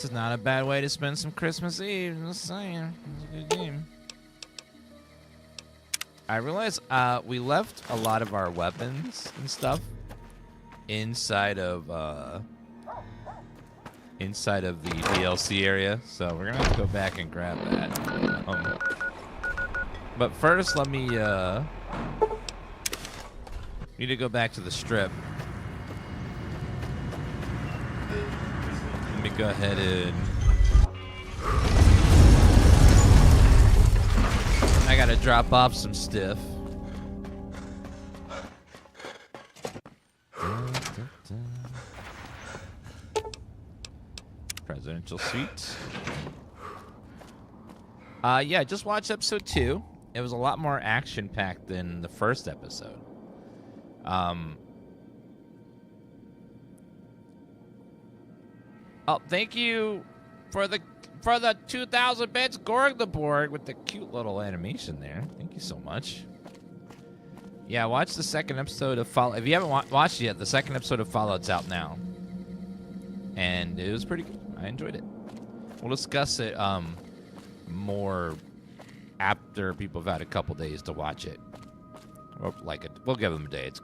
This is not a bad way to spend some Christmas Eve. Just saying. It's a good game. I realized we left a lot of our weapons and stuff inside of the DLC area, so we're gonna have to go back and grab that. But first, let me need to go back to the strip. Let me go ahead and I gotta drop off some stiff. Presidential suite. Yeah, just watched episode 2. It was a lot more action-packed than the first episode. Oh, thank you for the 2,000 bits, Gorg the Borg, with the cute little animation there. Thank you so much. Yeah, watch the second episode of Fallout. If you haven't watched it yet, the second episode of Fallout's out now. And it was pretty good. I enjoyed it. We'll discuss it more after people have had a couple days to watch it. Or we'll give them a day. It's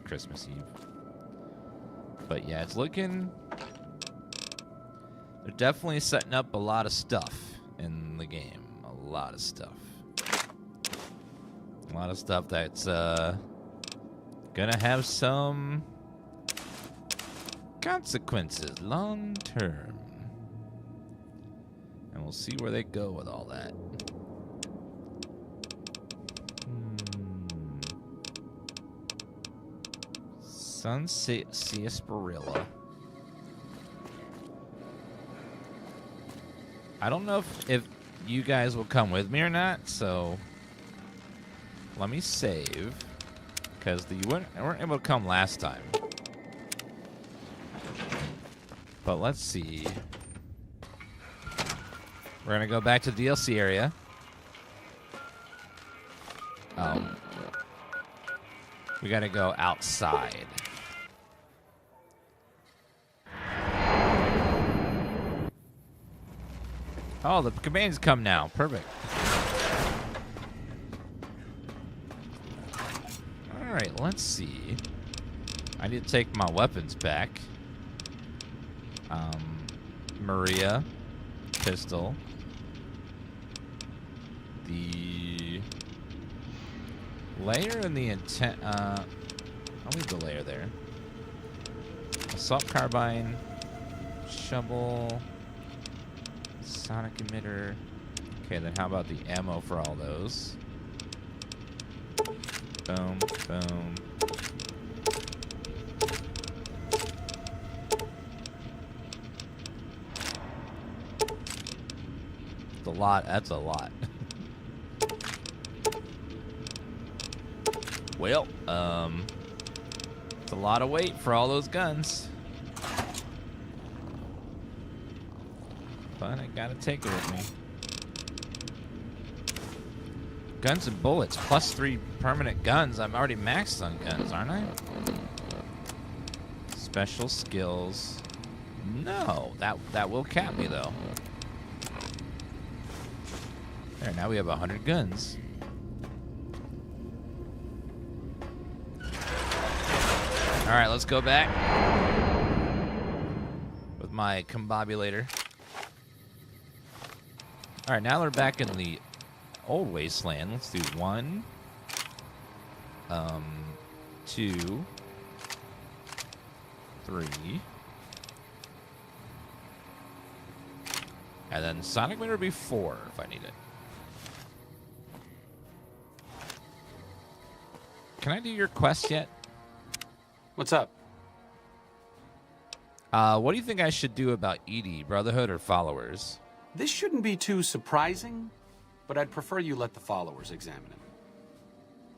Christmas Eve. But yeah, it's looking... They're definitely setting up a lot of stuff in the game. A lot of stuff. A lot of stuff that's gonna have some consequences long term. And we'll see where they go with all that. Sunset Sarsaparilla. I don't know if you guys will come with me or not, so let me save, because you weren't able to come last time. But let's see. We're going to go back to the DLC area. We got to go outside. Oh, the commands come now. Perfect. All right, let's see. I need to take my weapons back. Maria, pistol. The layer and the intent. I'll leave the layer there. Assault carbine, shovel. Sonic emitter. Okay, then how about the ammo for all those? Boom, boom. It's a lot. That's a lot. Well, it's a lot of weight for all those guns. But I gotta take it with me. Guns and bullets, +3 permanent guns. I'm already maxed on guns, aren't I? Special skills. No, that will cap me though. There, now we have 100 guns. All right, let's go back with my combobulator. All right, now we're back in the old wasteland. Let's do 1, 2, 3, and then Sonic Meter would be 4 if I need it. Can I do your quest yet? What's up? What do you think I should do about Edie, Brotherhood or Followers? This shouldn't be too surprising, but I'd prefer you let the followers examine it.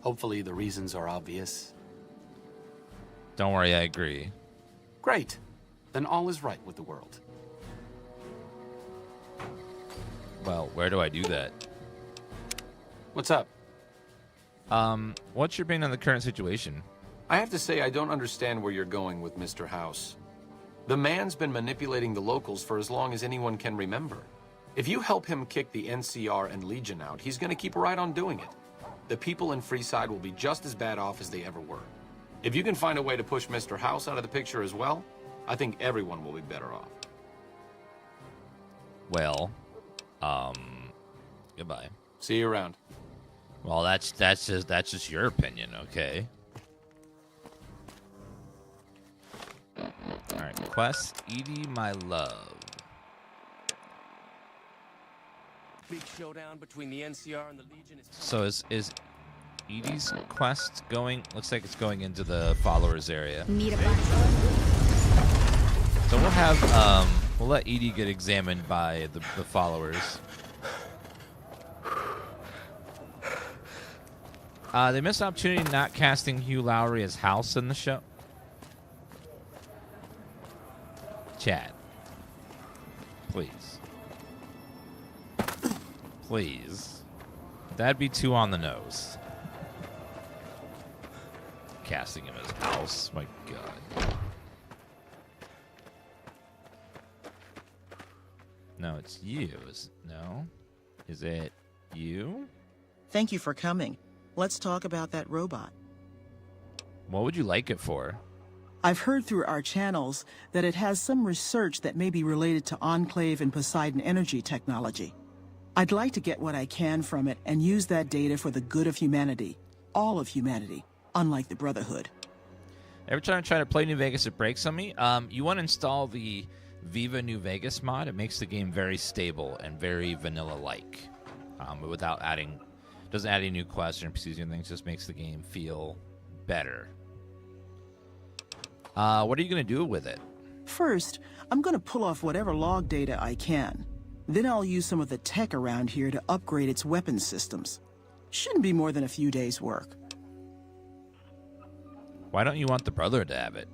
Hopefully the reasons are obvious. Don't worry, I agree. Great. Then all is right with the world. Well, where do I do that? What's up? What's your opinion on the current situation? I have to say I don't understand where you're going with Mr. House. The man's been manipulating the locals for as long as anyone can remember. If you help him kick the NCR and Legion out, he's going to keep right on doing it. The people in Freeside will be just as bad off as they ever were. If you can find a way to push Mr. House out of the picture as well, I think everyone will be better off. Well, goodbye. See you around. Well, that's just your opinion, okay? All right, quest, Edie, my love. Big showdown between the NCR and the Legion is So is Edie's quest going? Looks like it's going into the followers area. Need a bunch. So we'll have we'll let Edie get examined by the followers. They missed an opportunity not casting Hugh Lowry as House in the show. Chat. Please. Please. That'd be too on the nose. Casting him as House. My God. No, it's you. No? Is it you? Thank you for coming. Let's talk about that robot. What would you like it for? I've heard through our channels that it has some research that may be related to Enclave and Poseidon energy technology. I'd like to get what I can from it and use that data for the good of humanity. All of humanity, unlike the Brotherhood. Every time I try to play New Vegas, it breaks on me. You want to install the Viva New Vegas mod. It makes the game very stable and very vanilla-like. But without adding... Doesn't add any new quests or NPCs or anything. Just makes the game feel better. What are you going to do with it? First, I'm going to pull off whatever log data I can. Then I'll use some of the tech around here to upgrade its weapons systems. Shouldn't be more than a few days' work. Why don't you want the Brotherhood to have it?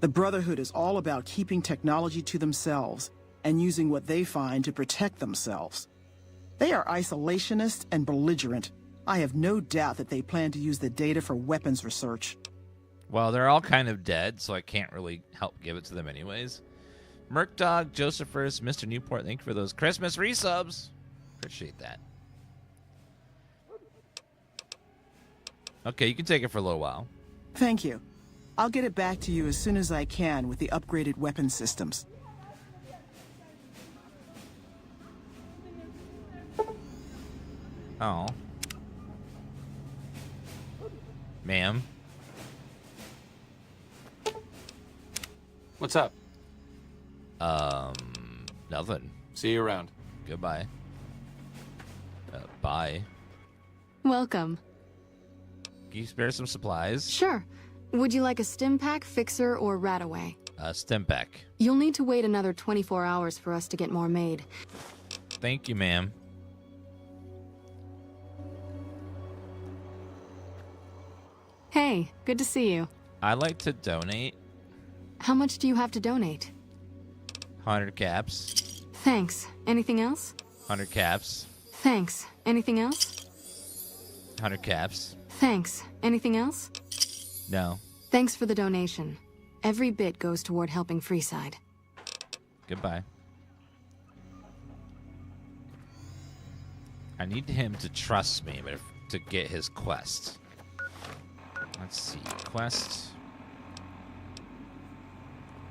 The Brotherhood is all about keeping technology to themselves and using what they find to protect themselves. They are isolationist and belligerent. I have no doubt that they plan to use the data for weapons research. Well, they're all kind of dead, so I can't really help give it to them anyways. Merc Dog, Josephers, Mr. Newport, thank you for those Christmas resubs. Appreciate that. Okay, you can take it for a little while. Thank you. I'll get it back to you as soon as I can with the upgraded weapon systems. Oh. Ma'am. What's up? Nothing. See you around. Goodbye. Bye. Welcome. Can you spare some supplies? Sure. Would you like a stim pack, fixer, or rataway? Stim pack. You'll need to wait another 24 hours for us to get more made. Thank you, ma'am. Hey, good to see you. I'd like to donate How much do you have to donate? 100 caps. Thanks. Anything else? 100 caps. Thanks. Anything else? 100 caps. Thanks. Anything else? No. Thanks for the donation. Every bit goes toward helping Freeside. Goodbye. I need him to trust me but to get his quest. Let's see. Quest.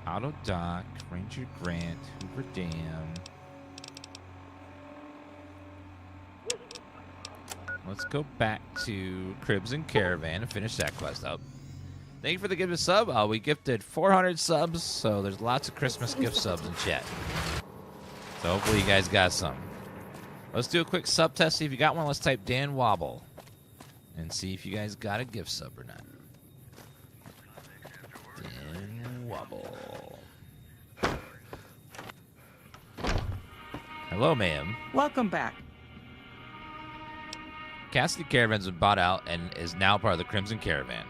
Auto Dock. Ranger Grant. Hoover Dam. Let's go back to Cribs and Caravan and finish that quest up. Thank you for the gift of sub. We gifted 400 subs, so there's lots of Christmas gift subs in chat. So hopefully you guys got some. Let's do a quick sub test. See if you got one. Let's type Dan Wobble and see if you guys got a gift sub or not. Dan Wobble. Hello, ma'am. Welcome back. Cassidy Caravan's been bought out and is now part of the Crimson Caravan.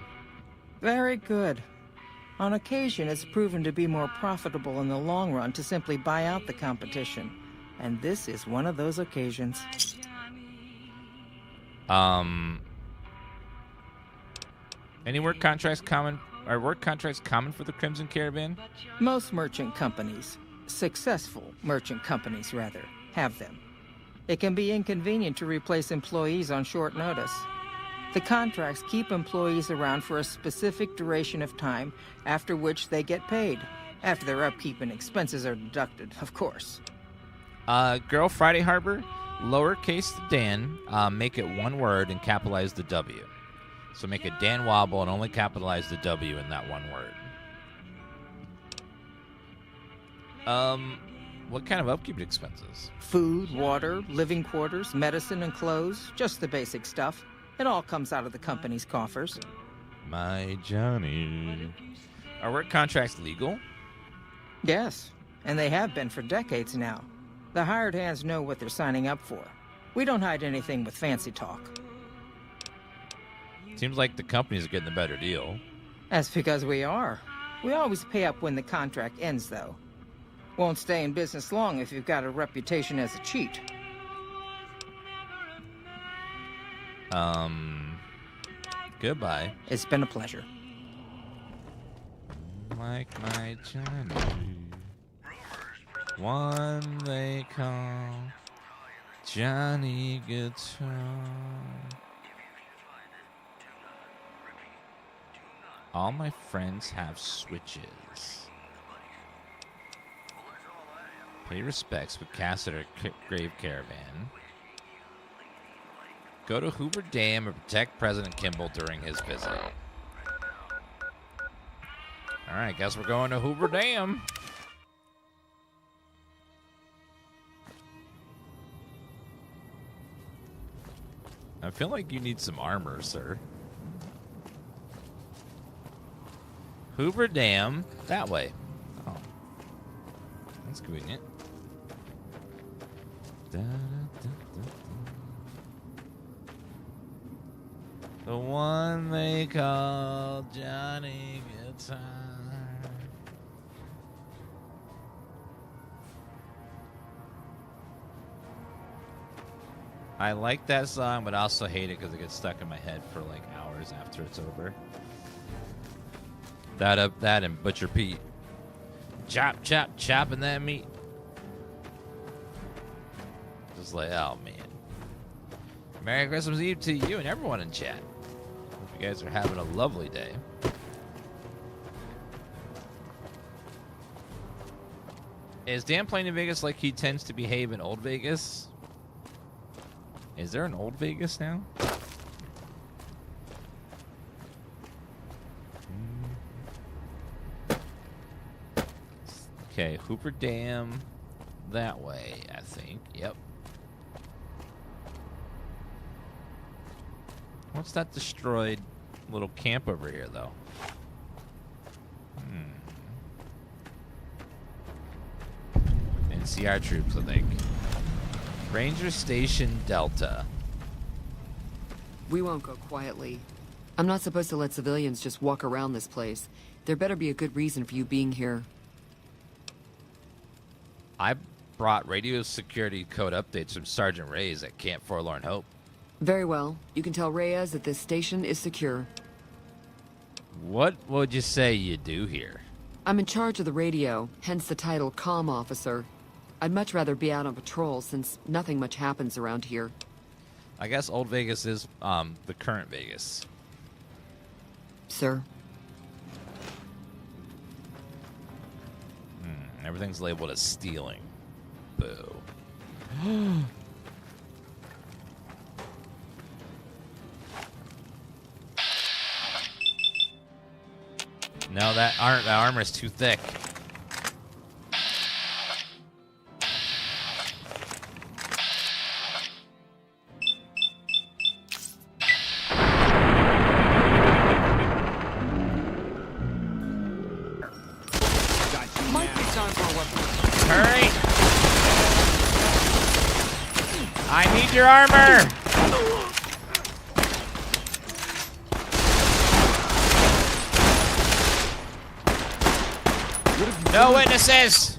Very good. On occasion, it's proven to be more profitable in the long run to simply buy out the competition. And this is one of those occasions. Any work contracts common Are work contracts common for the Crimson Caravan? Most merchant companies, successful merchant companies rather, have them. It can be inconvenient to replace employees on short notice. The contracts keep employees around for a specific duration of time, after which they get paid. After their upkeep and expenses are deducted, of course. Girl Friday Harbor, lowercase the Dan, make it one word and capitalize the W. So make it Dan Wobble and only capitalize the W in that one word. What kind of upkeep expenses? Food, water, living quarters, medicine and clothes, just the basic stuff. It all comes out of the company's coffers. My Johnny. Are work contracts legal? Yes, and they have been for decades now. The hired hands know what they're signing up for. We don't hide anything with fancy talk. Seems like the companies are getting the better deal. That's because we are. We always pay up when the contract ends, though. Won't stay in business long if you've got a reputation as a cheat. Goodbye. It's been a pleasure. Like my Johnny. One they call Johnny Guitar. All my friends have switches. Pay respects with Cassiter Grave Caravan. Go to Hoover Dam and protect President Kimball during his visit. Alright, guess we're going to Hoover Dam. I feel like you need some armor, sir. Hoover Dam, that way. Oh. That's convenient. Da, da, da, da, da. The one they call Johnny Guitar. I like that song, but I also hate it because it gets stuck in my head for like hours after it's over. That and Butcher Pete. Chop, chop, chopping that meat. Just like, oh man. Merry Christmas Eve to you and everyone in chat. Hope you guys are having a lovely day. Is Dan playing in Vegas like he tends to behave in Old Vegas? Is there an Old Vegas now? Okay, Hoover Dam that way, I think. Yep. What's that destroyed little camp over here, though? NCR troops, I think. Ranger Station Delta. We won't go quietly. I'm not supposed to let civilians just walk around this place. There better be a good reason for you being here. I brought radio security code updates from Sergeant Reyes at Camp Forlorn Hope. Very well. You can tell Reyes that this station is secure. What would you say you do here? I'm in charge of the radio, hence the title Comm Officer. I'd much rather be out on patrol since nothing much happens around here. I guess Old Vegas is the current Vegas. Sir? Everything's labeled as stealing. Boo. No, that armor's too thick. Hurry! I need your armor! No witnesses!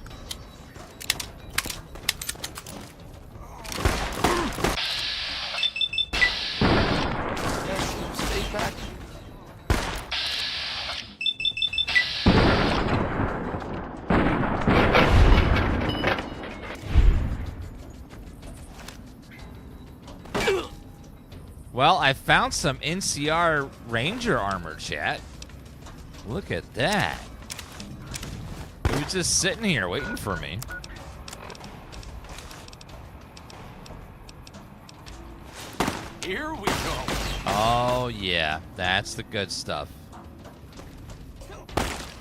Well, I found some NCR Ranger armor, chat. Look at that. He was just sitting here waiting for me. Here we go. Oh, yeah. That's the good stuff.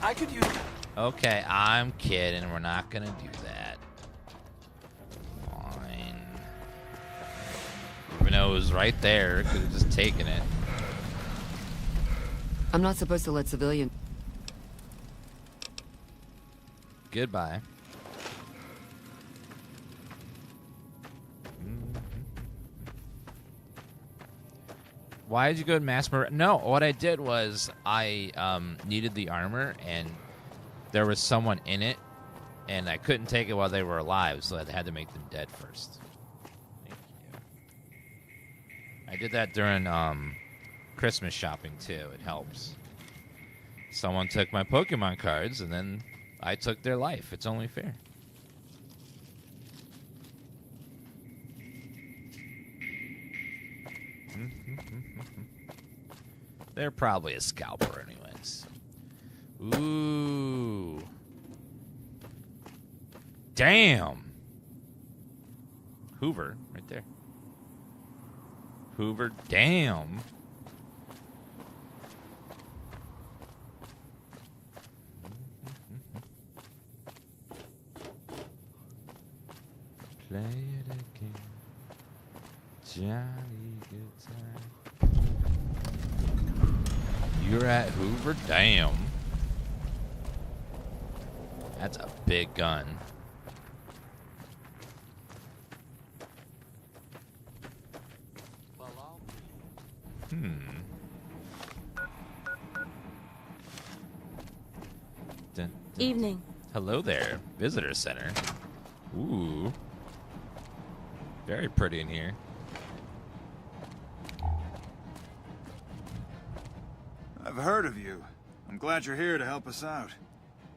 I could use... Okay, I'm kidding. We're not going to do that. Fine. Even though it was right there, could have just taken it. I'm not supposed to let civilians... Goodbye. Why did you go to mass murder? No, what I did was I needed the armor, and there was someone in it, and I couldn't take it while they were alive, so I had to make them dead first. Thank you. I did that during Christmas shopping, too. It helps. Someone took my Pokemon cards, and then I took their life. It's only fair. They're probably a scalper anyways. Ooh. Damn. Hoover, right there. Hoover Dam. Play it again. Jolly good time. You're at Hoover Dam. That's a big gun. Dun, dun. Evening. Hello there, visitor center. Ooh. Very pretty in here. I've heard of you. I'm glad you're here to help us out.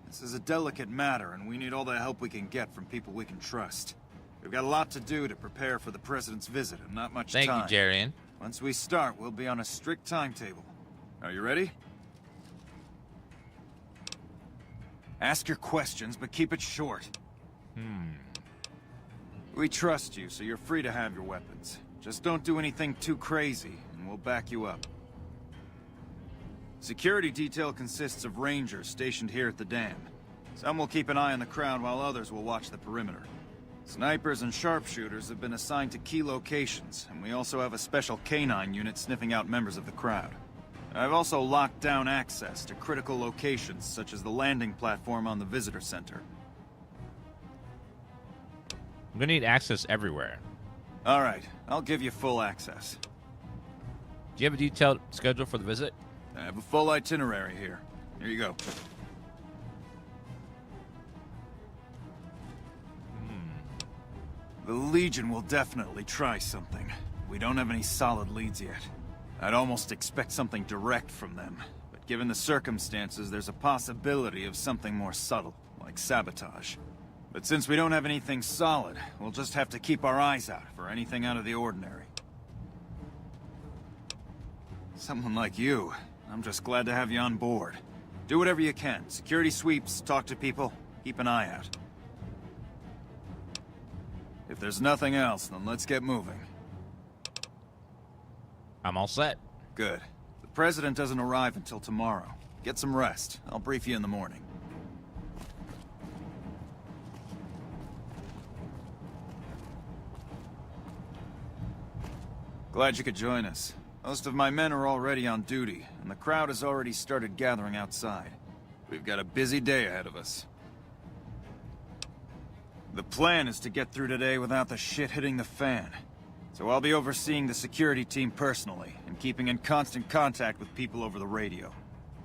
This is a delicate matter, and we need all the help we can get from people we can trust. We've got a lot to do to prepare for the President's visit, and not much time. Thank you, Jarian. Once we start, we'll be on a strict timetable. Are you ready? Ask your questions, but keep it short. We trust you, so you're free to have your weapons. Just don't do anything too crazy, and we'll back you up. Security detail consists of rangers stationed here at the dam. Some will keep an eye on the crowd while others will watch the perimeter. Snipers and sharpshooters have been assigned to key locations, and we also have a special canine unit sniffing out members of the crowd. I've also locked down access to critical locations, such as the landing platform on the visitor center. I'm gonna need access everywhere. All right, I'll give you full access. Do you have a detailed schedule for the visit? I have a full itinerary here. Here you go. The Legion will definitely try something. We don't have any solid leads yet. I'd almost expect something direct from them. But given the circumstances, there's a possibility of something more subtle, like sabotage. But since we don't have anything solid, we'll just have to keep our eyes out for anything out of the ordinary. Someone like you, I'm just glad to have you on board. Do whatever you can. Security sweeps, talk to people, keep an eye out. If there's nothing else, then let's get moving. I'm all set. Good. The President doesn't arrive until tomorrow. Get some rest. I'll brief you in the morning. Glad you could join us. Most of my men are already on duty, and the crowd has already started gathering outside. We've got a busy day ahead of us. The plan is to get through today without the shit hitting the fan. So I'll be overseeing the security team personally, and keeping in constant contact with people over the radio.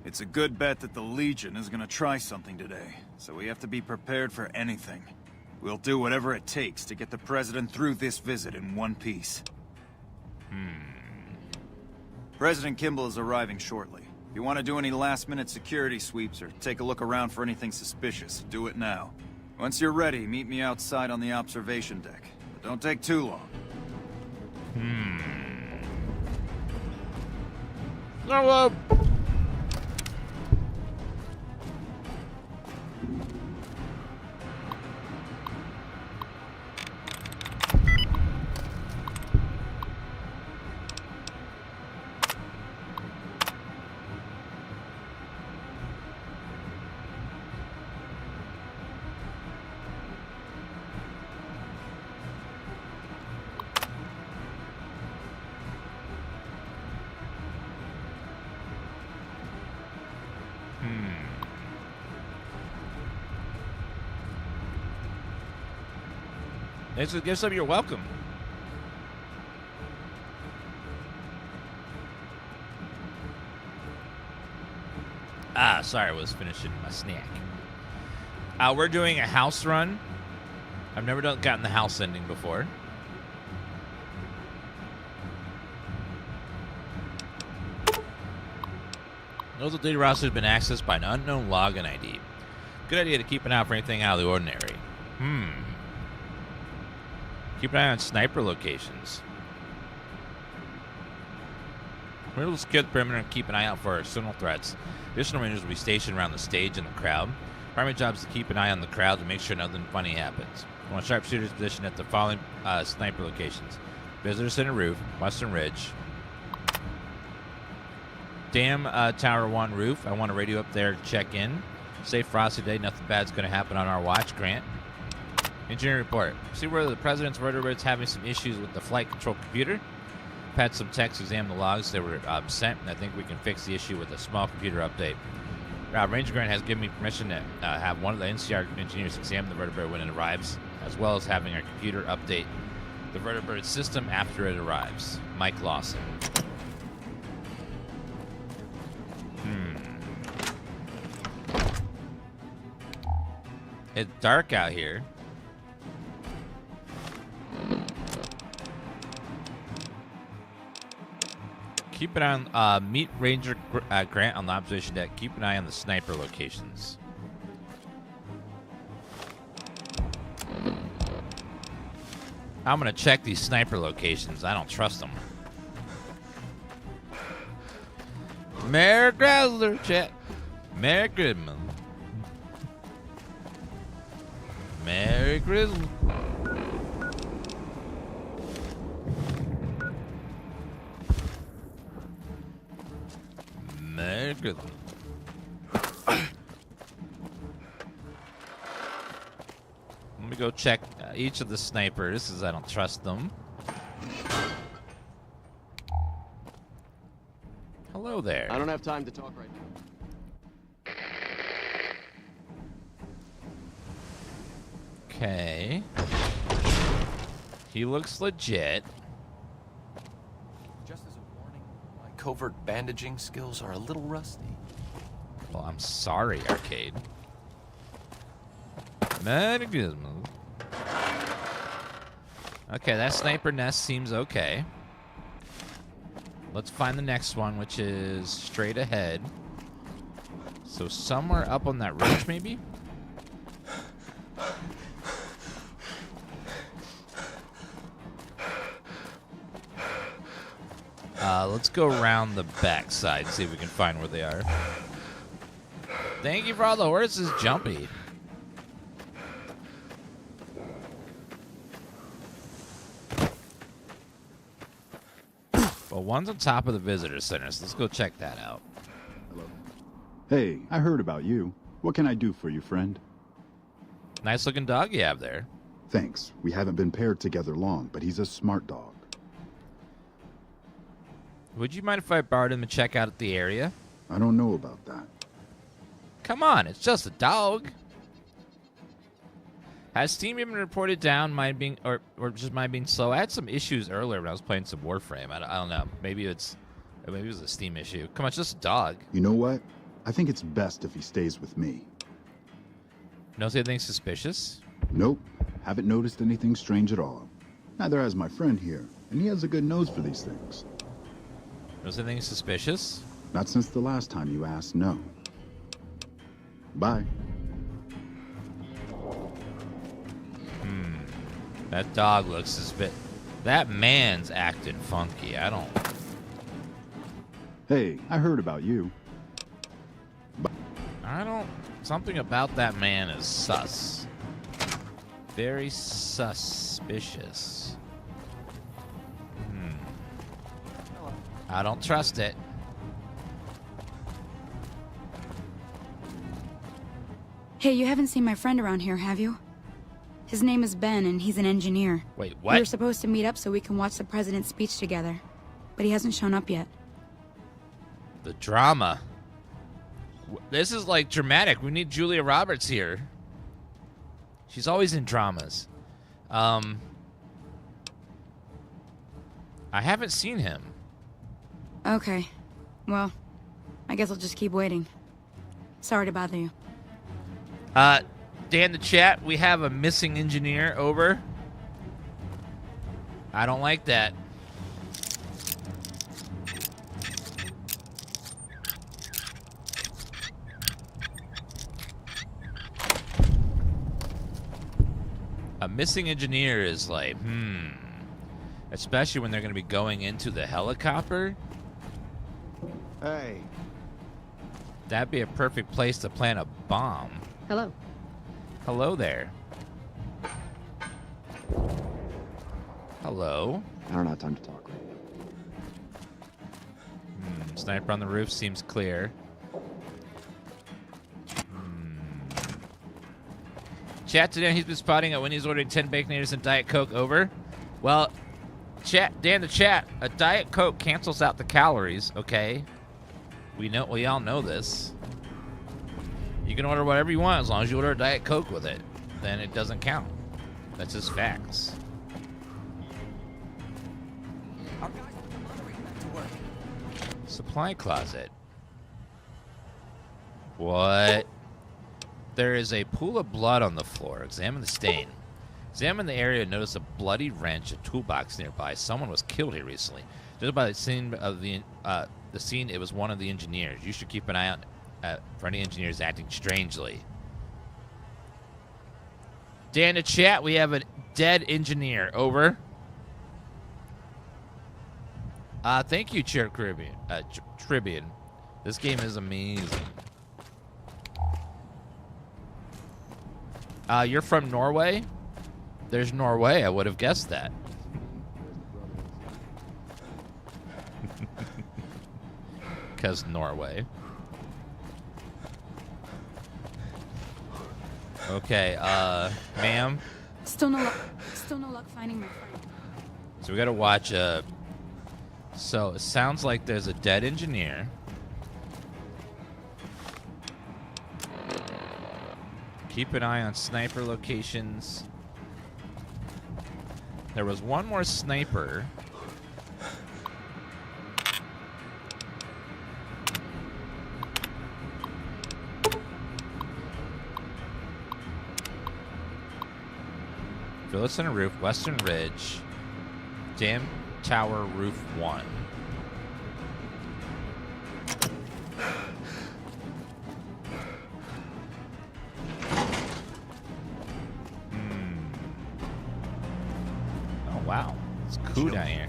It's a good bet that the Legion is gonna try something today, so we have to be prepared for anything. We'll do whatever it takes to get the President through this visit in one piece. President Kimball is arriving shortly. If you want to do any last-minute security sweeps or take a look around for anything suspicious, do it now. Once you're ready, meet me outside on the observation deck. But don't take too long. Hello. Give some you're welcome. Sorry, I was finishing my snack. We're doing a house run. I've never gotten the house ending before. Those data roster has been accessed by an unknown login ID. Good idea to keep an eye out for anything out of the ordinary. Keep an eye on sniper locations. We will secure the perimeter and keep an eye out for external threats. Additional rangers will be stationed around the stage and the crowd. Primary job is to keep an eye on the crowd to make sure nothing funny happens. We want sharpshooters positioned at the following sniper locations: Visitor Center Roof, Western Ridge, Dam Tower 1 Roof. I want a radio up there to check in. Safe frosty day. Nothing bad's going to happen on our watch. Grant. Engineering report. See where the president's vertebrates having some issues with the flight control computer. I've had some techs examine the logs that were sent, and I think we can fix the issue with a small computer update. Ranger Grant has given me permission to have one of the NCR engineers examine the vertebrate when it arrives, as well as having our computer update the vertebrate system after it arrives. Mike Lawson. It's dark out here. Keep an eye on, meet Ranger Grant on the observation deck. Keep an eye on the sniper locations. I'm going to check these sniper locations. I don't trust them. Merry Grizzler, chat. Merry Christmas. Merry Christmas. Merry Christmas. Let me go check each of the snipers, as I don't trust them. Hello there. I don't have time to talk right now. Okay. He looks legit. Just as a warning, my covert bandaging skills are a little rusty. Well, I'm sorry, Arcade. Merry Christmas. Okay, that sniper nest seems okay. Let's find the next one, which is straight ahead. So somewhere up on that ridge, maybe? Let's go around the backside and see if we can find where they are. Thank you for all the horses, Jumpy. Well, one's on top of the visitor center, so let's go check that out. Hello. Hey, I heard about you. What can I do for you, friend? Nice looking dog you have there. Thanks. We haven't been paired together long, but he's a smart dog. Would you mind if I borrowed him to check out the area? I don't know about that. Come on, it's just a dog. Has Steam even reported down mine being, or just mine being slow? I had some issues earlier when I was playing some Warframe. I don't know. Maybe it was a Steam issue. Come on, it's just a dog. You know what? I think it's best if he stays with me. No see anything suspicious? Nope. Haven't noticed anything strange at all. Neither has my friend here, and he has a good nose for these things. No see anything suspicious? Not since the last time you asked, no. Bye. That dog looks that man's acting funky. I don't. Hey, I heard about you. I don't... Something about that man is sus. Very suspicious. I don't trust it. Hey, you haven't seen my friend around here, have you? His name is Ben, and he's an engineer. Wait, what? We were supposed to meet up so we can watch the president's speech together, but he hasn't shown up yet. The drama. This is like dramatic. We need Julia Roberts here. She's always in dramas. I haven't seen him. Okay. Well, I guess I'll just keep waiting. Sorry to bother you. Dan, the chat, we have a missing engineer. Over. I don't like that. A missing engineer is like, especially when they're going to be going into the helicopter. Hey. That'd be a perfect place to plant a bomb. Hello. Hello there. Hello. I don't have time to talk right now. Sniper on the roof seems clear. Chat today, he's been spotting at Wendy's ordering 10 Baconators and Diet Coke. Over. Well, chat, Dan, the chat, a Diet Coke cancels out the calories, okay? We all know this. You can order whatever you want as long as you order a Diet Coke with it. Then it doesn't count. That's just facts. Supply closet. What? There is a pool of blood on the floor. Examine the stain. Examine the area and notice a bloody wrench, a toolbox nearby. Someone was killed here recently. Just by the scene of the scene, it was one of the engineers. You should keep an eye out for any engineers acting strangely. Dan, to chat, we have a dead engineer. Over. Thank you, Caribbean. Tribune. This game is amazing. You're from Norway? There's Norway. I would have guessed that. Because Norway. Okay, ma'am. Still no luck finding my friend. So we gotta watch so it sounds like there's a dead engineer. Keep an eye on sniper locations. There was one more sniper. Village Center Roof, Western Ridge, Dam Tower Roof 1. Oh, wow. It's cool down here.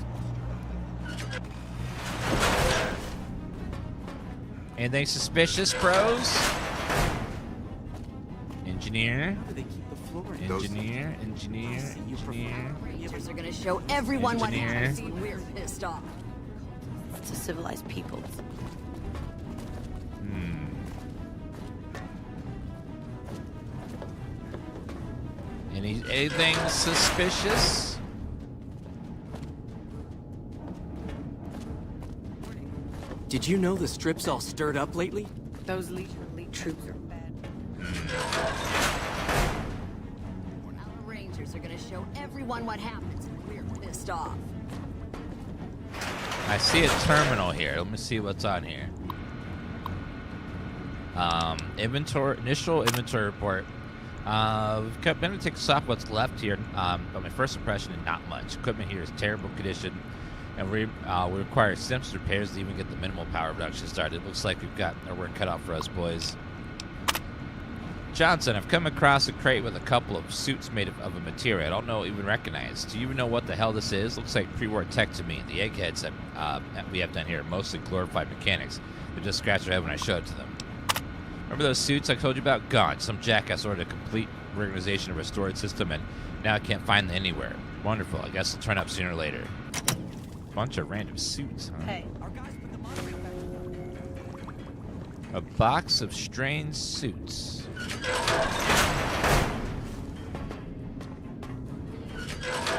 Anything suspicious, bros? Engineer. Engineer. Rangers are gonna show everyone what happens when we're pissed off. To civilized people. Anything suspicious? Did you know the strip's all stirred up lately? Those Legion elite troops are bad. Our Rangers are gonna show everyone what happens when we're pissed off. I see a terminal here. Let me see what's on here. Initial inventory report. We've been able to take stock what's left here, but my first impression is not much. Equipment here is terrible condition, and we require simple repairs to even get the minimal power reduction started. It looks like we've got our work cut out for us, boys. Johnson, I've come across a crate with a couple of suits made of a material I don't know even recognize. Do you even know what the hell this is? Looks like pre-war tech to me. The eggheads that we have down here are mostly glorified mechanics. They just scratch their head when I show it to them. Remember those suits I told you about? Gone. Some jackass ordered a complete reorganization of a storage system, and now I can't find them anywhere. Wonderful. I guess they'll turn up sooner or later. Bunch of random suits, huh? Hey, our guys put the monorail back. A box of strange suits.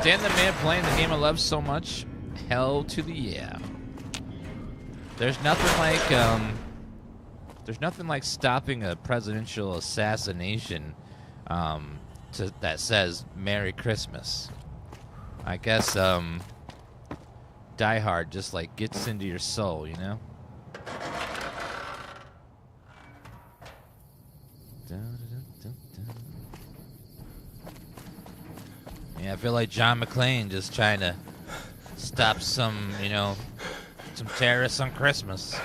Dan the man playing the game I love so much. Hell to the yeah. There's nothing like stopping a presidential assassination that says Merry Christmas. I guess Die Hard just like gets into your soul, you know? Yeah, I feel like John McClane just trying to stop some terrorists on Christmas.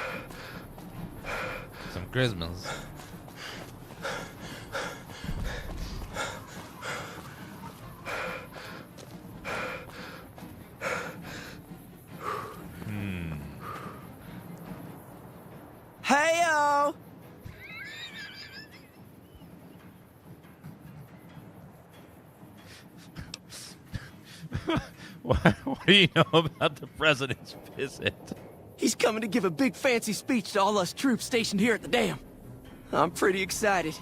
Some Christmas. Hey-o! What do you know about the president's visit? He's coming to give a big fancy speech to all us troops stationed here at the dam. I'm pretty excited.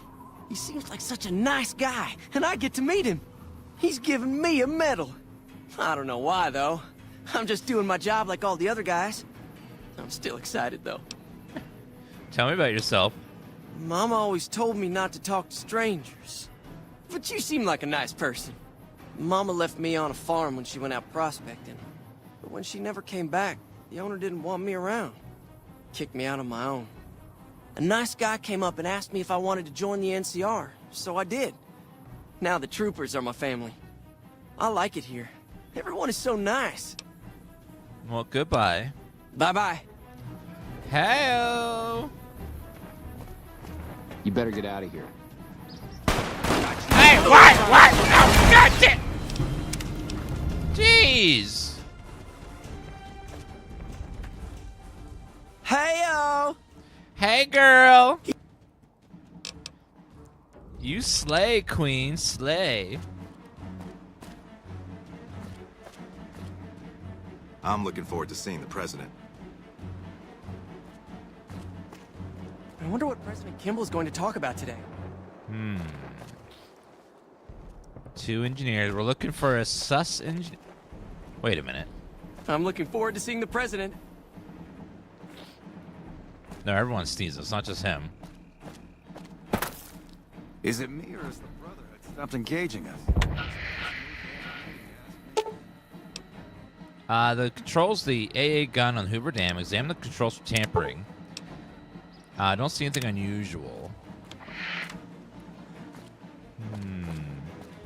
He seems like such a nice guy, and I get to meet him. He's giving me a medal. I don't know why, though. I'm just doing my job like all the other guys. I'm still excited, though. Tell me about yourself. Mama always told me not to talk to strangers. But you seem like a nice person. Mama left me on a farm when she went out prospecting. But when she never came back, the owner didn't want me around. Kicked me out on my own. A nice guy came up and asked me if I wanted to join the NCR, so I did. Now the troopers are my family. I like it here. Everyone is so nice. Well, goodbye. Bye-bye. Hey-o! You better get out of here. Hey, what? Oh, God damn! Jeez! Hey-o! Hey, girl! You slay, queen, slay. I'm looking forward to seeing the president. I wonder what President Kimball's going to talk about today. 2 engineers. We're looking for a sus engineer. Wait a minute. I'm looking forward to seeing the president. No, everyone sneezes. It's not just him. Is it me or is the Brotherhood stopped engaging us? The controls, the AA gun on Hoover Dam. Examine the controls for tampering. I don't see anything unusual.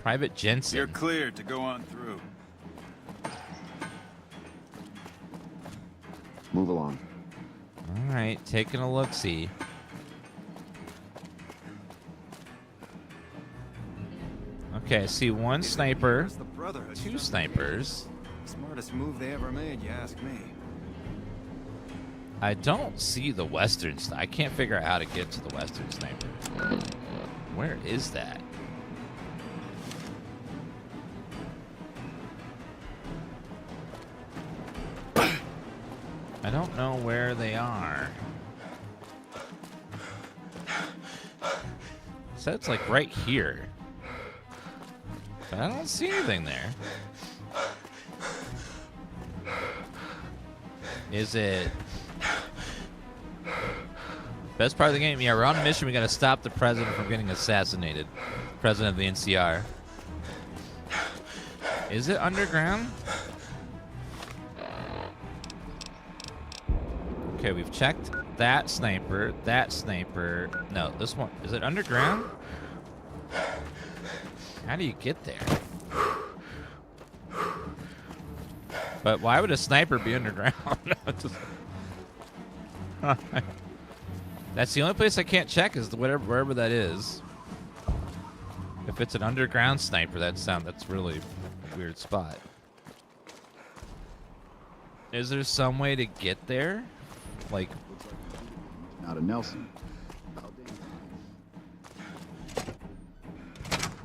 Private Jensen. You're cleared to go on through. Move along. All right, taking a look-see. Okay, I see one sniper, 2 snipers. Smartest move they ever made, you ask me. I don't see the Western sniper. I can't figure out how to get to the Western sniper. Where is that? I don't know where they are. So it's like right here. But I don't see anything there. Is it... Best part of the game? Yeah, we're on a mission. We gotta stop the president from getting assassinated. President of the NCR. Is it underground? Okay, we've checked that sniper, that sniper. No, this one. Is it underground? How do you get there? But why would a sniper be underground? That's the only place I can't check is wherever that is. If it's an underground sniper, that's really a weird spot. Is there some way to get there? Like, Not a Nelson.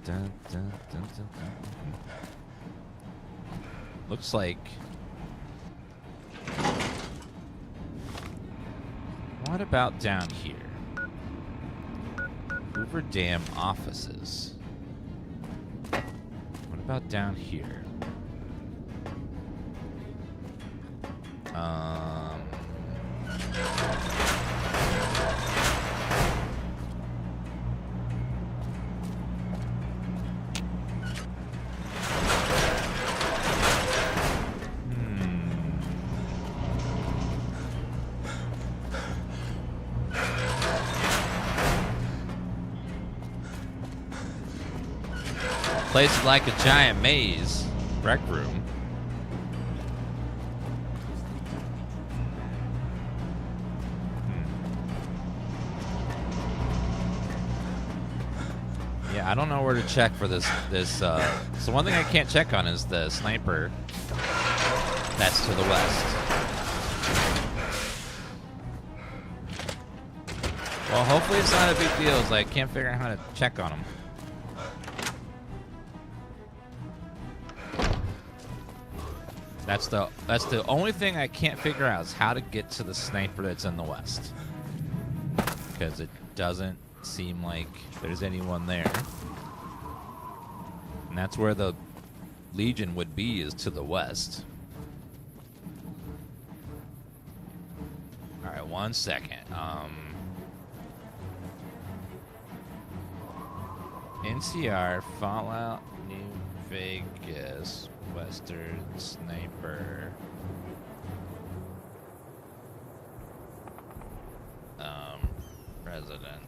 dun, dun, dun, dun, dun. Looks like. What about down here? Hoover Dam offices. What about down here? Place is like a giant maze. Rec room. Yeah, I don't know where to check for this. So one thing I can't check on is the sniper that's to the west. Well, hopefully it's not a big deal. It's like I can't figure out how to check on them. That's the only thing I can't figure out is how to get to the sniper that's in the west. Because it doesn't seem like there's anyone there. And that's where the Legion would be, is to the west. Alright, 1 second. NCR, Fallout, New Vegas, Western Sniper. President.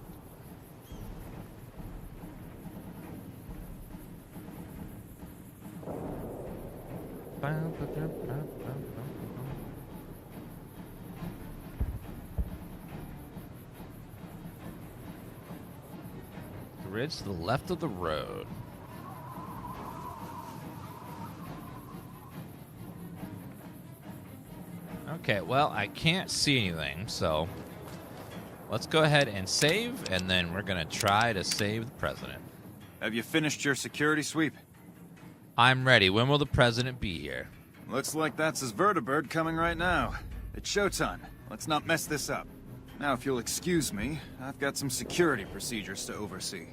The ridge to the left of the road. Okay, well, I can't see anything, so let's go ahead and save, and then we're going to try to save the president. Have you finished your security sweep? I'm ready. When will the president be here? Looks like that's his vertibird coming right now. It's showtime. Let's not mess this up. Now, if you'll excuse me, I've got some security procedures to oversee.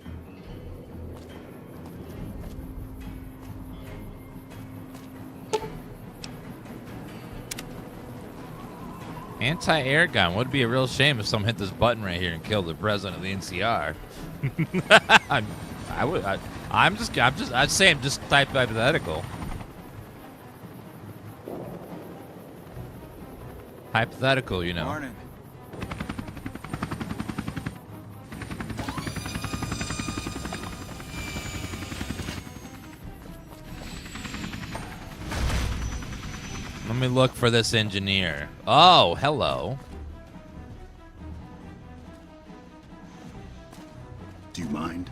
Anti-air gun. Would be a real shame if someone hit this button right here and killed the president of the NCR. I'd say I'm just type hypothetical. Hypothetical, you know. Morning. Let me look for this engineer. Oh, hello. Do you mind?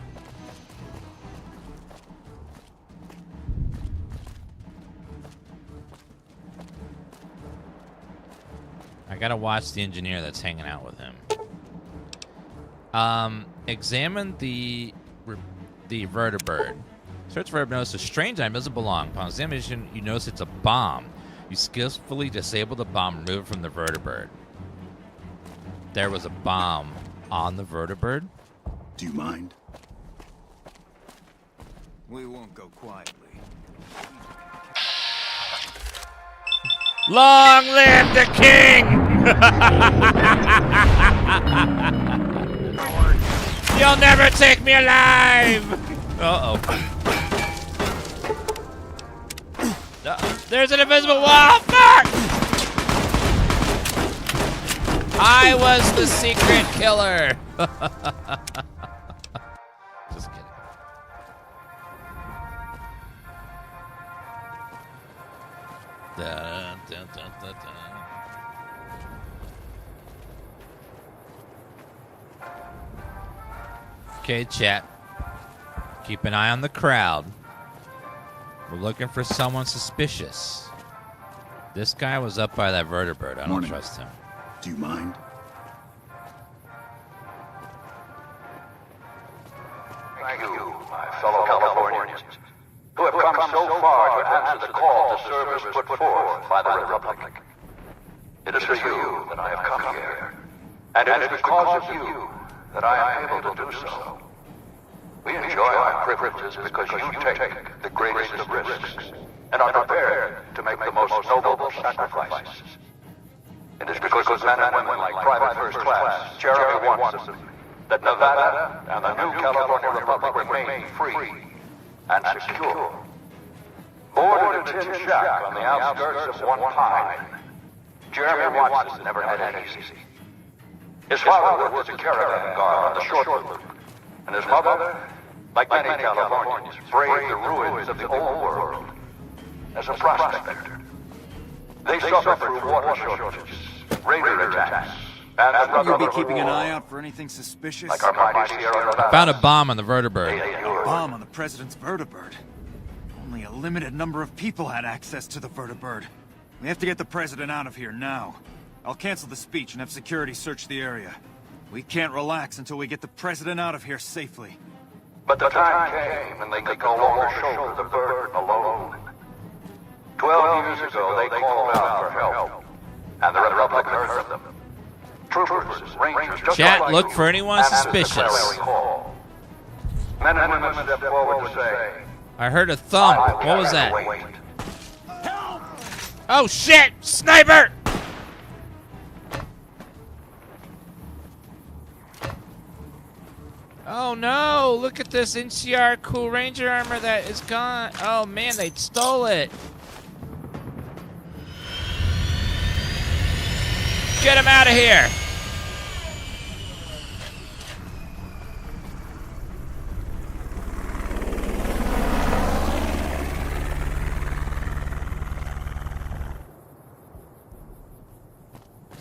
I gotta watch the engineer that's hanging out with him. Examine the vertibird. Search for notice a strange item doesn't belong. Upon examination, you notice it's a bomb. You skillfully disable the bomb, remove it from the vertibird. There was a bomb on the vertibird. Do you mind? We won't go quietly. Long live the king! You'll never take me alive! Uh-oh. There's an invisible wall! Fuck! I was the secret killer! Just kidding. Dun, dun, dun, dun, dun. Okay, chat. Keep an eye on the crowd. We're looking for someone suspicious. This guy was up by that vertibird. I don't trust him. Do you mind? Thank you, my fellow Californians, who have come so far to answer the call to service put forth by the Republic. It is for you that I have come here, and it is because of you that I am able to do so. We enjoy our privileges because you take the greatest of risks and are prepared to make the most noble sacrifices. It is because of men and women like Private First Class Jeremy Watson that Nevada and the new California Republic remain free and secure. Born in a tin shack on the outskirts of one pine, Jeremy Watson never had it easy. His father worked as a caravan guard on the short loop, and his mother, like many Californians, braved the ruins of the old world as a prospector. They suffered through water shortages, raider attacks, and Will you be keeping an eye out for anything suspicious? like our mighty Sierra Nevada. Found a bomb on the vertibird. A bomb on the president's vertibird. Only a limited number of people had access to the vertibird. We have to get the president out of here now. I'll cancel the speech and have security search the area. We can't relax until we get the president out of here safely. But the time came when they could no longer shoulder the burden alone. 12 years ago, they called out for help, and the Republic heard them. Troopers, rangers, just Chat, like look you, for anyone answered the suspicious. clarion call. Men and women stepped forward to say, I heard a thump. "I What was that? wait." Oh shit! Sniper! Oh no! Look at this NCR Cool Ranger armor that is gone. Oh man, they stole it. Get him out of here!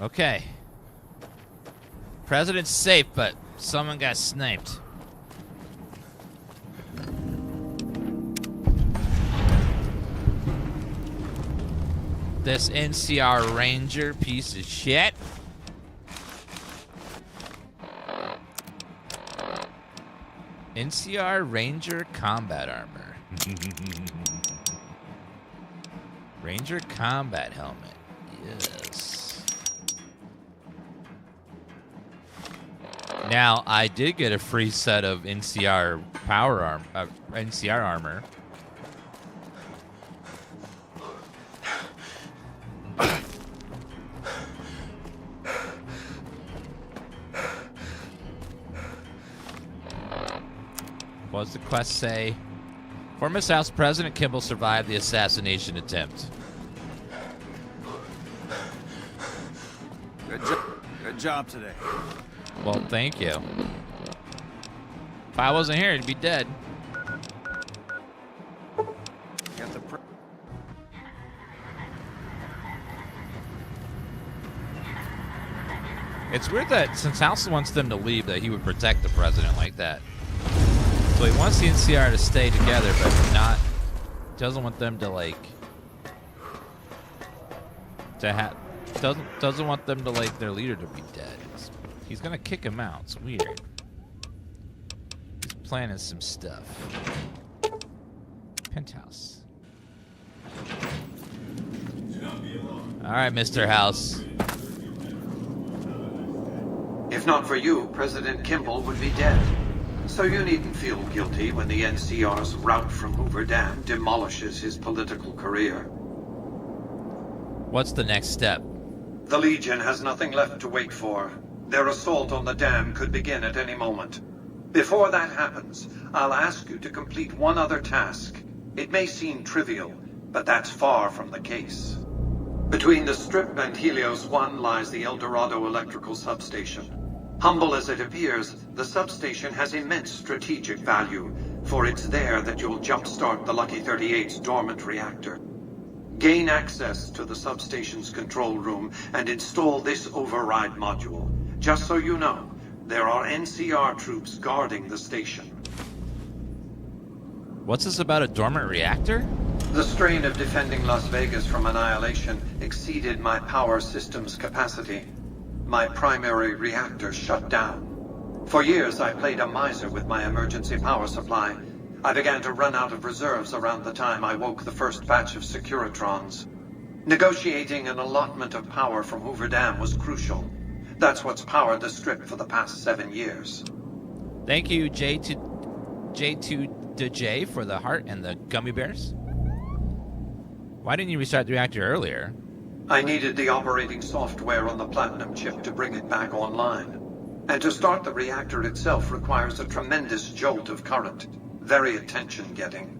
Okay. President's safe, but someone got sniped. This NCR Ranger piece of shit. NCR Ranger combat armor. Ranger combat helmet. Yes. Now, I did get a free set of NCR NCR armor. What does the quest say? Former House President Kimball survived the assassination attempt. Good job today. Well, thank you. If I wasn't here, he'd be dead. Got the It's weird that since House wants them to leave, that he would protect the president like that. So he wants the NCR to stay together, but not doesn't want them to doesn't want them to their leader to be dead. He's gonna kick him out. It's weird. He's planning some stuff. Penthouse. All right, Mr. House. If not for you, President Kimball would be dead. So you needn't feel guilty when the NCR's rout from Hoover Dam demolishes his political career. What's the next step? The Legion has nothing left to wait for. Their assault on the dam could begin at any moment. Before that happens, I'll ask you to complete one other task. It may seem trivial, but that's far from the case. Between the Strip and Helios 1 lies the El Dorado electrical substation. Humble as it appears, the substation has immense strategic value, for it's there that you'll jumpstart the Lucky 38's dormant reactor. Gain access to the substation's control room and install this override module. Just so you know, there are NCR troops guarding the station. What's this about a dormant reactor? The strain of defending Las Vegas from annihilation exceeded my power system's capacity. My primary reactor shut down. For years, I played a miser with my emergency power supply. I began to run out of reserves around the time I woke the first batch of Securitrons. Negotiating an allotment of power from Hoover Dam was crucial. That's what's powered the Strip for the past 7 years. Thank you, J2DJ, for the heart and the gummy bears. Why didn't you restart the reactor earlier? I needed the operating software on the Platinum chip to bring it back online. And to start the reactor itself requires a tremendous jolt of current. Very attention-getting.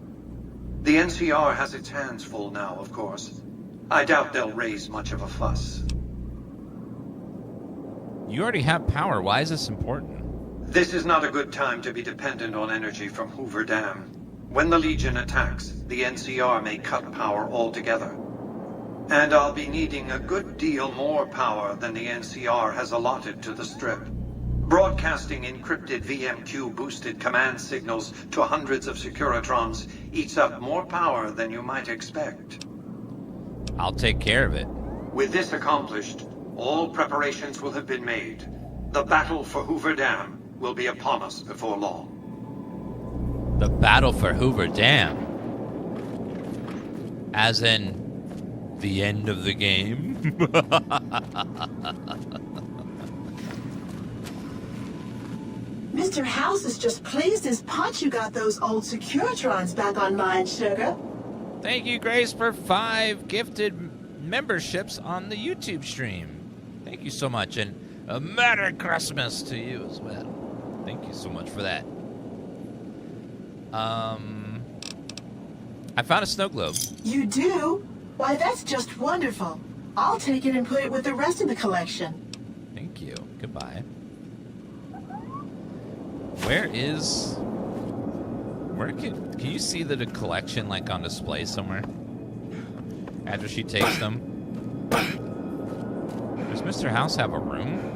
The NCR has its hands full now, of course. I doubt they'll raise much of a fuss. You already have power. Why is this important? This is not a good time to be dependent on energy from Hoover Dam. When the Legion attacks, the NCR may cut power altogether. And I'll be needing a good deal more power than the NCR has allotted to the Strip. Broadcasting encrypted VMQ-boosted command signals to hundreds of Securitrons eats up more power than you might expect. I'll take care of it. With this accomplished, all preparations will have been made. The battle for Hoover Dam will be upon us before long. The battle for Hoover Dam? As in, the end of the game? Mr. House is just pleased as punch you got those old Securitrons back online, sugar. Thank you, Grace, for 5 gifted memberships on the YouTube stream. Thank you so much, and a Merry Christmas to you as well. Thank you so much for that. I found a snow globe. You do? Why, that's just wonderful. I'll take it and put it with the rest of the collection. Thank you. Goodbye. Can you see the collection like on display somewhere? After she takes them? Does Mr. House have a room?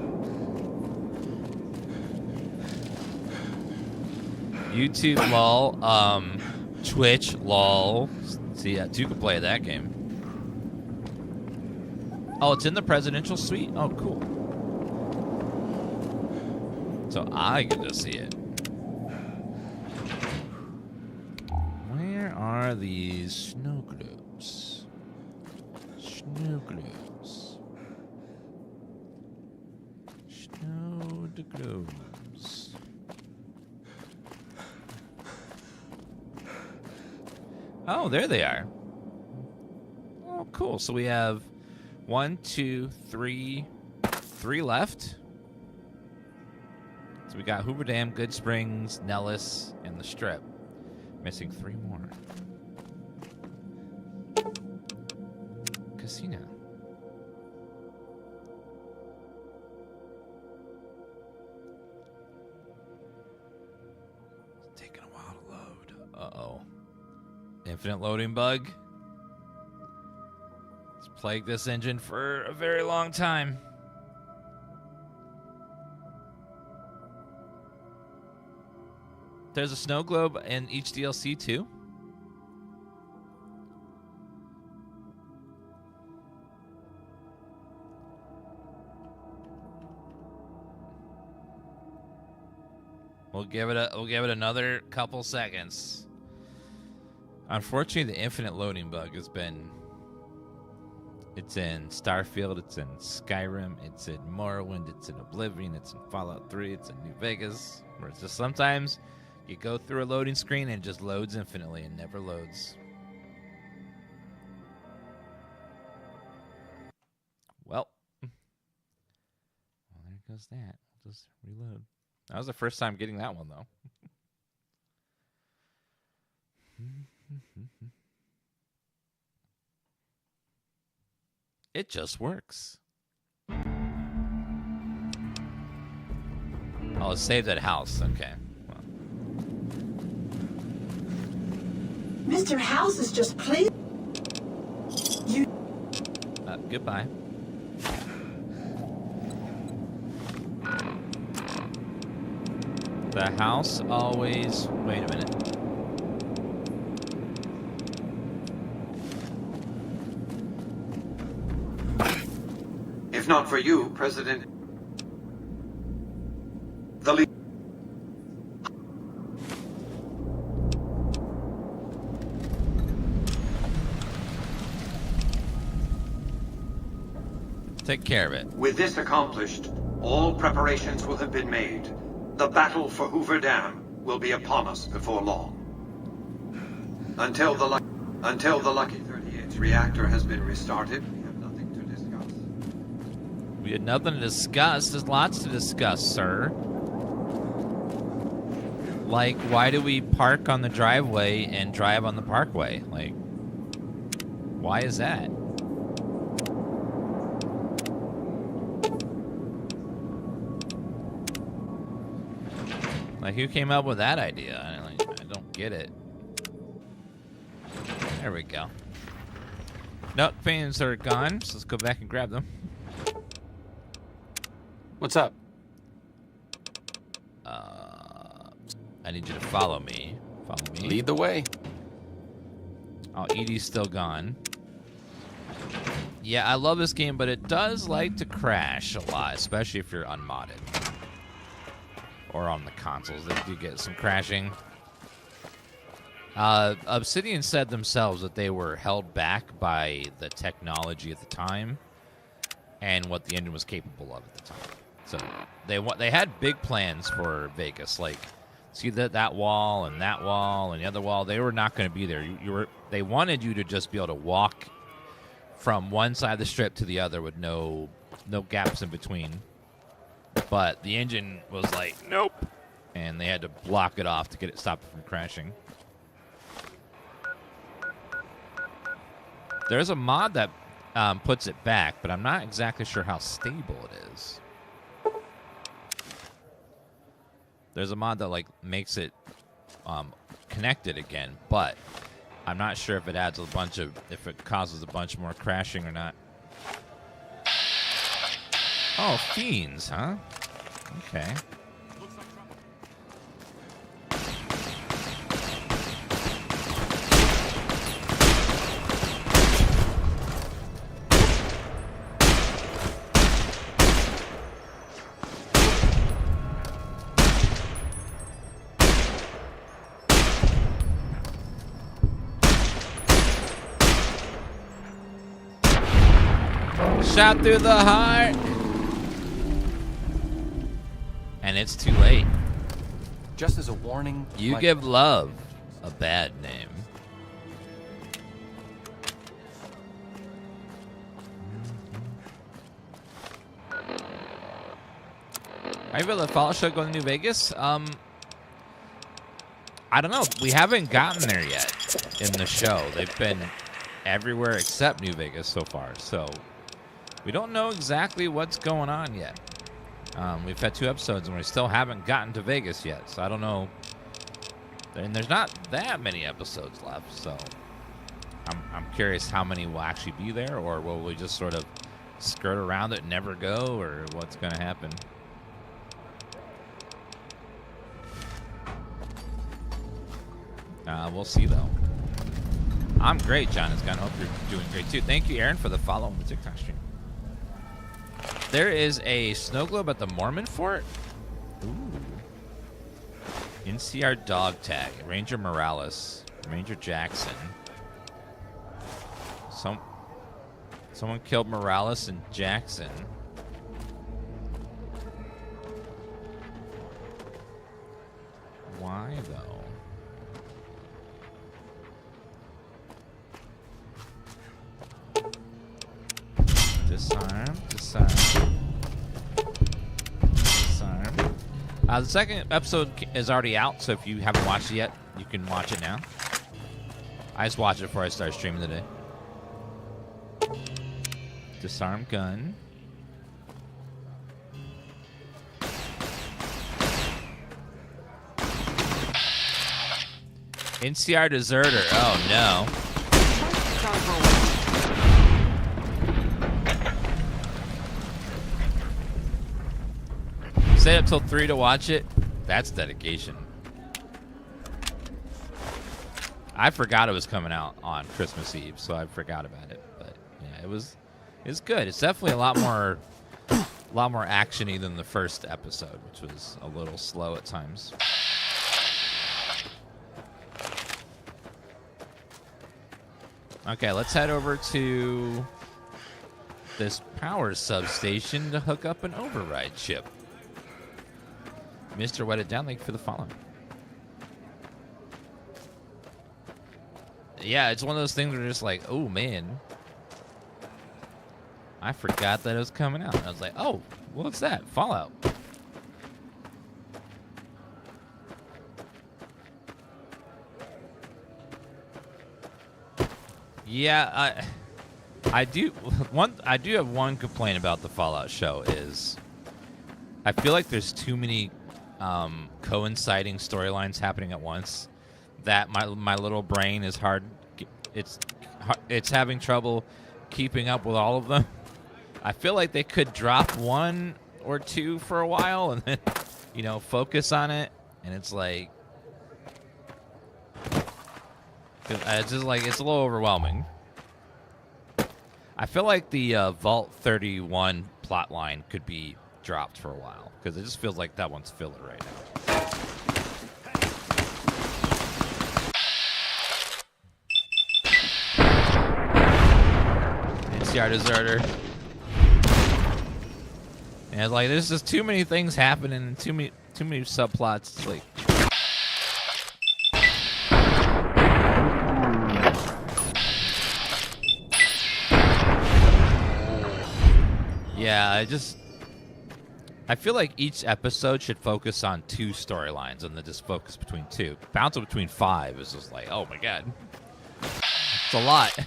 YouTube lol, Twitch lol. See, yeah, you can play that game. Oh, it's in the presidential suite? Oh, cool. So I get to see it. Where are these snow globes? Snow globes. Snow globes. Oh, there they are. Oh, cool. So we have 1, 2, 3 left. So we got Hoover Dam, Good Springs, Nellis, and the Strip. Missing 3 more. Casino. It's taking a while to load. Uh-oh. Infinite loading bug. It's plagued this engine for a very long time. There's a snow globe in each DLC too? We'll give it another couple seconds. Unfortunately, the infinite loading bug has been... It's in Starfield, it's in Skyrim, it's in Morrowind, it's in Oblivion, it's in Fallout 3, it's in New Vegas. Where it's just sometimes you go through a loading screen and it just loads infinitely and never loads. Well, there goes that. We'll just reload. That was the first time getting that one, though. It just works. Oh, it saved that house. Okay. Well. Mr. House is just pleased. You. Goodbye. The house always... Wait a minute. If not for you, President... The lead... Take care of it. With this accomplished, all preparations will have been made. The battle for Hoover Dam will be upon us before long. Until the Lucky 38's reactor has been restarted, we have nothing to discuss. We had nothing to discuss. There's lots to discuss, sir. Like, why do we park on the driveway and drive on the parkway? Like, why is that? Like, who came up with that idea? I don't get it. There we go. Nope, fans are gone, so let's go back and grab them. What's up? I need you to follow me. Follow me. Lead the way. Oh, Edie's still gone. Yeah, I love this game, but it does like to crash a lot, especially if you're unmodded. Or on the consoles, they do get some crashing. Obsidian said themselves that they were held back by the technology at the time and what the engine was capable of at the time. So they had big plans for Vegas, like see that wall and the other wall. They were not going to be there. They wanted you to just be able to walk from one side of the strip to the other with no gaps in between. But the engine was like, nope, and they had to block it off to get it stopped from crashing. There's a mod that puts it back, but I'm not exactly sure how stable it is. There's a mod that like makes it connected again, but I'm not sure if it adds if it causes a bunch more crashing or not. Oh, fiends, huh? Okay. Shot through the heart. And it's too late. Just as a warning, you give love a bad name. Are you able to follow show going to New Vegas? I don't know. We haven't gotten there yet in the show. They've been everywhere except New Vegas so far. So we don't know exactly what's going on yet. We've had 2 episodes and we still haven't gotten to Vegas yet, so I don't know. And there's not that many episodes left, so I'm curious how many will actually be there, or will we just sort of skirt around it and never go, or what's going to happen? We'll see, though. I'm great, John. It's gonna hope you're doing great, too. Thank you, Aaron, for the follow on the TikTok stream. There is a snow globe at the Mormon Fort. Ooh. NCR dog tag. Ranger Morales. Ranger Jackson. Someone killed Morales and Jackson. Why, though? Disarm. The second episode is already out, so if you haven't watched it yet, you can watch it now. I just watched it before I started streaming today. Disarm gun. NCR deserter. Oh no. Stay up till 3 to watch it. That's dedication. I forgot it was coming out on Christmas Eve, so I forgot about it. But yeah, it's good. It's definitely a lot more A lot more actiony than the first episode, which was a little slow at times. Okay, let's head over to this power substation to hook up an override chip. Mr. Wet It Down, thank you for the follow. Yeah, it's one of those things where you're just like, oh man, I forgot that it was coming out. I was like, oh, what's that? Fallout. Yeah, I do have one complaint about the Fallout show is I feel like there's too many coinciding storylines happening at once that my little brain is hard. It's having trouble keeping up with all of them. I feel like they could drop one or two for a while and then, you know, focus on it. And it's like, it's just like, it's a little overwhelming. I feel like the Vault 31 plot line could be dropped for a while because it just feels like that one's filler right now. NCR Deserter. And it's like there's just too many things happening and too many subplots. It's like, yeah, I feel like each episode should focus on 2 storylines and then just focus between 2. Bouncing between 5 is just like, oh my god. It's a lot.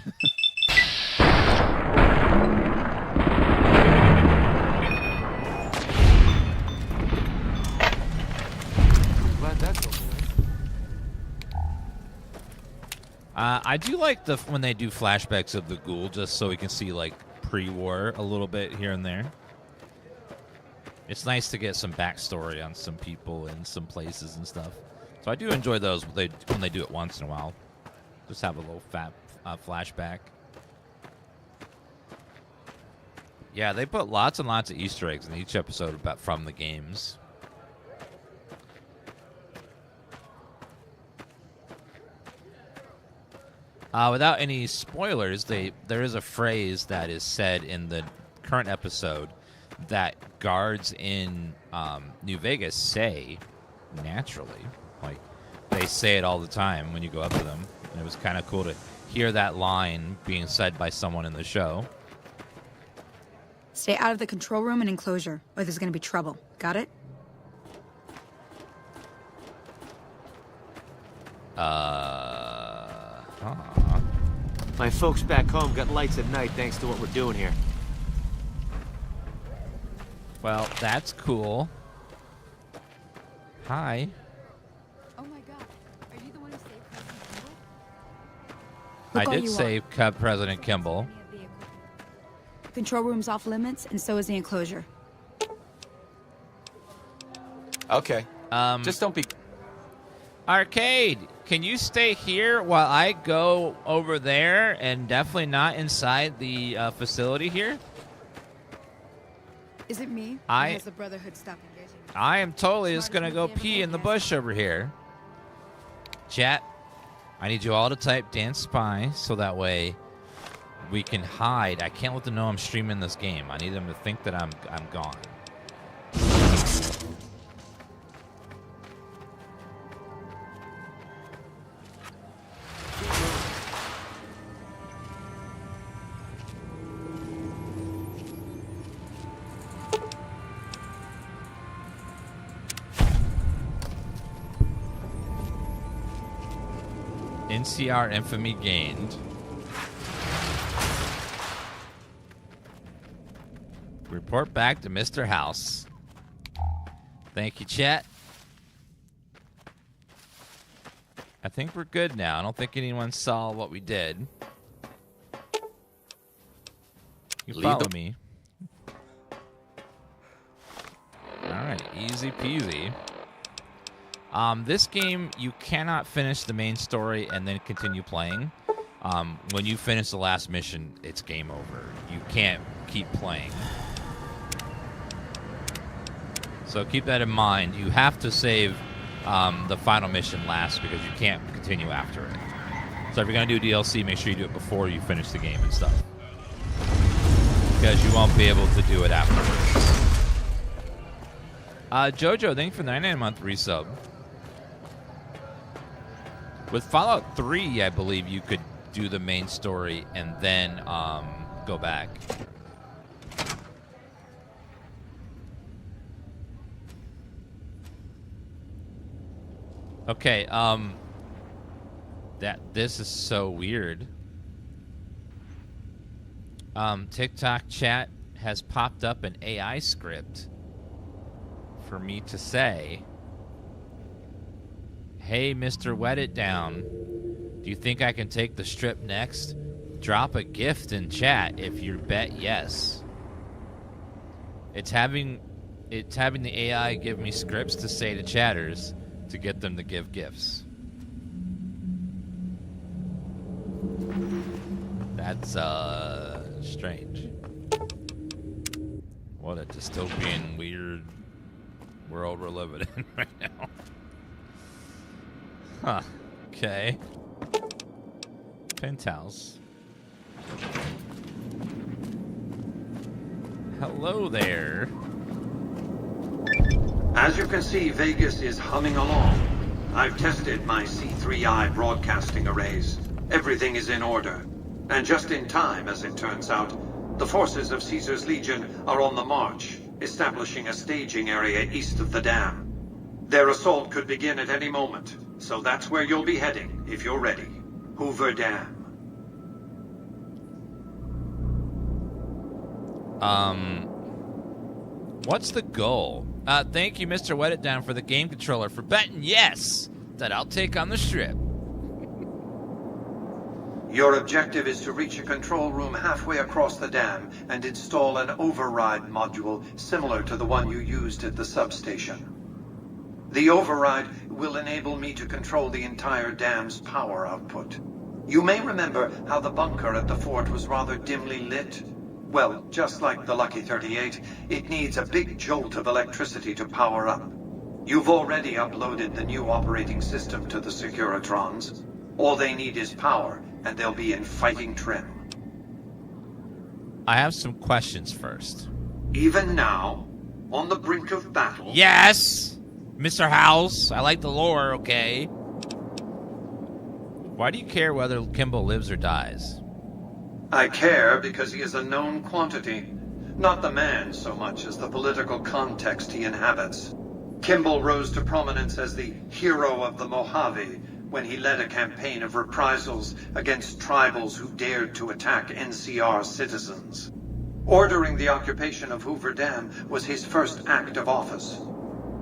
I do like when they do flashbacks of the Ghoul, just so we can see like pre-war a little bit here and there. It's nice to get some backstory on some people and some places and stuff. So I do enjoy those when they do it once in a while. Just have a little fat flashback. Yeah, they put lots and lots of Easter eggs in each episode from the games. Without any spoilers, there is a phrase that is said in the current episode that guards in New Vegas say naturally. Like, they say it all the time when you go up to them. And it was kind of cool to hear that line being said by someone in the show. Stay out of the control room and enclosure, or there's gonna be trouble. Got it? My folks back home got lights at night thanks to what we're doing here. Well, that's cool. Hi. Oh my god. Are you the one who saved President Kimball? I did save President Kimball. Control room's off limits, and so is the enclosure. Okay. Just don't be... Arcade, can you stay here while I go over there and definitely not inside the facility here? Is it me? Or has the Brotherhood stopped engaging? I am totally just going to go pee in the bush over here. Chat, I need you all to type Dance Spy so that way we can hide. I can't let them know I'm streaming this game. I need them to think that I'm gone. NCR infamy gained. Report back to Mr. House. Thank you, chat. I think we're good now. I don't think anyone saw what we did. You follow me. Alright, easy peasy. This game, you cannot finish the main story and then continue playing. When you finish the last mission, it's game over. You can't keep playing. So keep that in mind. You have to save the final mission last because you can't continue after it. So if you're going to do DLC, make sure you do it before you finish the game and stuff. Because you won't be able to do it afterwards. Jojo, thank you for the 99-month resub. With Fallout 3, I believe you could do the main story and then go back. Okay, this is so weird. TikTok chat has popped up an AI script for me to say, "Hey, Mr. Wet It Down, do you think I can take the strip next? Drop a gift in chat if you bet yes." It's having the AI give me scripts to say to chatters to get them to give gifts. That's strange. What a dystopian, weird world we're living in right now. Huh. Okay. Penthouse. Hello there. As you can see, Vegas is humming along. I've tested my C3I broadcasting arrays. Everything is in order. And just in time, as it turns out, the forces of Caesar's Legion are on the march, establishing a staging area east of the dam. Their assault could begin at any moment, so that's where you'll be heading, if you're ready. Hoover Dam. What's the goal? Thank you, Mr. Wet It Down, for the game controller for betting yes that I'll take on the strip. Your objective is to reach a control room halfway across the dam and install an override module similar to the one you used at the substation. The override will enable me to control the entire dam's power output. You may remember how the bunker at the fort was rather dimly lit. Well, just like the Lucky 38, it needs a big jolt of electricity to power up. You've already uploaded the new operating system to the Securitrons. All they need is power, and they'll be in fighting trim. I have some questions first. Even now, on the brink of battle... Yes! Mr. House, I like the lore, okay? Why do you care whether Kimball lives or dies? I care because he is a known quantity. Not the man so much as the political context he inhabits. Kimball rose to prominence as the hero of the Mojave when he led a campaign of reprisals against tribals who dared to attack NCR citizens. Ordering the occupation of Hoover Dam was his first act of office.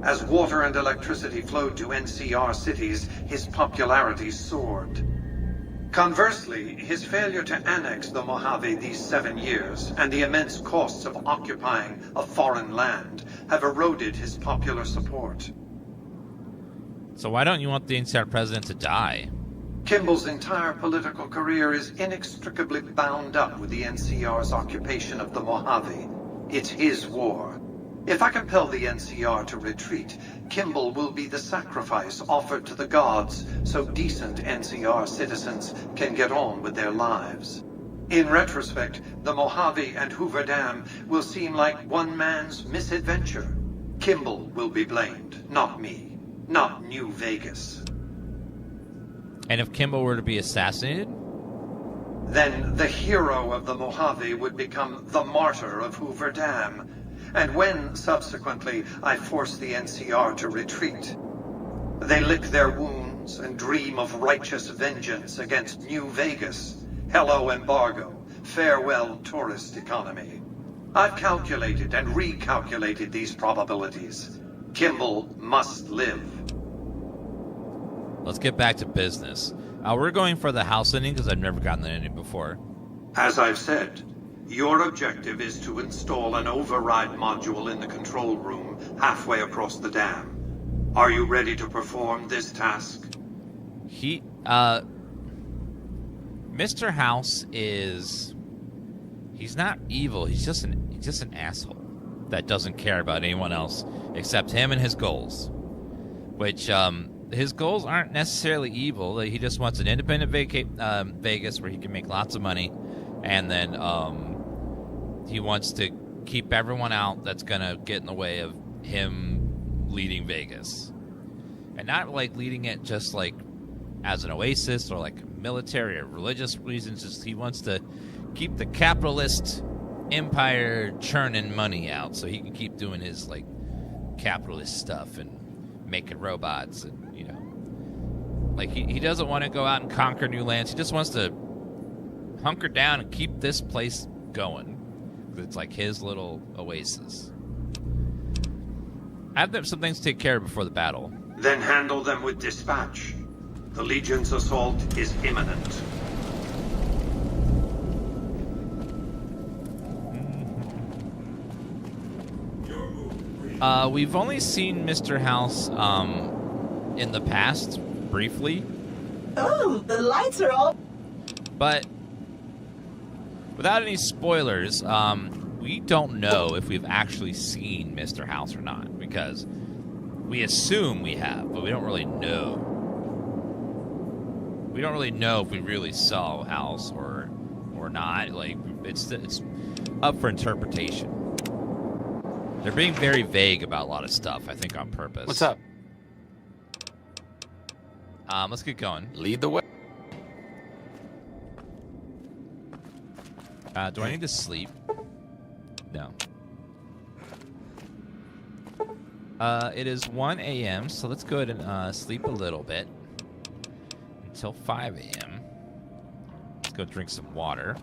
As water and electricity flowed to NCR cities, his popularity soared. Conversely, his failure to annex the Mojave these 7 years and the immense costs of occupying a foreign land have eroded his popular support. So why don't you want the NCR president to die? Kimball's entire political career is inextricably bound up with the NCR's occupation of the Mojave. It's his war. If I compel the NCR to retreat, Kimball will be the sacrifice offered to the gods so decent NCR citizens can get on with their lives. In retrospect, the Mojave and Hoover Dam will seem like one man's misadventure. Kimball will be blamed, not me, not New Vegas. And if Kimball were to be assassinated? Then the hero of the Mojave would become the martyr of Hoover Dam. And when, subsequently, I force the NCR to retreat, they lick their wounds and dream of righteous vengeance against New Vegas. Hello, embargo. Farewell, tourist economy. I've calculated and recalculated these probabilities. Kimball must live. Let's get back to business. We're going for the house ending because I've never gotten the ending before. As I've said, your objective is to install an override module in the control room halfway across the dam. Are you ready to perform this task? Mr. House is... He's not evil. He's just an asshole. that doesn't care about anyone else except him and his goals. Which, his goals aren't necessarily evil. He just wants an independent Vegas where he can make lots of money. And then he wants to keep everyone out that's going to get in the way of him leading Vegas. And not like leading it just like as an oasis or like military or religious reasons. Just he wants to keep the capitalist empire churning money out so he can keep doing his like capitalist stuff and making robots and, you know, like he doesn't want to go out and conquer new lands. He just wants to hunker down and keep this place going. It's like his little oasis. I have some things to take care of before the battle. Then handle them with dispatch. The Legion's assault is imminent. We've only seen Mr. House in the past, briefly. Oh, the lights are all... But without any spoilers, we don't know if we've actually seen Mr. House or not, because we assume we have, but we don't really know. We don't really know if we really saw House or not. Like, it's up for interpretation. They're being very vague about a lot of stuff, I think, on purpose. What's up? Let's get going. Lead the way. Do I need to sleep? No. It is 1 a.m., so let's go ahead and sleep a little bit until 5 a.m. Let's go drink some water.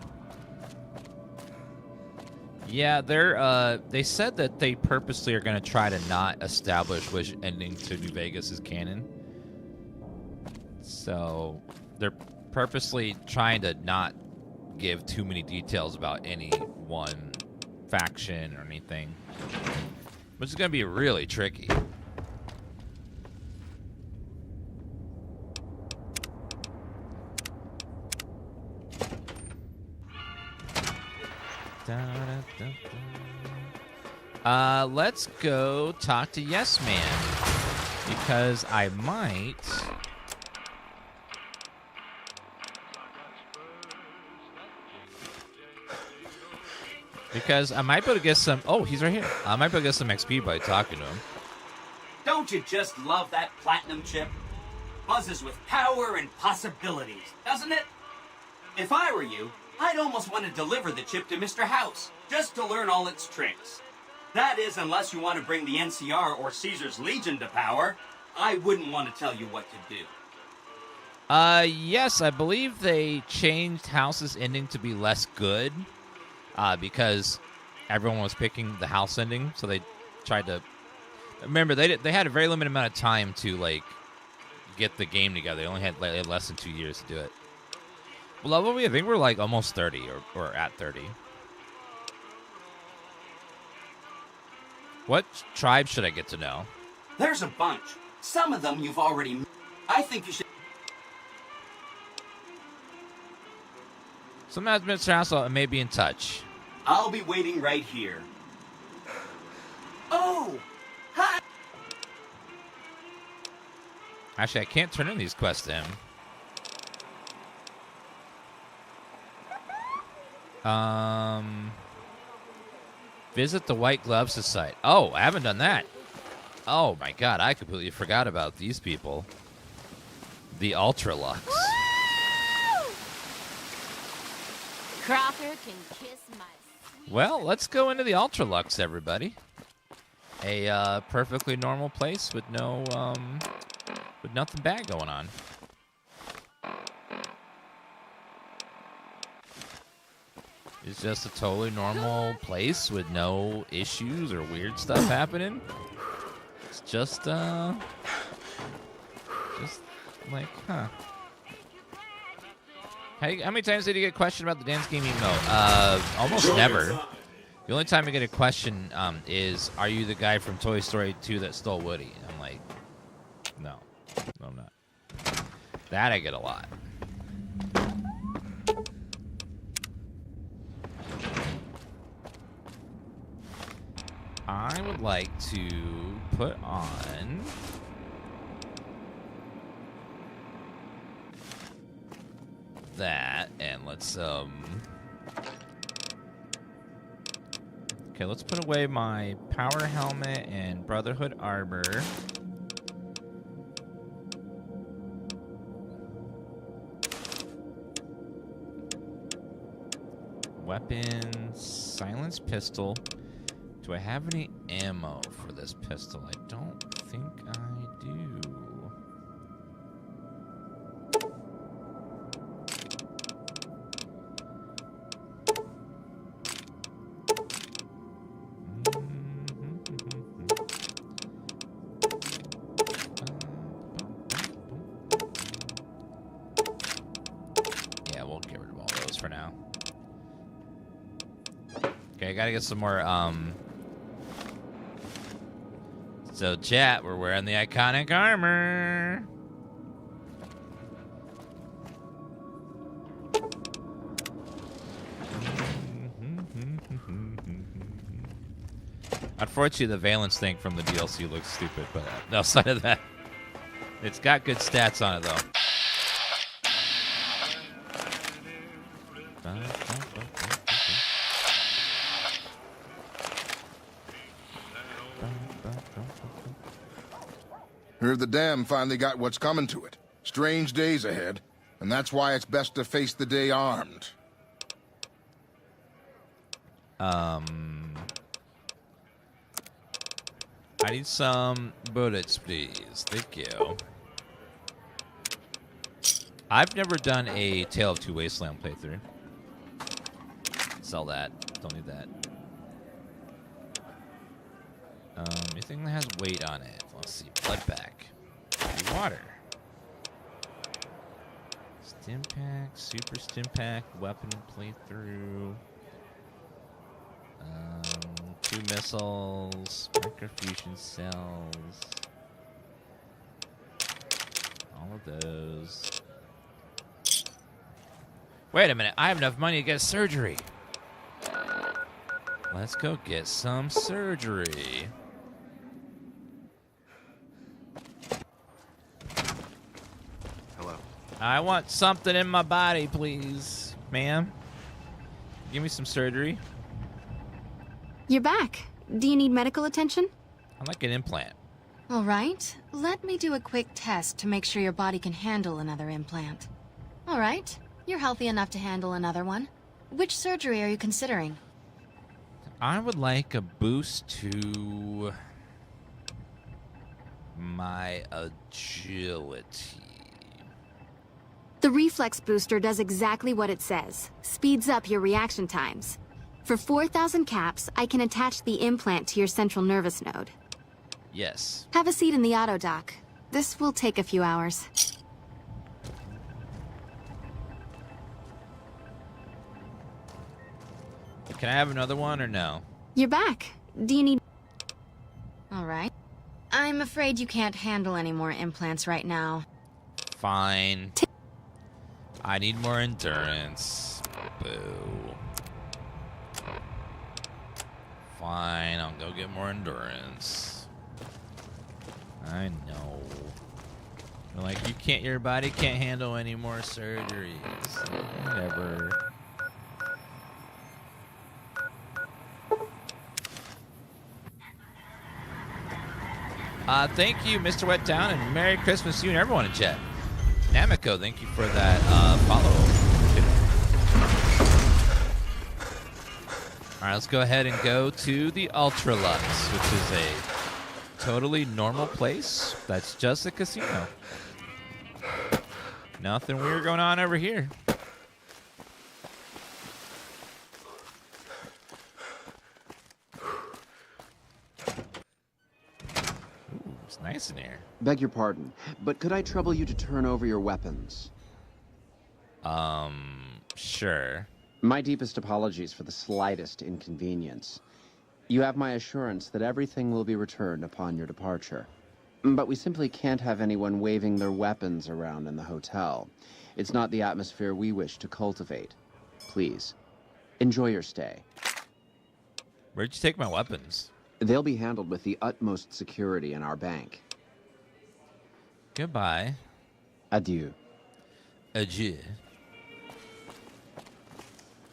Yeah, they said that they purposely are going to try to not establish which ending to New Vegas is canon. So they're purposely trying to not give too many details about any one faction or anything, which is going to be really tricky. Let's go talk to Yes Man, because I might... Because I might be able to get some... Oh, he's right here. I might be able to get some XP by talking to him. Don't you just love that platinum chip? Buzzes with power and possibilities, doesn't it? If I were you, I'd almost want to deliver the chip to Mr. House, just to learn all its tricks. That is, unless you want to bring the NCR or Caesar's Legion to power. I wouldn't want to tell you what to do. Yes, I believe they changed House's ending to be less good. Because everyone was picking the House ending, so they tried to... Remember, they had a very limited amount of time to, like, get the game together. They only had less than 2 years to do it. Well, level I think we're, like, almost 30, or at 30. What tribe should I get to know? There's a bunch. Some of them you've already... I think you should... Sometimes Mr. House may be in touch. I'll be waiting right here. Oh! Hi! Actually, I can't turn in these quests to him. Visit the White Glove Society. Oh, I haven't done that. Oh my god, I completely forgot about these people. The Ultra-Luxe. Crocker can kiss my... Well, let's go into the Ultra-Luxe, everybody. A perfectly normal place with no with nothing bad going on. It's just a totally normal place with no issues or weird stuff happening. It's just like, huh. How many times did you get a question about the DansGaming emote? Almost never. The only time I get a question is, are you the guy from Toy Story 2 that stole Woody? And I'm like, no. No, I'm not. That I get a lot. I would like to put on that, and let's okay, let's put away my power helmet and Brotherhood armor. Weapons, silenced pistol. Do I have any ammo for this pistol? I don't think I do. Yeah, we'll get rid of all those for now. Okay, I gotta get some more, So, chat, we're wearing the iconic armor. Unfortunately, the valence thing from the DLC looks stupid, but outside of that, it's got good stats on it, though. Heard the dam finally got what's coming to it. Strange days ahead, and that's why it's best to face the day armed. I need some bullets, please. Thank you. I've never done a Tale of Two Wasteland playthrough. Sell that. Don't need that. Anything that has weight on it. Let's see. Blood pack. Water. Stim pack. Super stim pack. Weapon playthrough. 2 missiles. Microfusion cells. All of those. Wait a minute. I have enough money to get surgery. Let's go get some surgery. Hello. I want something in my body, please, ma'am. Give me some surgery. You're back. Do you need medical attention? I'd like an implant. All right. Let me do a quick test to make sure your body can handle another implant. All right. You're healthy enough to handle another one. Which surgery are you considering? I would like a boost to my agility. The reflex booster does exactly what it says. Speeds up your reaction times. For 4,000 caps, I can attach the implant to your central nervous node. Yes. Have a seat in the auto dock. This will take a few hours. Can I have another one or no? You're back. Do you need... All right. I'm afraid you can't handle any more implants right now. Fine. I need more endurance. Boo. Fine, I'll go get more endurance. I know. They're like, you can't, your body can't handle any more surgeries. Whatever. Thank you, Mr. Wet Town, and Merry Christmas to you and everyone in chat. Namiko, thank you for that follow. All right, let's go ahead and go to the Ultra-Luxe, which is a totally normal place. That's just a casino. Nothing weird going on over here. It's nice in here. Beg your pardon, but could I trouble you to turn over your weapons? Sure. My deepest apologies for the slightest inconvenience. You have my assurance that everything will be returned upon your departure. But we simply can't have anyone waving their weapons around in the hotel. It's not the atmosphere we wish to cultivate. Please, enjoy your stay. Where'd you take my weapons? They'll be handled with the utmost security in our bank. Goodbye. Adieu. Adieu.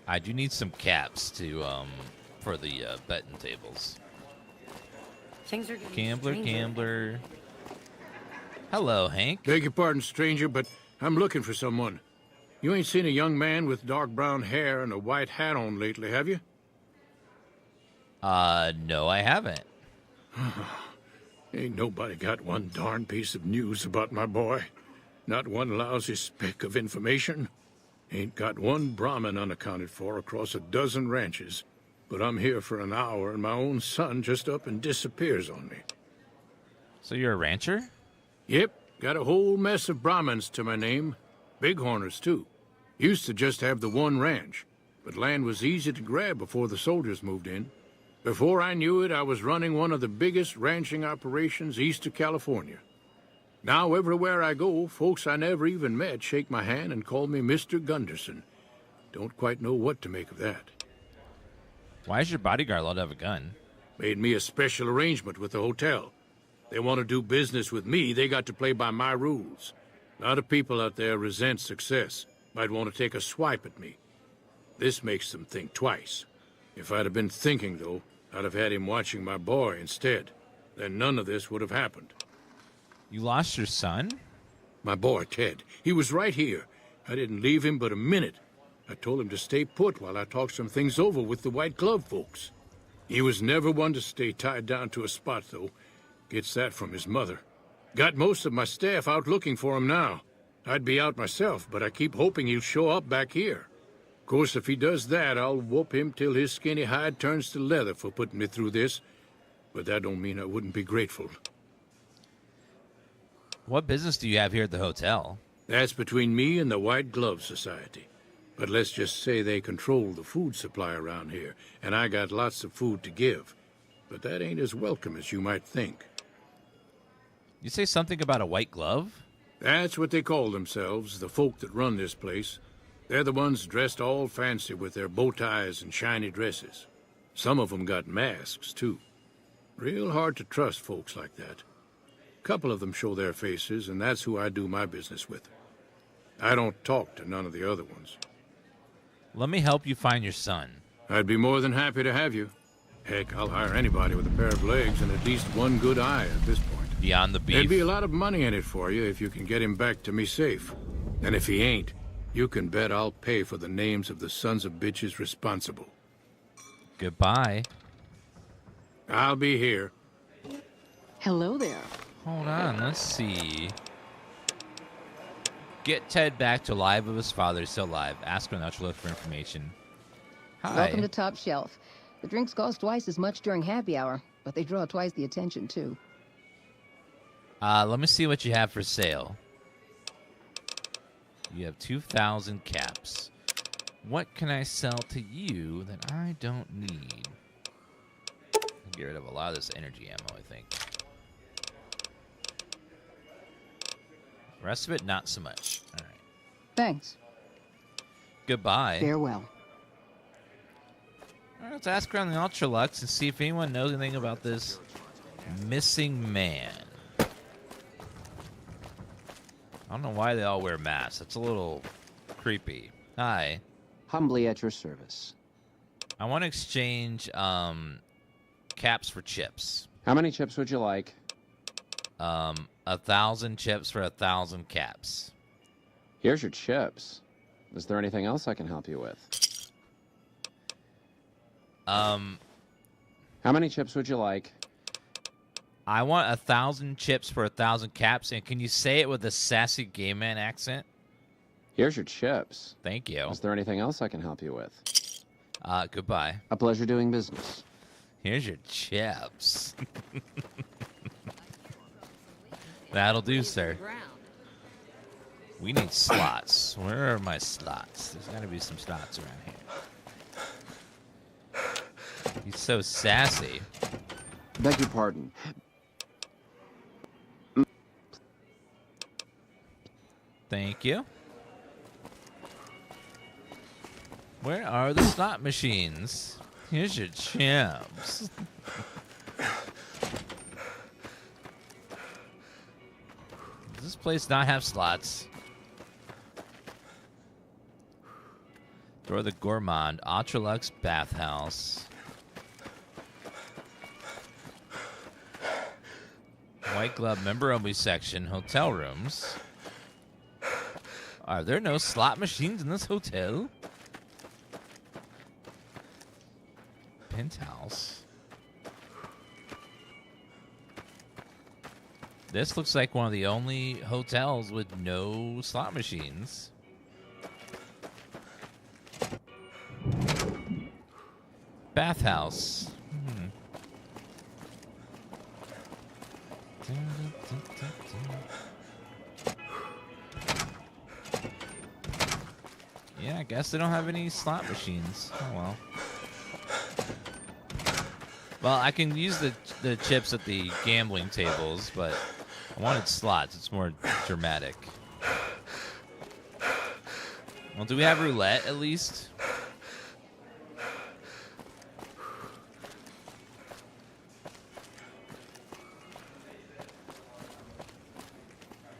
I do need some caps to for the betting tables. Things are getting Gambler, stranger. gambler. Hello, Hank. Beg your pardon, stranger, but I'm looking for someone. You ain't seen a young man with dark brown hair and a white hat on lately, have you? No, I haven't. Ain't nobody got one darn piece of news about my boy. Not one lousy speck of information. Ain't got one Brahmin unaccounted for across a dozen ranches. But I'm here for an hour and my own son just up and disappears on me. So you're a rancher? Yep, got a whole mess of Brahmins to my name. Bighorners, too. Used to just have the one ranch, but land was easy to grab before the soldiers moved in. Before I knew it, I was running one of the biggest ranching operations east of California. Now, everywhere I go, folks I never even met shake my hand and call me Mr. Gunderson. Don't quite know what to make of that. Why is your bodyguard allowed to have a gun? Made me a special arrangement with the hotel. They want to do business with me, they got to play by my rules. A lot of people out there resent success. Might want to take a swipe at me. This makes them think twice. If I'd have been thinking, though, I'd have had him watching my boy instead. Then none of this would have happened. You lost your son? My boy, Ted. He was right here. I didn't leave him but a minute. I told him to stay put while I talked some things over with the White Glove folks. He was never one to stay tied down to a spot, though. Gets that from his mother. Got most of my staff out looking for him now. I'd be out myself, but I keep hoping he'll show up back here. Of course, if he does that, I'll whoop him till his skinny hide turns to leather for putting me through this. But that don't mean I wouldn't be grateful. What business do you have here at the hotel? That's between me and the White Glove Society. But let's just say they control the food supply around here, and I got lots of food to give. But that ain't as welcome as you might think. You say something about a white glove? That's what they call themselves, the folk that run this place. They're the ones dressed all fancy with their bow ties and shiny dresses. Some of them got masks, too. Real hard to trust folks like that. A couple of them show their faces, and that's who I do my business with. I don't talk to none of the other ones. Let me help you find your son. I'd be more than happy to have you. Heck, I'll hire anybody with a pair of legs and at least one good eye at this point. Beyond the beef. There'd be a lot of money in it for you if you can get him back to me safe. And if he ain't, you can bet I'll pay for the names of the sons of bitches responsible. Goodbye. I'll be here. Hello there. Hold on, let's see. Get Ted back to alive if his father is still alive. Ask an Ultra-Luxe for information. Hi. Welcome to Top Shelf. The drinks cost twice as much during happy hour, but they draw twice the attention, too. Let me see what you have for sale. You have 2,000 caps. What can I sell to you that I don't need? I'll get rid of a lot of this energy ammo, I think. The rest of it, not so much. All right. Thanks. Goodbye. Farewell. All right, let's ask around the Ultra-Luxe and see if anyone knows anything about this missing man. I don't know why they all wear masks. That's a little creepy. Hi. Humbly at your service. I want to exchange caps for chips. How many chips would you like? 1,000 chips for 1,000 caps. Here's your chips. Is there anything else I can help you with? How many chips would you like? I want 1,000 chips for 1,000 caps, and can you say it with a sassy gay man accent? Here's your chips. Thank you. Is there anything else I can help you with? Goodbye. A pleasure doing business. Here's your chips. That'll do, sir. We need slots. Where are my slots? There's got to be some slots around here. He's so sassy. Beg your pardon. Thank you. Where are the slot machines? Here's your chips. Does this place not have slots? Door the Gourmand, Ultra-Luxe bathhouse. White Glove member-only section, hotel rooms. Are there no slot machines in this hotel? Penthouse. This looks like one of the only hotels with no slot machines. Bathhouse. Yeah, I guess they don't have any slot machines. Oh well. Well, I can use the chips at the gambling tables, but I wanted slots. It's more dramatic. Well, do we have roulette at least?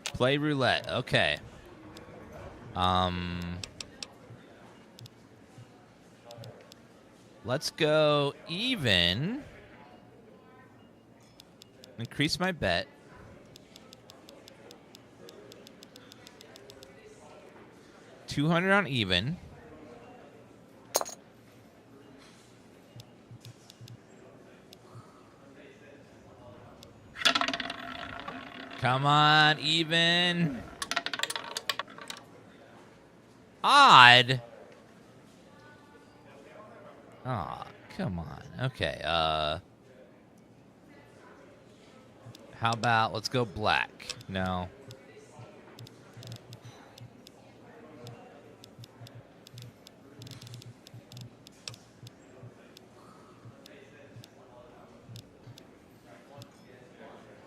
Play roulette. Okay. Let's go even. Increase my bet. $200 on even. Come on, even. Odd. Aw, come on. Okay, how about, let's go black. No.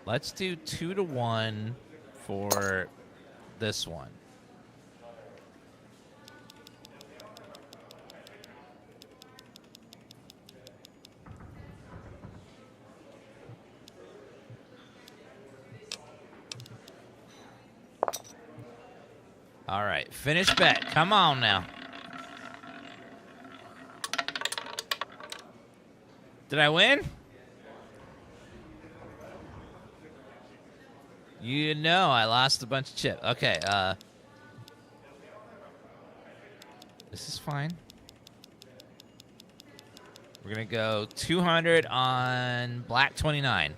Let's do 2-1 for this one. All right, finish bet. Come on now. Did I win? You know I lost a bunch of chips. Okay, this is fine. We're gonna go 200 on black 29.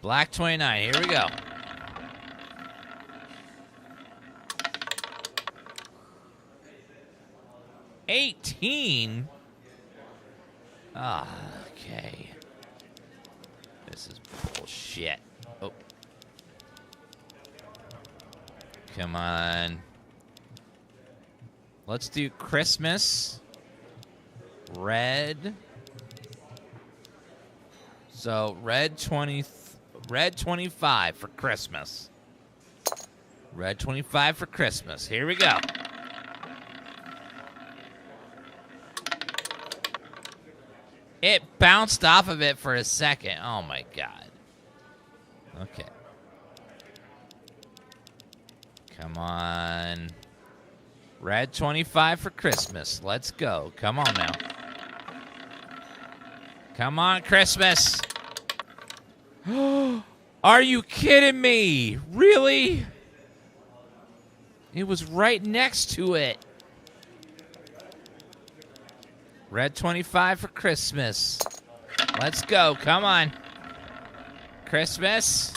Black 29, here we go. $18? Okay. This is bullshit. Oh. Come on. Let's do Christmas. Red. So, red 25 for Christmas. Red 25 for Christmas. Here we go. It bounced off of it for a second. Oh my god. Okay. Come on. Red 25 for Christmas. Let's go. Come on now. Come on, Christmas. Are you kidding me? Really? It was right next to it. Red 25 for Christmas. Let's go. Come on. Christmas.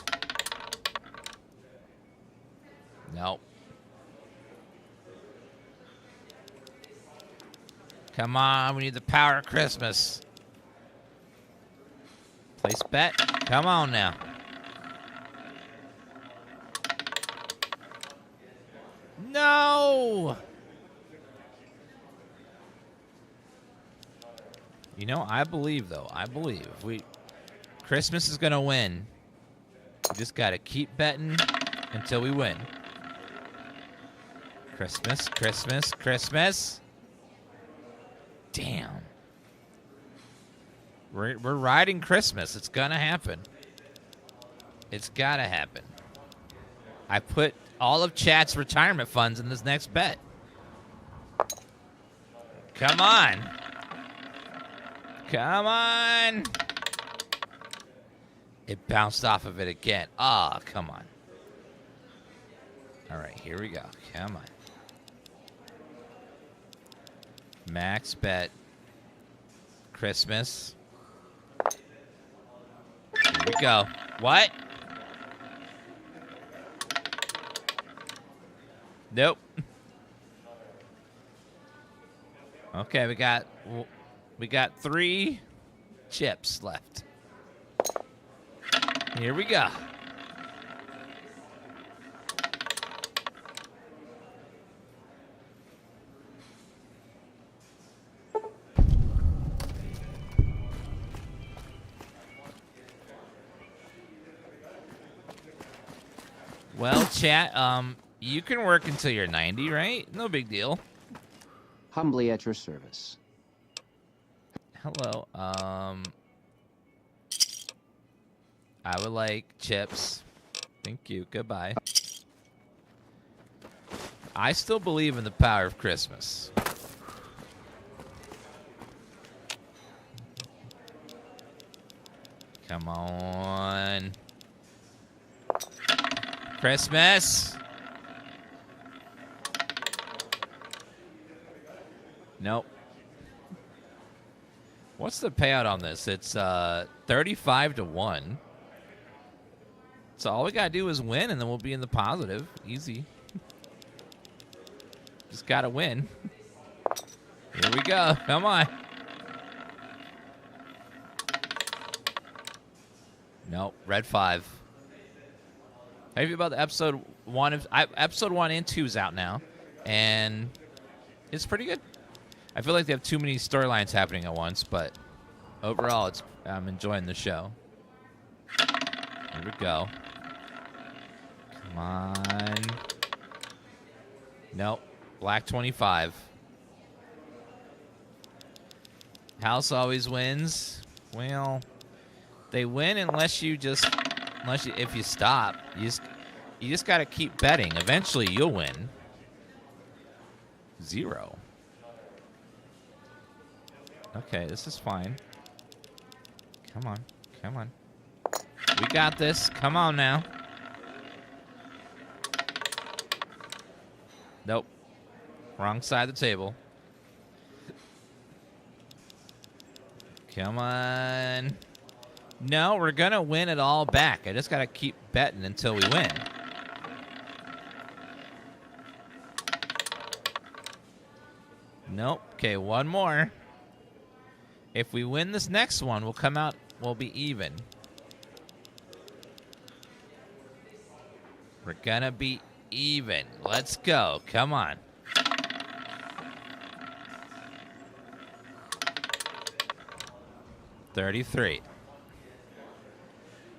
Nope. Come on. We need the power of Christmas. Place bet. Come on now. No! You know, I believe, though. I believe. If Christmas is going to win. We just got to keep betting until we win. Christmas, Christmas, Christmas. Damn. We're riding Christmas. It's going to happen. It's got to happen. I put all of chat's retirement funds in this next bet. Come on. Come on. It bounced off of it again. Ah, oh, come on. All right, here we go. Come on. Max bet. Christmas. Here we go. What? Nope. Okay, we got 3 chips left. Here we go. Well, chat, you can work until you're 90, right? No big deal. Humbly at your service. Hello. I would like chips. Thank you. Goodbye. I still believe in the power of Christmas. Come on. Christmas. Nope. What's the payout on this? It's 35-1. So all we gotta do is win, and then we'll be in the positive. Easy. Just gotta win. Here we go. Come on. Nope. Red 5. How do you feel about the episode 1? Episode 1 and 2 is out now, and it's pretty good. I feel like they have too many storylines happening at once, but overall, I'm enjoying the show. Here we go. Come on. Nope. Black 25. House always wins. Well, they win if you stop. You just got to keep betting. Eventually, you'll win. 0. Okay, this is fine. Come on. Come on. We got this. Come on now. Nope. Wrong side of the table. Come on. No, we're going to win it all back. I just got to keep betting until we win. Nope. Okay, one more. If we win this next one, we'll be even. We're gonna be even. Let's go. Come on. $33.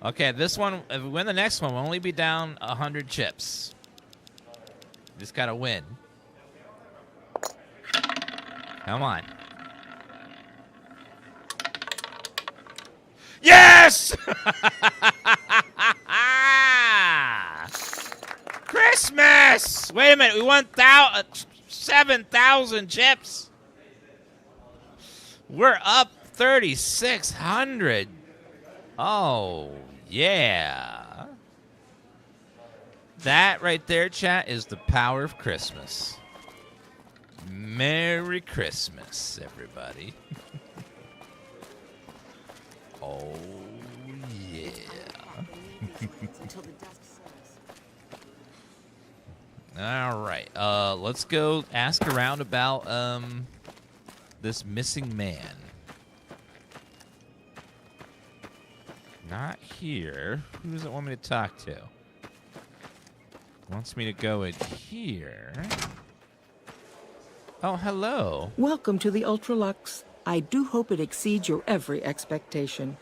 Okay, this one, if we win the next one, we'll only be down 100 chips. Just gotta win. Come on. Yes! Christmas! Wait a minute, we won 7,000 chips. We're up 3,600. Oh, yeah. That right there, chat, is the power of Christmas. Merry Christmas, everybody. Oh, yeah. All right. Let's go ask around about this missing man. Not here. Who does it want me to talk to? Wants me to go in here. Oh, hello. Welcome to the Ultra-Luxe. I do hope it exceeds your every expectation.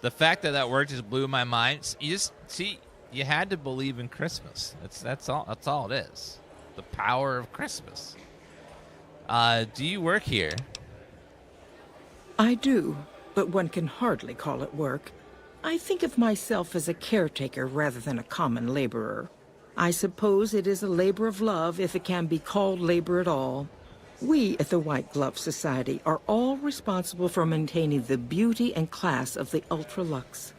The fact that worked just blew my mind. You just see, you had to believe in Christmas. That's all. That's all it is. The power of Christmas. Do you work here? I do, but one can hardly call it work. I think of myself as a caretaker rather than a common laborer. I suppose it is a labor of love if it can be called labor at all. We at the White Glove Society are all responsible for maintaining the beauty and class of the Ultra-Luxe.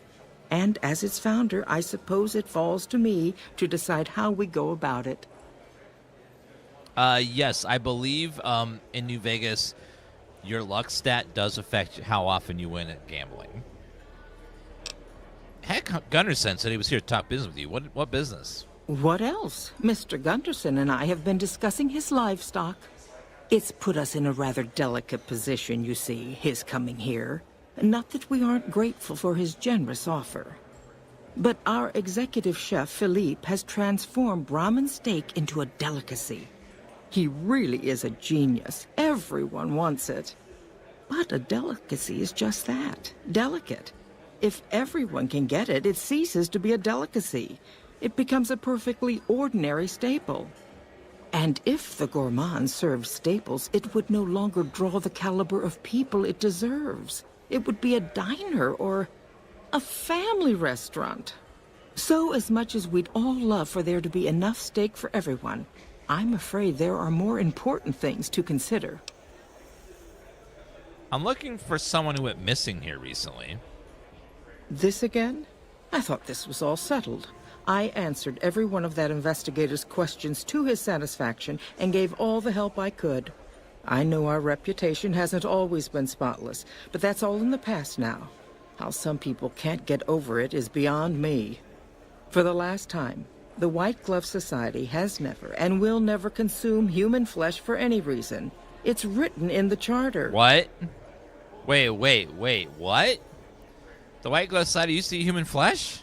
And as its founder, I suppose it falls to me to decide how we go about it. Yes, I believe in New Vegas, your luck stat does affect how often you win at gambling. Heck, Gunderson said he was here to talk business with you. What business? What else? Mr. Gunderson and I have been discussing his livestock. It's put us in a rather delicate position, you see, his coming here. Not that we aren't grateful for his generous offer. But our executive chef, Philippe, has transformed Brahmin steak into a delicacy. He really is a genius. Everyone wants it. But a delicacy is just that, delicate. If everyone can get it, it ceases to be a delicacy. It becomes a perfectly ordinary staple. And if the gourmand served staples, it would no longer draw the caliber of people it deserves. It would be a diner or a family restaurant. So as much as we'd all love for there to be enough steak for everyone, I'm afraid there are more important things to consider. I'm looking for someone who went missing here recently. This again? I thought this was all settled. I answered every one of that investigator's questions to his satisfaction and gave all the help I could. I know our reputation hasn't always been spotless, but that's all in the past now. How some people can't get over it is beyond me. For the last time, the White Glove Society has never and will never consume human flesh for any reason. It's written in the charter. What? Wait, what? The White Glove Society used to eat human flesh?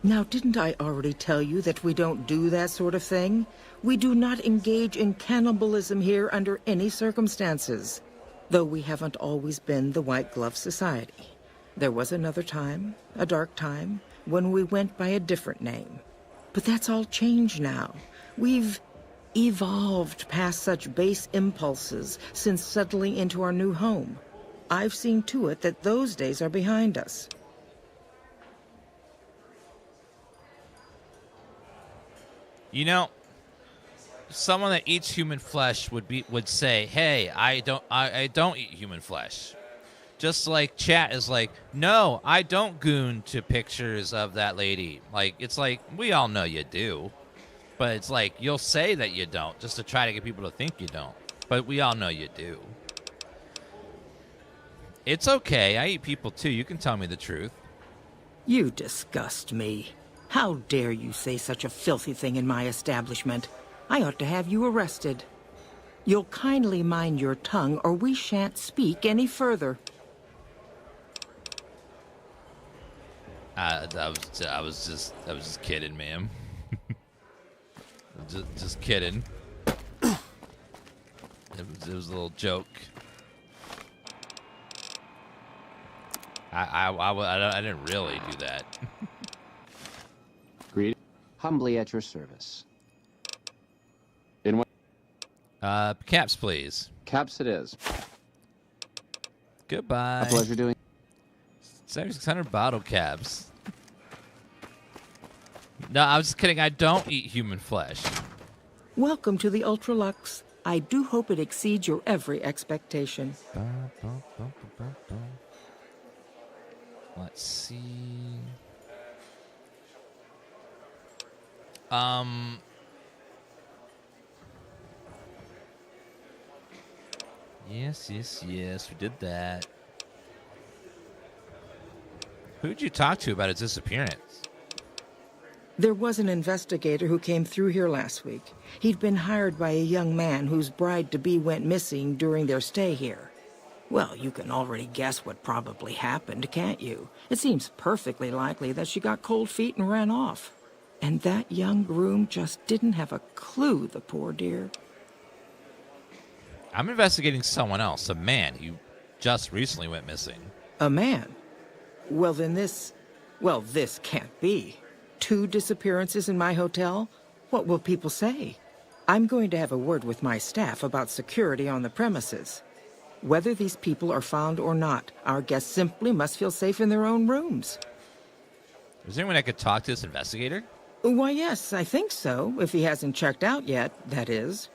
Now, didn't I already tell you that we don't do that sort of thing? We do not engage in cannibalism here under any circumstances. Though we haven't always been the White Glove Society. There was another time, a dark time, when we went by a different name. But that's all changed now. We've evolved past such base impulses since settling into our new home. I've seen to it that those days are behind us. You know, someone that eats human flesh would say, "Hey, I don't eat human flesh." Just like chat is like, "No, I don't goon to pictures of that lady." Like, it's like, we all know you do. But it's like, you'll say that you don't just to try to get people to think you don't. But we all know you do. It's okay. I eat people too. You can tell me the truth. You disgust me. How dare you say such a filthy thing in my establishment? I ought to have you arrested. You'll kindly mind your tongue, or we shan't speak any further. I was just kidding, ma'am. just kidding. It was a little joke. I didn't really do that. Greet. Humbly at your service. In what? Caps, please. Caps it is. Goodbye. A pleasure doing. 7,600 bottle caps. No, I was just kidding. I don't eat human flesh. Welcome to the Ultra-Luxe. I do hope it exceeds your every expectation. Let's see. Yes, we did that. Who'd you talk to about his disappearance? There was an investigator who came through here last week. He'd been hired by a young man whose bride-to-be went missing during their stay here. Well, you can already guess what probably happened, can't you? It seems perfectly likely that she got cold feet and ran off. And that young groom just didn't have a clue, the poor dear. I'm investigating someone else, a man who just recently went missing. A man? Well, then this can't be. 2 disappearances in my hotel? What will people say? I'm going to have a word with my staff about security on the premises. Whether these people are found or not, our guests simply must feel safe in their own rooms. Is there anyone I could talk to this investigator? Why, yes, I think so, if he hasn't checked out yet, that is.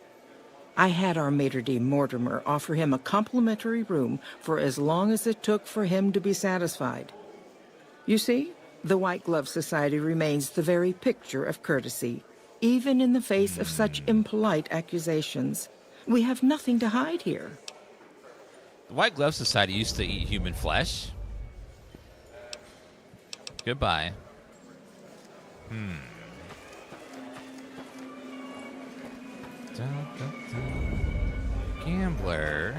I had our maitre d' Mortimer offer him a complimentary room for as long as it took for him to be satisfied. You see, the White Glove Society remains the very picture of courtesy, even in the face of such impolite accusations. We have nothing to hide here. The White Glove Society used to eat human flesh. Goodbye. Gambler.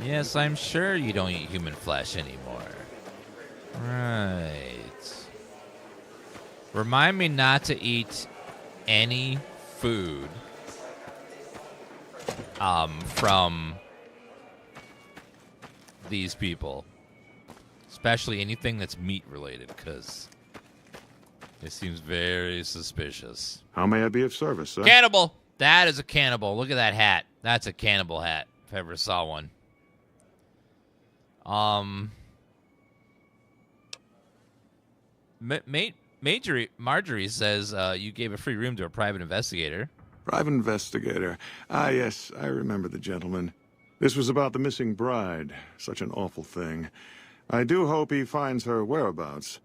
Yes, I'm sure you don't eat human flesh anymore. Right. Remind me not to eat any food from these people. Especially anything that's meat related, because it seems very suspicious. How may I be of service, sir? Cannibal! That is a cannibal. Look at that hat. That's a cannibal hat, if I ever saw one. Marjorie says you gave a free room to a private investigator. Private investigator. Ah, yes, I remember the gentleman. This was about the missing bride. Such an awful thing. I do hope he finds her whereabouts.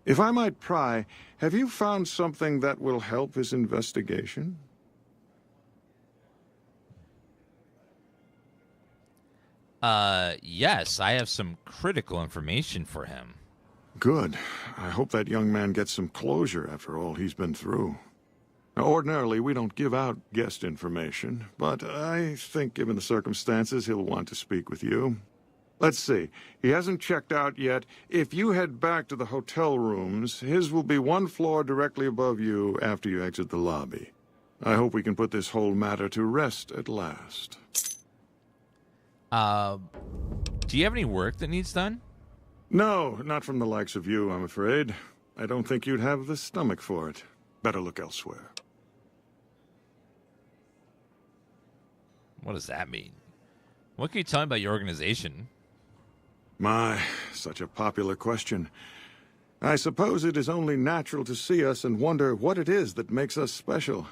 If I might pry, have you found something that will help his investigation? Yes, I have some critical information for him. Good. I hope that young man gets some closure after all he's been through. Now, ordinarily, we don't give out guest information, but I think given the circumstances, he'll want to speak with you. Let's see. He hasn't checked out yet. If you head back to the hotel rooms, his will be one floor directly above you after you exit the lobby. I hope we can put this whole matter to rest at last. Do you have any work that needs done? No, not from the likes of you, I'm afraid. I don't think you'd have the stomach for it. Better look elsewhere. What does that mean? What can you tell me about your organization? My, such a popular question. I suppose it is only natural to see us and wonder what it is that makes us special.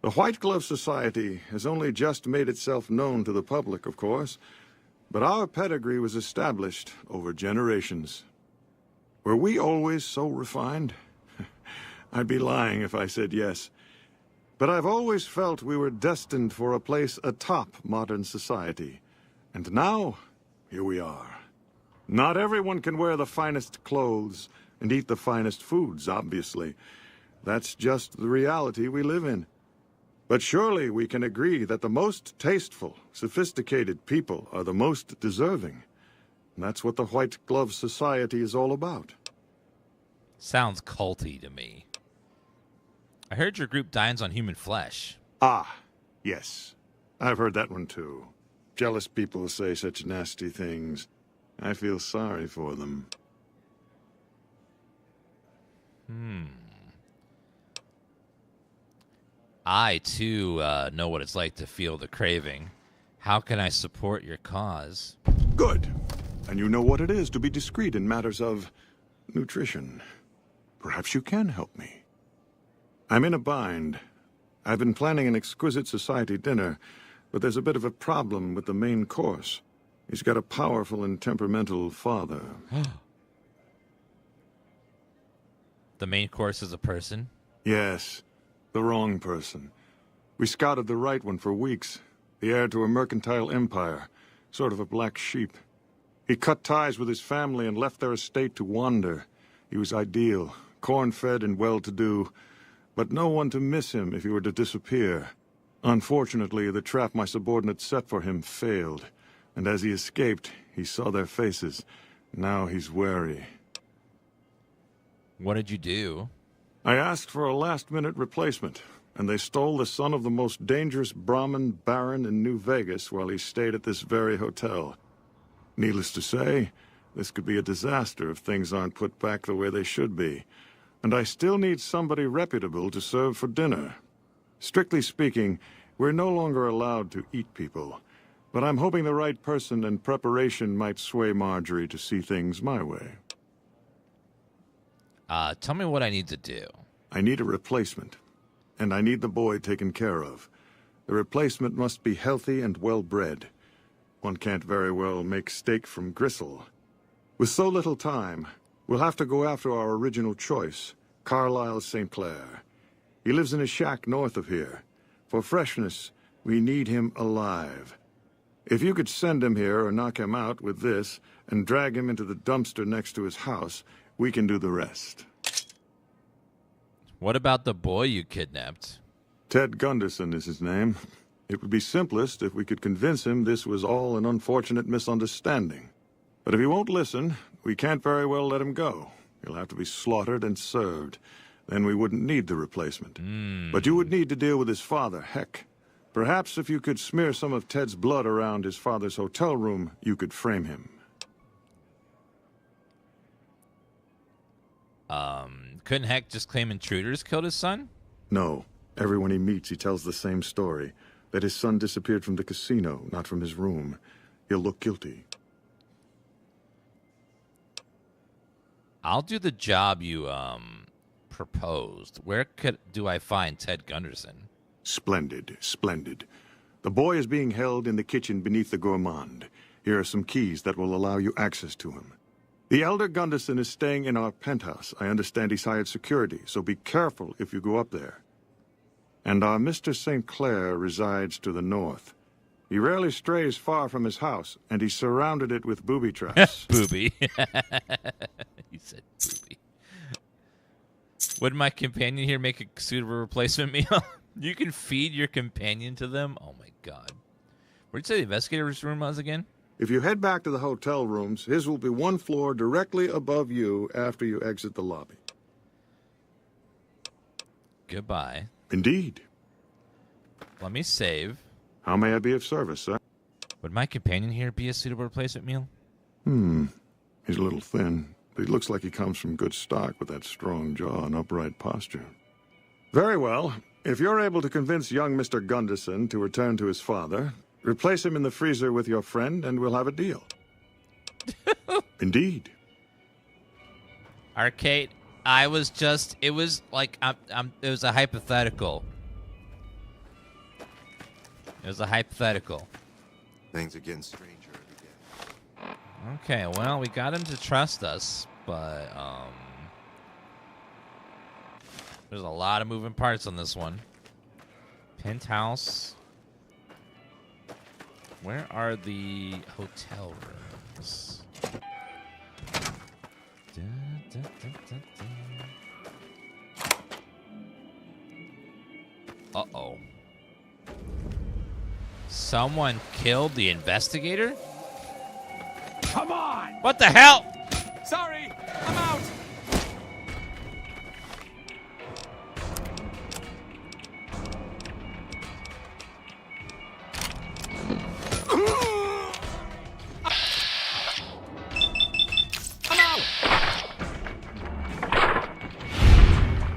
The White Glove Society has only just made itself known to the public, of course, but our pedigree was established over generations. Were we always so refined? I'd be lying if I said yes. But I've always felt we were destined for a place atop modern society. And now, here we are. Not everyone can wear the finest clothes and eat the finest foods, obviously. That's just the reality we live in. But surely we can agree that the most tasteful, sophisticated people are the most deserving. And that's what the White Glove Society is all about. Sounds culty to me. I heard your group dines on human flesh. Ah, yes. I've heard that one too. Jealous people say such nasty things. I feel sorry for them. I, too, know what it's like to feel the craving. How can I support your cause? Good. And you know what it is to be discreet in matters of nutrition. Perhaps you can help me. I'm in a bind. I've been planning an exquisite society dinner, but there's a bit of a problem with the main course. He's got a powerful and temperamental father. The main course is a person? Yes, the wrong person. We scouted the right one for weeks. The heir to a mercantile empire, sort of a black sheep. He cut ties with his family and left their estate to wander. He was ideal, corn-fed and well-to-do, but no one to miss him if he were to disappear. Unfortunately, the trap my subordinates set for him failed, and as he escaped, he saw their faces. Now he's wary. What did you do? I asked for a last-minute replacement, and they stole the son of the most dangerous Brahmin baron in New Vegas while he stayed at this very hotel. Needless to say, this could be a disaster if things aren't put back the way they should be. And I still need somebody reputable to serve for dinner. Strictly speaking, we're no longer allowed to eat people. But I'm hoping the right person and preparation might sway Marjorie to see things my way. Tell me what I need to do. I need a replacement, and I need the boy taken care of. The replacement must be healthy and well-bred. One can't very well make steak from gristle. With so little time, we'll have to go after our original choice, Carlisle St. Clair. He lives in a shack north of here. For freshness, we need him alive. If you could send him here or knock him out with this and drag him into the dumpster next to his house, we can do the rest. What about the boy you kidnapped? Ted Gunderson is his name. It would be simplest if we could convince him this was all an unfortunate misunderstanding. But if he won't listen, we can't very well let him go. He'll have to be slaughtered and served. Then we wouldn't need the replacement. But you would need to deal with his father, Heck. Perhaps if you could smear some of Ted's blood around his father's hotel room, you could frame him. Couldn't Heck just claim intruders killed his son? No. Everyone he meets, he tells the same story. That his son disappeared from the casino, not from his room. He'll look guilty. I'll do the job you, proposed. Where do I find Ted Gunderson? Splendid, splendid. The boy is being held in the kitchen beneath the gourmand. Here are some keys that will allow you access to him. The elder Gunderson is staying in our penthouse. I understand he's hired security, so be careful if you go up there. And our Mr. St. Clair resides to the north. He rarely strays far from his house, and he's surrounded it with booby traps. Booby. He said booby. Would my companion here make a suitable replacement meal? You can feed your companion to them? Oh my god. Where'd you say the investigator's room was again? If you head back to the hotel rooms, his will be one floor directly above you after you exit the lobby. Goodbye. Indeed. Let me save. How may I be of service, sir? Would my companion here be a suitable replacement meal? He's a little thin, but he looks like he comes from good stock with that strong jaw and upright posture. Very well. If you're able to convince young Mr. Gunderson to return to his father, replace him in the freezer with your friend, and we'll have a deal. Indeed. Arcade, I was just, it was like, it was a hypothetical. It was a hypothetical. Things are getting stranger every day. Okay, well, we got him to trust us, but, there's a lot of moving parts on this one. Penthouse. Where are the hotel rooms? Uh-oh. Someone killed the investigator? Come on! What the hell? Sorry, I'm out!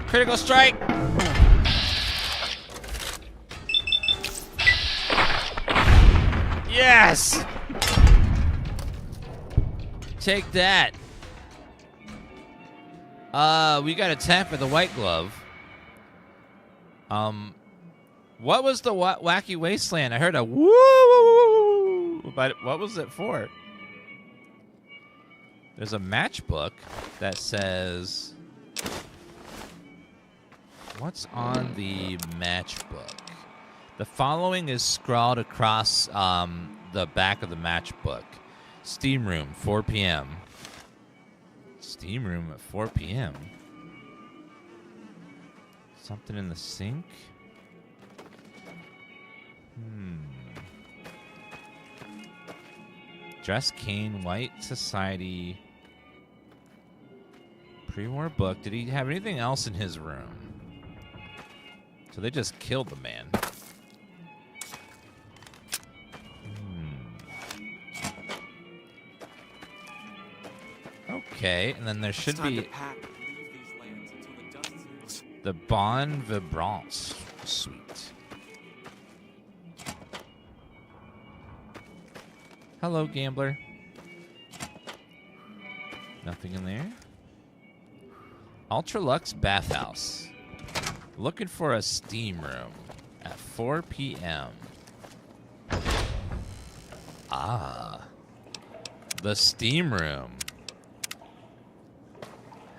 Critical strike. Yes. Take that. We got a tap for the white glove. What was the wacky wasteland? I heard a woo, but what was it for? There's a matchbook that says. What's on the matchbook? The following is scrawled across the back of the matchbook. Steam room, 4 p.m. Steam room at 4 p.m. Something in the sink? Dress cane, white society. Pre-war book. Did he have anything else in his room? So they just killed the man. Okay, and then there should be the Bon Vibrance suite. Hello, gambler. Nothing in there. Ultra-Luxe bathhouse. Looking for a steam room at 4 p.m. Ah. The steam room.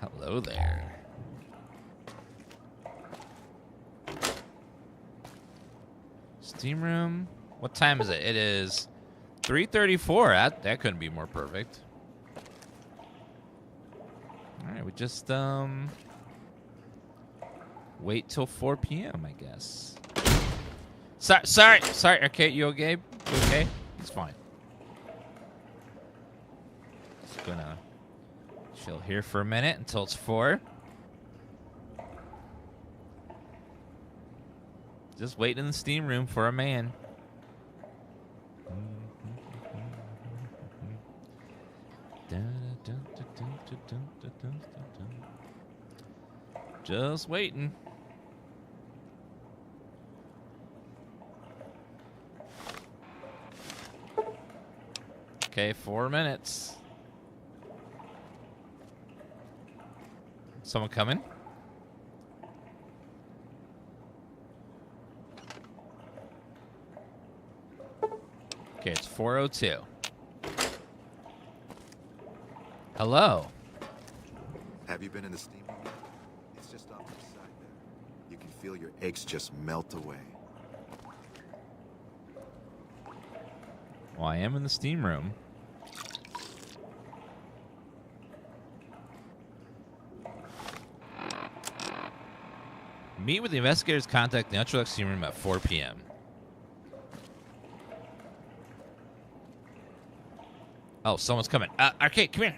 Hello there. Steam room. What time is it? It is 3:34. That couldn't be more perfect. All right, we just wait till 4 p.m. I guess. Sorry. Okay, you okay? You okay? It's fine. Just gonna chill here for a minute until it's 4. Just waiting in the steam room for a man. Just waiting. Okay, 4 minutes. Someone coming? Okay, it's 4:02. Hello. Have you been in the steam room yet? It's just off to the side there. You can feel your aches just melt away. Well, I am in the steam room. Meet with the investigators. Contact the Ultra-Luxe steam room at 4 p.m. Oh, someone's coming. Arcade, come here.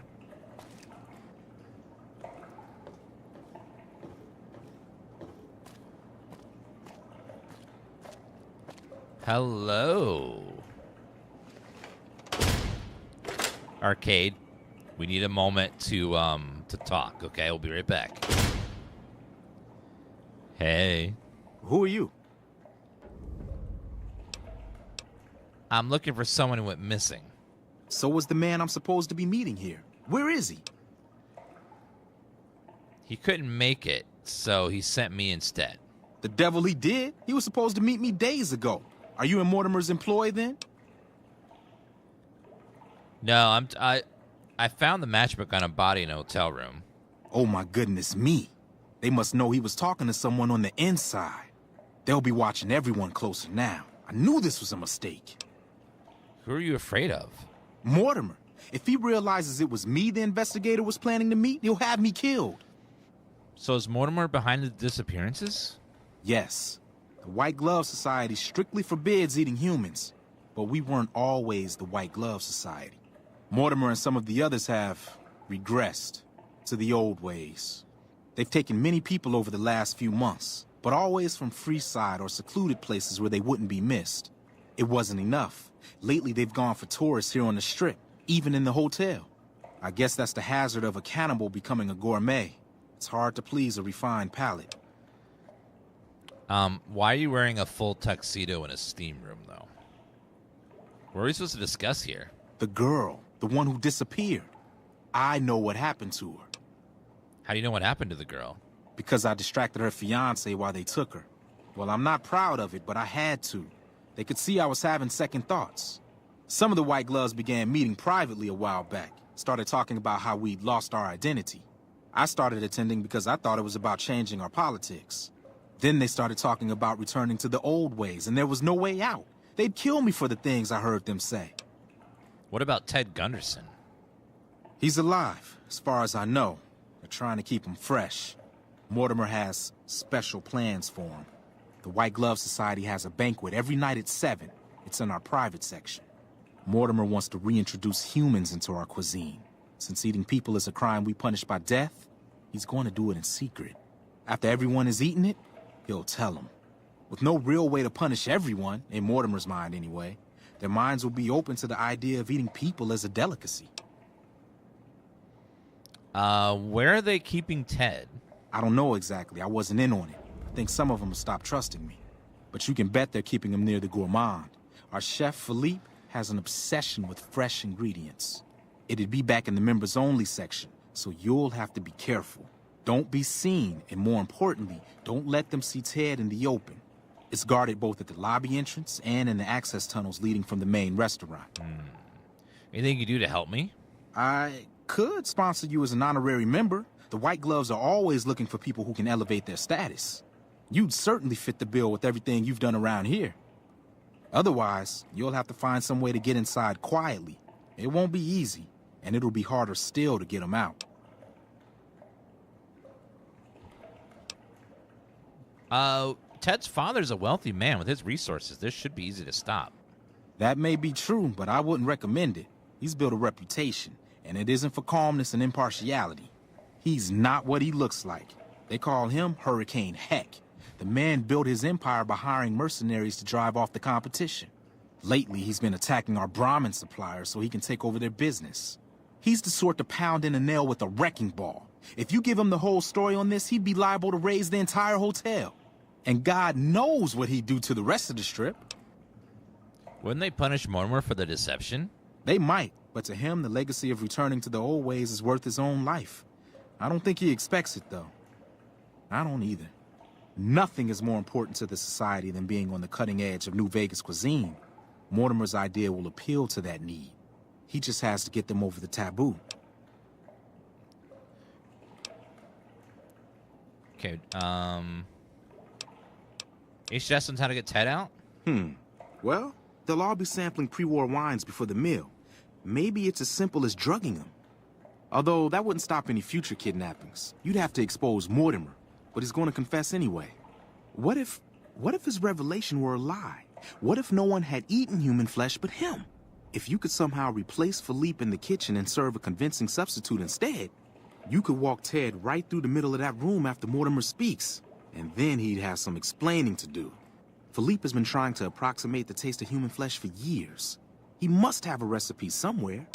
Hello. Arcade, we need a moment to talk, okay? We'll be right back. Hey. Who are you? I'm looking for someone who went missing. So was the man I'm supposed to be meeting here. Where is he? He couldn't make it, so he sent me instead. The devil he did? He was supposed to meet me days ago. Are you in Mortimer's employ then? No, I found the matchbook on a body in a hotel room. Oh my goodness me. They must know he was talking to someone on the inside. They'll be watching everyone closer now. I knew this was a mistake. Who are you afraid of? Mortimer. If he realizes it was me the investigator was planning to meet, he'll have me killed. So is Mortimer behind the disappearances? Yes. The White Glove Society strictly forbids eating humans, but we weren't always the White Glove Society. Mortimer and some of the others have regressed to the old ways. They've taken many people over the last few months, but always from Freeside or secluded places where they wouldn't be missed. It wasn't enough. Lately, they've gone for tourists here on the Strip, even in the hotel. I guess that's the hazard of a cannibal becoming a gourmet. It's hard to please a refined palate. Why are you wearing a full tuxedo in a steam room, though? What are we supposed to discuss here? The girl, the one who disappeared. I know what happened to her. How do you know what happened to the girl? Because I distracted her fiancé while they took her. Well, I'm not proud of it, but I had to. They could see I was having second thoughts. Some of the White Gloves began meeting privately a while back, started talking about how we'd lost our identity. I started attending because I thought it was about changing our politics. Then they started talking about returning to the old ways, and there was no way out. They'd kill me for the things I heard them say. What about Ted Gunderson? He's alive, as far as I know. They're trying to keep him fresh. Mortimer has special plans for him. The White Glove Society has a banquet every night at 7. It's in our private section. Mortimer wants to reintroduce humans into our cuisine. Since eating people is a crime we punish by death, he's going to do it in secret. After everyone has eaten it, he'll tell them. With no real way to punish everyone, in Mortimer's mind anyway, their minds will be open to the idea of eating people as a delicacy. Where are they keeping Ted? I don't know exactly. I wasn't in on it. I think some of them have stopped trusting me. But you can bet they're keeping him near the gourmand. Our chef, Philippe, has an obsession with fresh ingredients. It'd be back in the members-only section, so you'll have to be careful. Don't be seen, and more importantly, don't let them see Ted in the open. It's guarded both at the lobby entrance and in the access tunnels leading from the main restaurant. Anything you do to help me? I could sponsor you as an honorary member. The White Gloves are always looking for people who can elevate their status. You'd certainly fit the bill with everything you've done around here. Otherwise, you'll have to find some way to get inside quietly. It won't be easy, and it'll be harder still to get them out. Ted's father's a wealthy man. With his resources, this should be easy to stop. That may be true, but I wouldn't recommend it. He's built a reputation, and it isn't for calmness and impartiality. He's not what he looks like. They call him Hurricane Heck. The man built his empire by hiring mercenaries to drive off the competition. Lately, he's been attacking our Brahmin suppliers so he can take over their business. He's the sort to pound in a nail with a wrecking ball. If you give him the whole story on this, he'd be liable to raise the entire hotel. And God knows what he'd do to the rest of the strip. Wouldn't they punish Mortimer for the deception? They might, but to him, the legacy of returning to the old ways is worth his own life. I don't think he expects it, though. I don't either. Nothing is more important to the society than being on the cutting edge of New Vegas cuisine. Mortimer's idea will appeal to that need. He just has to get them over the taboo. Okay, he suggests how to get Ted out? Well, they'll all be sampling pre-war wines before the meal. Maybe it's as simple as drugging them. Although that wouldn't stop any future kidnappings. You'd have to expose Mortimer, but he's going to confess anyway. What if his revelation were a lie? What if no one had eaten human flesh but him? If you could somehow replace Philippe in the kitchen and serve a convincing substitute instead, you could walk Ted right through the middle of that room after Mortimer speaks, and then he'd have some explaining to do. Philippe has been trying to approximate the taste of human flesh for years. He must have a recipe somewhere.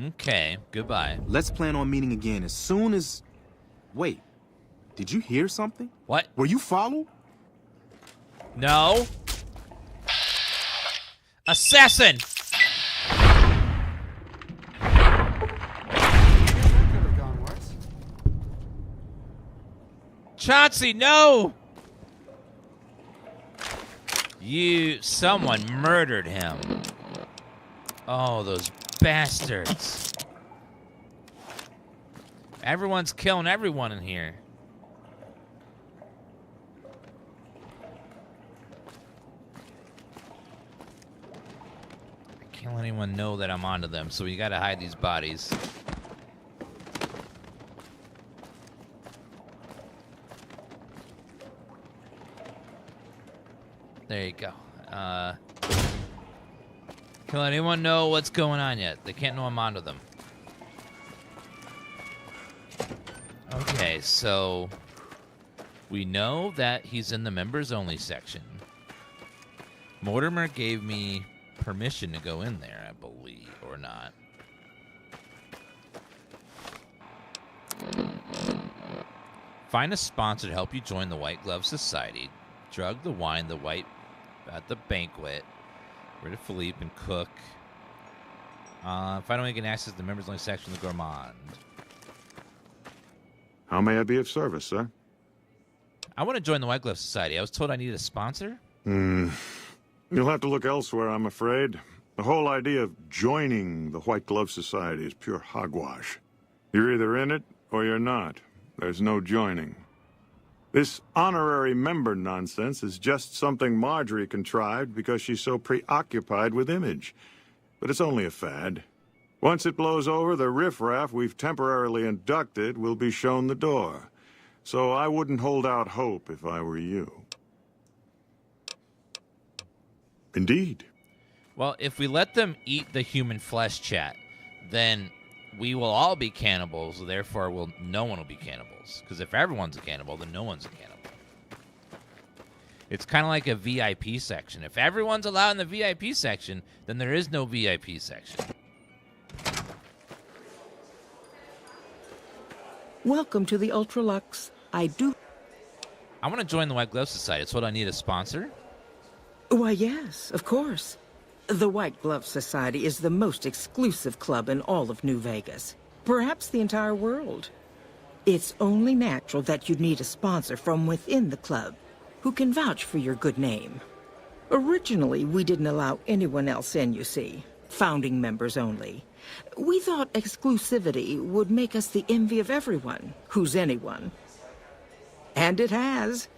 Okay, goodbye. Let's plan on meeting again as soon as... Wait, did you hear something? What? Were you followed? No. Assassin! Chauncey, no! Someone murdered him. Oh, those bastards. Everyone's killing everyone in here. I can't let anyone know that I'm onto them, so we gotta hide these bodies. There you go. Can't let anyone know what's going on yet. They can't know I'm onto them. Okay, so we know that he's in the members only section. Mortimer gave me permission to go in there, I believe, or not. Find a sponsor to help you join the White Glove Society. Drug the wine, the white at the banquet. Rid of Philippe and cook. Finally, you can access the members only section of the Gourmand. How may I be of service, sir? I want to join the White Glove Society. I was told I needed a sponsor. You'll have to look elsewhere, I'm afraid. The whole idea of joining the White Glove Society is pure hogwash. You're either in it or you're not. There's no joining. This honorary member nonsense is just something Marjorie contrived because she's so preoccupied with image. But it's only a fad. Once it blows over, the riffraff we've temporarily inducted will be shown the door. So I wouldn't hold out hope if I were you. Indeed. Well, if we let them eat the human flesh, chat, then we will all be cannibals, therefore no one will be cannibals. Because if everyone's a cannibal, then no one's a cannibal. It's kind of like a VIP section. If everyone's allowed in the VIP section, then there is no VIP section. Welcome to the Ultra-Luxe. I want to join the White Glove Society. So I need a sponsor? Why, yes, of course. The White Glove Society is the most exclusive club in all of New Vegas. Perhaps the entire world. It's only natural that you'd need a sponsor from within the club who can vouch for your good name. Originally, we didn't allow anyone else in, you see. Founding members only. We thought exclusivity would make us the envy of everyone who's anyone. And it has.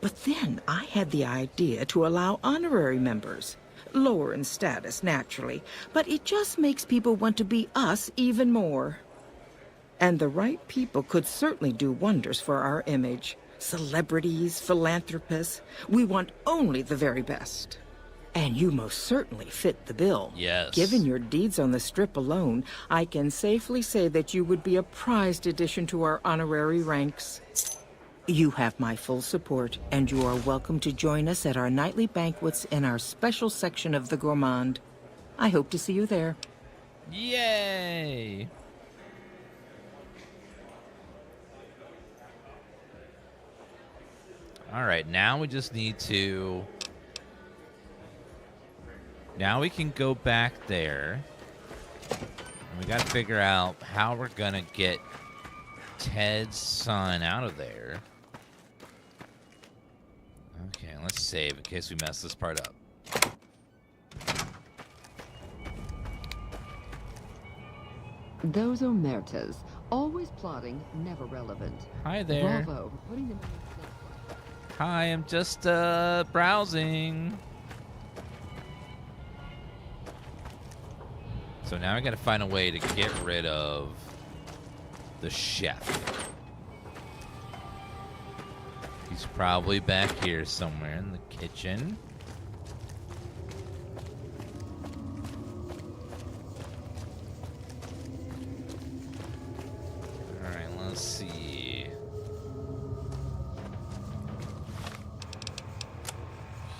But then I had the idea to allow honorary members. Lower in status, naturally, but it just makes people want to be us even more. And the right people could certainly do wonders for our image. Celebrities, philanthropists. We want only the very best. And you most certainly fit the bill. Yes. Given your deeds on the Strip alone, I can safely say that you would be a prized addition to our honorary ranks. You have my full support, and you are welcome to join us at our nightly banquets in our special section of the Gourmand. I hope to see you there. Yay! All right, now we just need to... Now we can go back there. And we got to figure out how we're going to get Ted's son out of there. Okay, let's save in case we mess this part up. Those omertas, always plotting, never relevant. Hi there. Bravo. Putting them Hi, I'm just browsing. So now I gotta find a way to get rid of the chef. He's probably back here somewhere in the kitchen. Alright, let's see.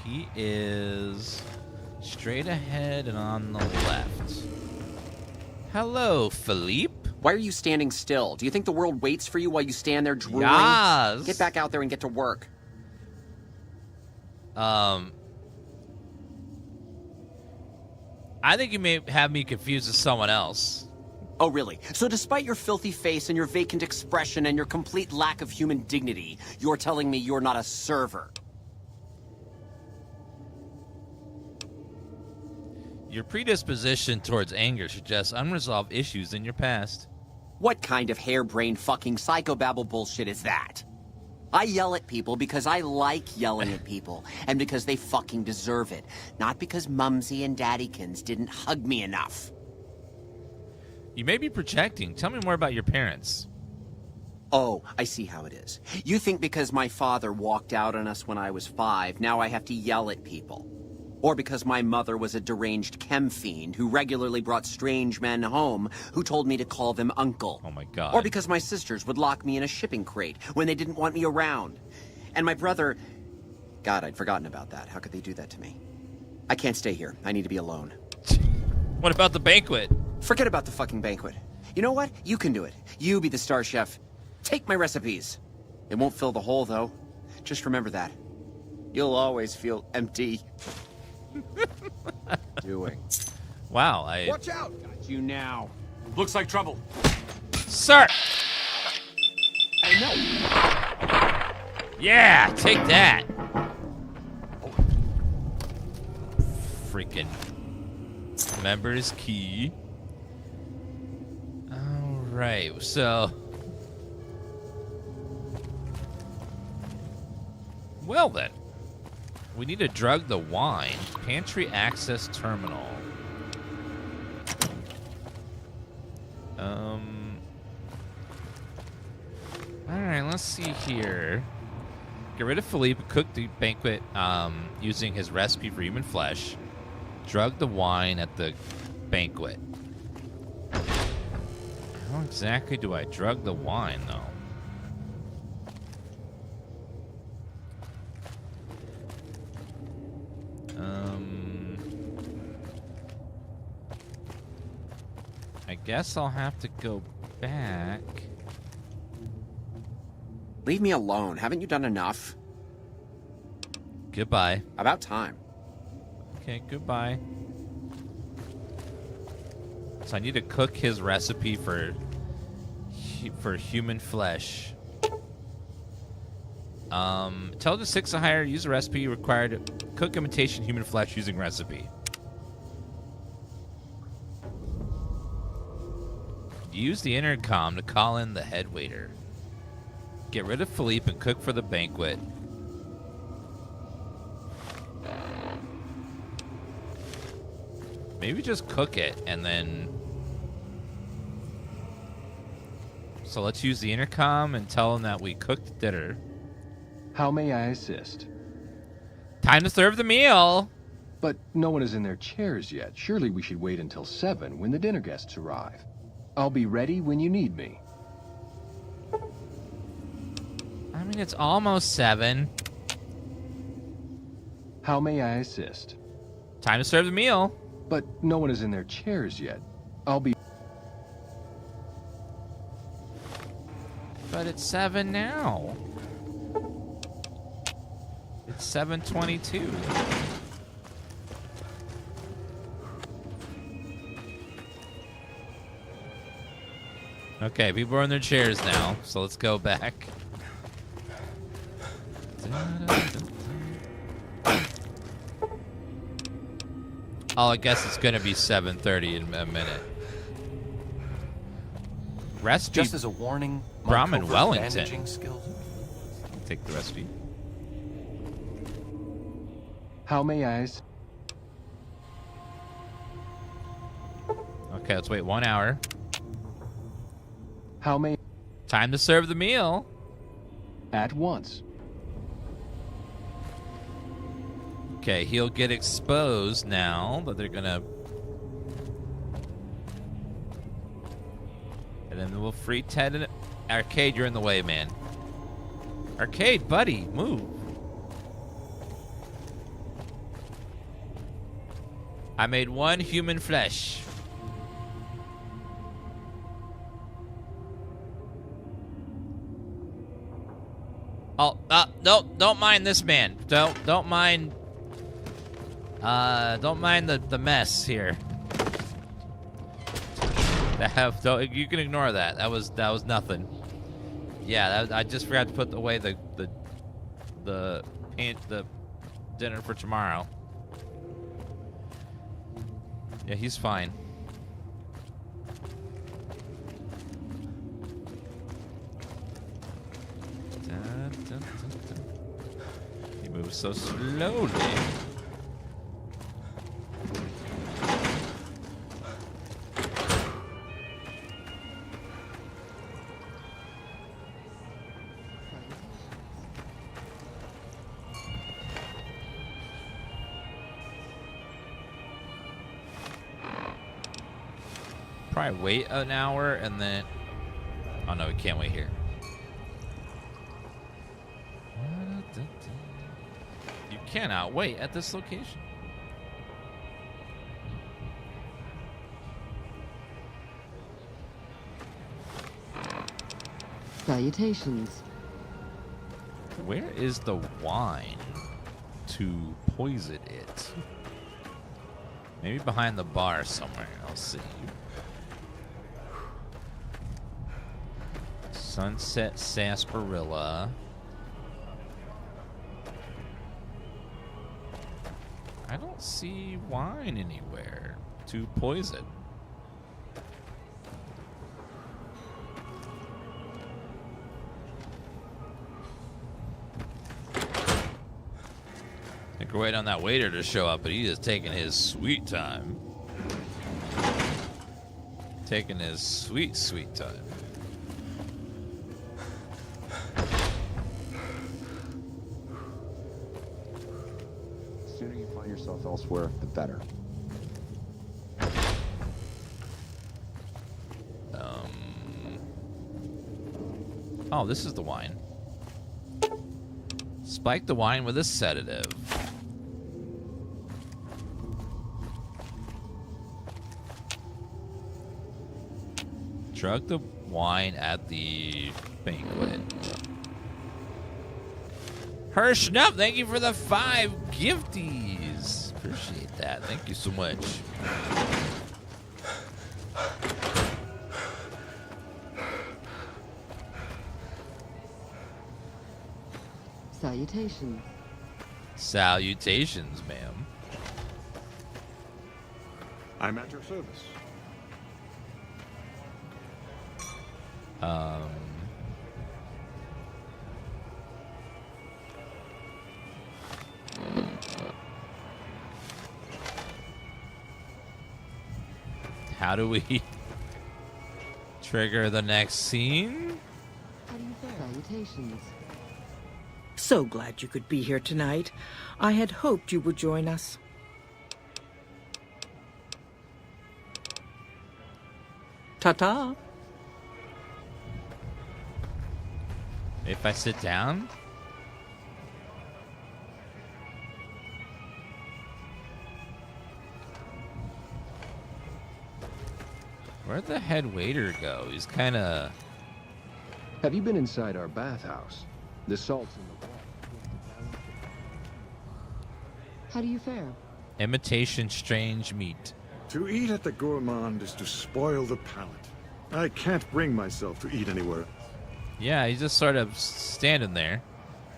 He is straight ahead and on the left. Hello, Philippe. Why are you standing still? Do you think the world waits for you while you stand there drooling? Yes. Get back out there and get to work. I think you may have me confused with someone else. Oh, really? So despite your filthy face and your vacant expression and your complete lack of human dignity, you're telling me you're not a server? Your predisposition towards anger suggests unresolved issues in your past. What kind of harebrained fucking psychobabble bullshit is that? I yell at people because I like yelling at people, and because they fucking deserve it. Not because Mumsy and Daddykins didn't hug me enough. You may be projecting. Tell me more about your parents. Oh, I see how it is. You think because my father walked out on us when I was 5, now I have to yell at people. Or because my mother was a deranged chem fiend who regularly brought strange men home who told me to call them uncle. Oh my god. Or because my sisters would lock me in a shipping crate when they didn't want me around. And my brother... God, I'd forgotten about that. How could they do that to me? I can't stay here. I need to be alone. What about the banquet? Forget about the fucking banquet. You know what? You can do it. You be the star chef. Take my recipes. It won't fill the hole, though. Just remember that. You'll always feel empty. Doing. Wow, I... Watch out! Got you now. Looks like trouble. Sir! I know. Yeah, take that. Freaking members key. All right, so... Well then. We need to drug the wine. Pantry access terminal. Alright, let's see here. Get rid of Philippe, cook the banquet using his recipe for human flesh. Drug the wine at the banquet. How exactly do I drug the wine, though? I guess I'll have to go back. Leave me alone. Haven't you done enough? Goodbye. About time. Okay, goodbye. So I need to cook his recipe for for human flesh. Intelligence 6 or higher. Use a recipe required to cook imitation human flesh using recipe. Use the intercom to call in the head waiter. Get rid of Philippe and cook for the banquet. Maybe just cook it and then... So let's use the intercom and tell them that we cooked dinner. How may I assist? Time to serve the meal. But no one is in their chairs yet. Surely we should wait until 7 when the dinner guests arrive. I'll be ready when you need me. I mean, it's almost 7. How may I assist? Time to serve the meal. But no one is in their chairs yet. I'll be... But it's 7 now. It's 7:22. Okay, people are in their chairs now, so let's go back. Oh, I guess it's gonna be 7:30 in a minute. Recipe. Just as a warning, my Brahmin covert Wellington. bandaging skills. Take the recipe. How may I... Okay, let's wait 1 hour. How may... Time to serve the meal. At once. Okay, he'll get exposed now, but they're gonna... And then we'll free Ted and... Arcade, you're in the way, man. Arcade, buddy, move. I made 1 human flesh. Oh, no, don't mind this man. Don't mind the mess here. You can ignore that. That was nothing. Yeah, I just forgot to put away the dinner for tomorrow. Yeah, he's fine. He moves so slowly. Probably wait an hour and then... Oh no, we can't wait here. You cannot wait at this location. Salutations. Where is the wine to poison it? Maybe behind the bar somewhere. I'll see. Sunset sarsaparilla. I don't see wine anywhere to poison. I think we're waiting on that waiter to show up, but he is taking his sweet time. Taking his sweet, sweet time. The sooner you find yourself elsewhere, the better. Oh, this is the wine. Spike the wine with a sedative. Drug the wine at the banquet. Herschnuff, thank you for the 5 gifties. Appreciate that. Thank you so much. Salutations. Salutations, ma'am. I'm at your service. How do we trigger the next scene? How do you fare? Salutations. So glad you could be here tonight. I had hoped you would join us. Ta-ta. If I sit down? Where'd the head waiter go? He's kind of... Have you been inside our bathhouse? The salt's in the water. How do you fare? Imitation strange meat. To eat at the gourmand is to spoil the palate. I can't bring myself to eat anywhere. Yeah, he's just sort of standing there.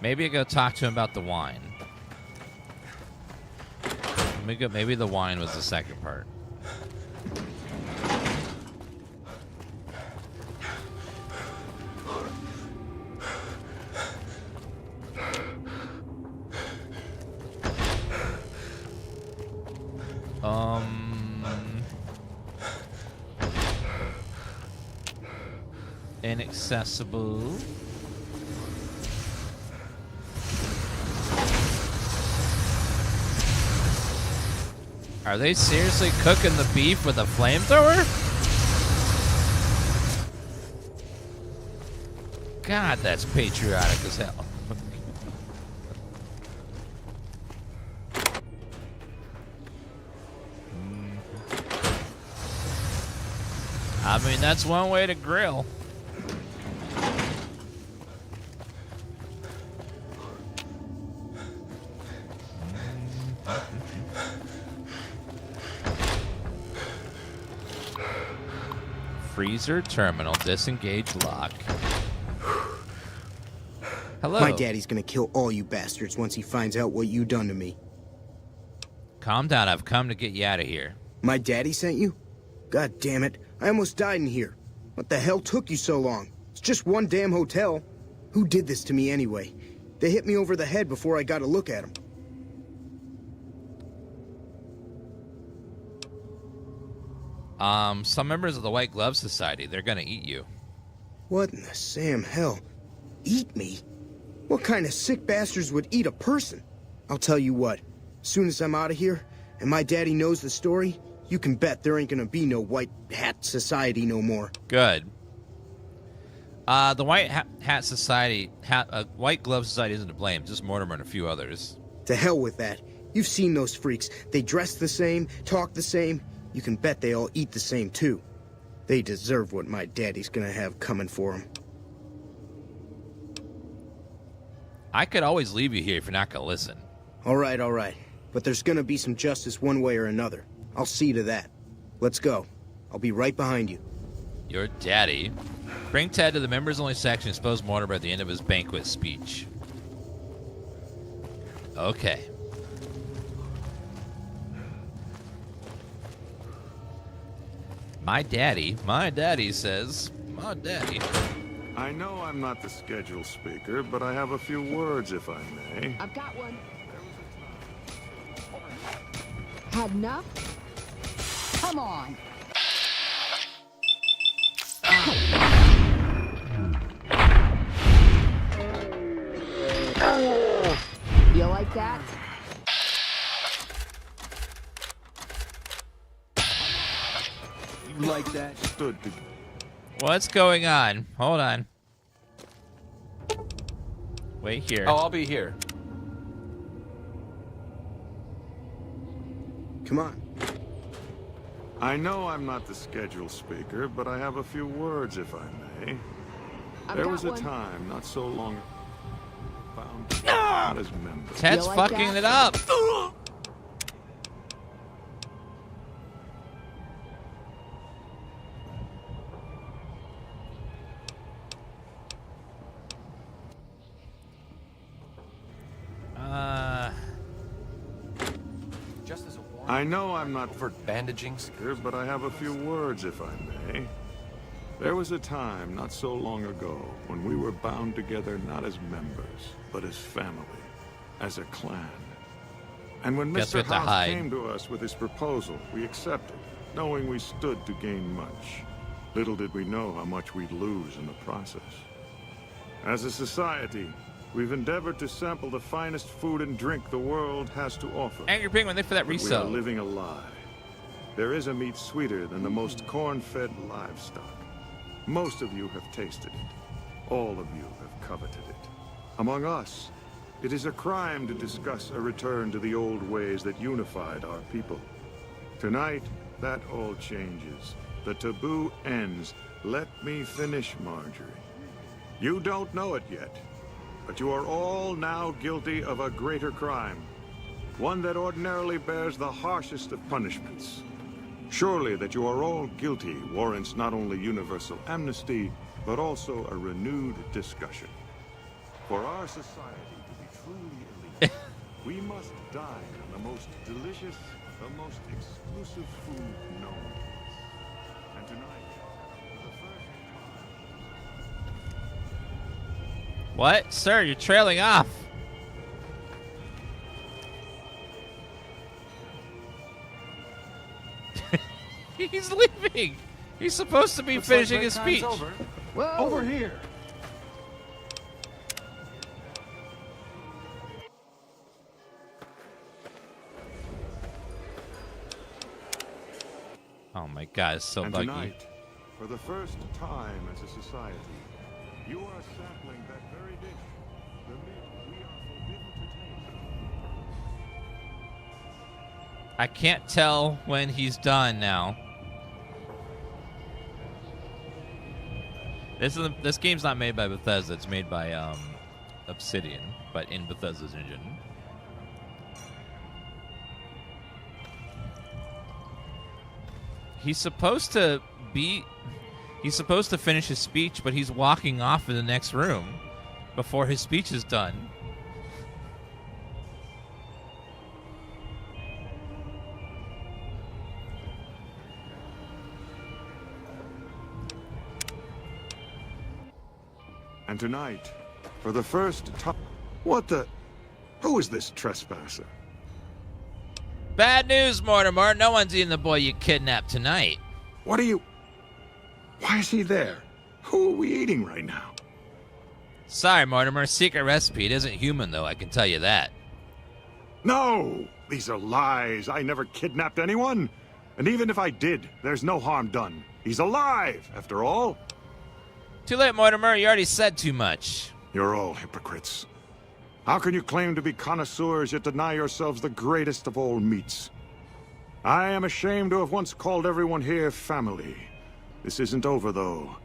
Maybe I go talk to him about the wine. Maybe the wine was the second part. Inaccessible. Are they seriously cooking the beef with a flamethrower? God, that's patriotic as hell. I mean, that's one way to grill. Freezer terminal, disengage lock. Hello. My daddy's gonna kill all you bastards once he finds out what you done to me. Calm down, I've come to get you out of here. My daddy sent you? God damn it, I almost died in here. What the hell took you so long? It's just one damn hotel. Who did this to me anyway? They hit me over the head before I got a look at them. Some members of the White Glove Society, they're gonna eat you. What in the Sam hell? Eat me? What kind of sick bastards would eat a person? I'll tell you what, as soon as I'm out of here, and my daddy knows the story, you can bet there ain't gonna be no White Hat Society no more. Good. The White Hat Society, White Glove Society isn't to blame, just Mortimer and a few others. To hell with that. You've seen those freaks. They dress the same, talk the same. You can bet they all eat the same, too. They deserve what my daddy's gonna have coming for them. I could always leave you here if you're not gonna listen. All right. But there's gonna be some justice one way or another. I'll see to that. Let's go. I'll be right behind you. Your daddy. Bring Ted to the members-only section and expose Mortimer at the end of his banquet speech. Okay. My daddy says, my daddy. I know I'm not the scheduled speaker, but I have a few words, if I may. I've got one. Had enough? Come on. You like that? You like that? What's going on? Hold on. Wait here. Oh, I'll be here. Come on. I know I'm not the scheduled speaker, but I have a few words, if I may. There was a time, not so long, found not as members. Ted's fucking it up. I know I'm not for bandaging, but I have a few words, if I may. There was a time not so long ago when we were bound together not as members, but as family, as a clan. And when Guess we Mr. have to House hide. came to us with his proposal, we accepted, knowing we stood to gain much. Little did we know how much we'd lose in the process. As a society, we've endeavored to sample the finest food and drink the world has to offer. Angry Penguin, thanks for that We are resell. living a lie. There is a meat sweeter than the most corn-fed livestock. Most of you have tasted it. All of you have coveted it. Among us, it is a crime to discuss a return to the old ways that unified our people. Tonight, that all changes. The taboo ends. Let me finish, Marjorie. You don't know it yet, but you are all now guilty of a greater crime. One that ordinarily bears the harshest of punishments. Surely that you are all guilty warrants not only universal amnesty, but also a renewed discussion. For our society to be truly elite, we must dine on the most delicious, the most exclusive food known. And tonight, for the first time... What? Sir, you're trailing off. He's leaving. He's supposed to be finishing his speech. Over here. Oh my God, it's so And buggy. tonight, for the first time as a society, you are sampling that very dish. The meat we are forbidden to taste. I can't tell when he's done now. This game's not made by Bethesda. It's made by Obsidian, but in Bethesda's engine. He's supposed to finish his speech, but he's walking off in the next room before his speech is done. And tonight, for the first time... What the... Who is this trespasser? Bad news, Mortimer. No one's eating the boy you kidnapped tonight. What are you... Why is he there? Who are we eating right now? Sorry, Mortimer. Secret recipe. It isn't human, though. I can tell you that. No! These are lies. I never kidnapped anyone. And even if I did, there's no harm done. He's alive, after all. Too late, Mortimer. You already said too much. You're all hypocrites. How can you claim to be connoisseurs yet deny yourselves the greatest of all meats? I am ashamed to have once called everyone here family. This isn't over, though.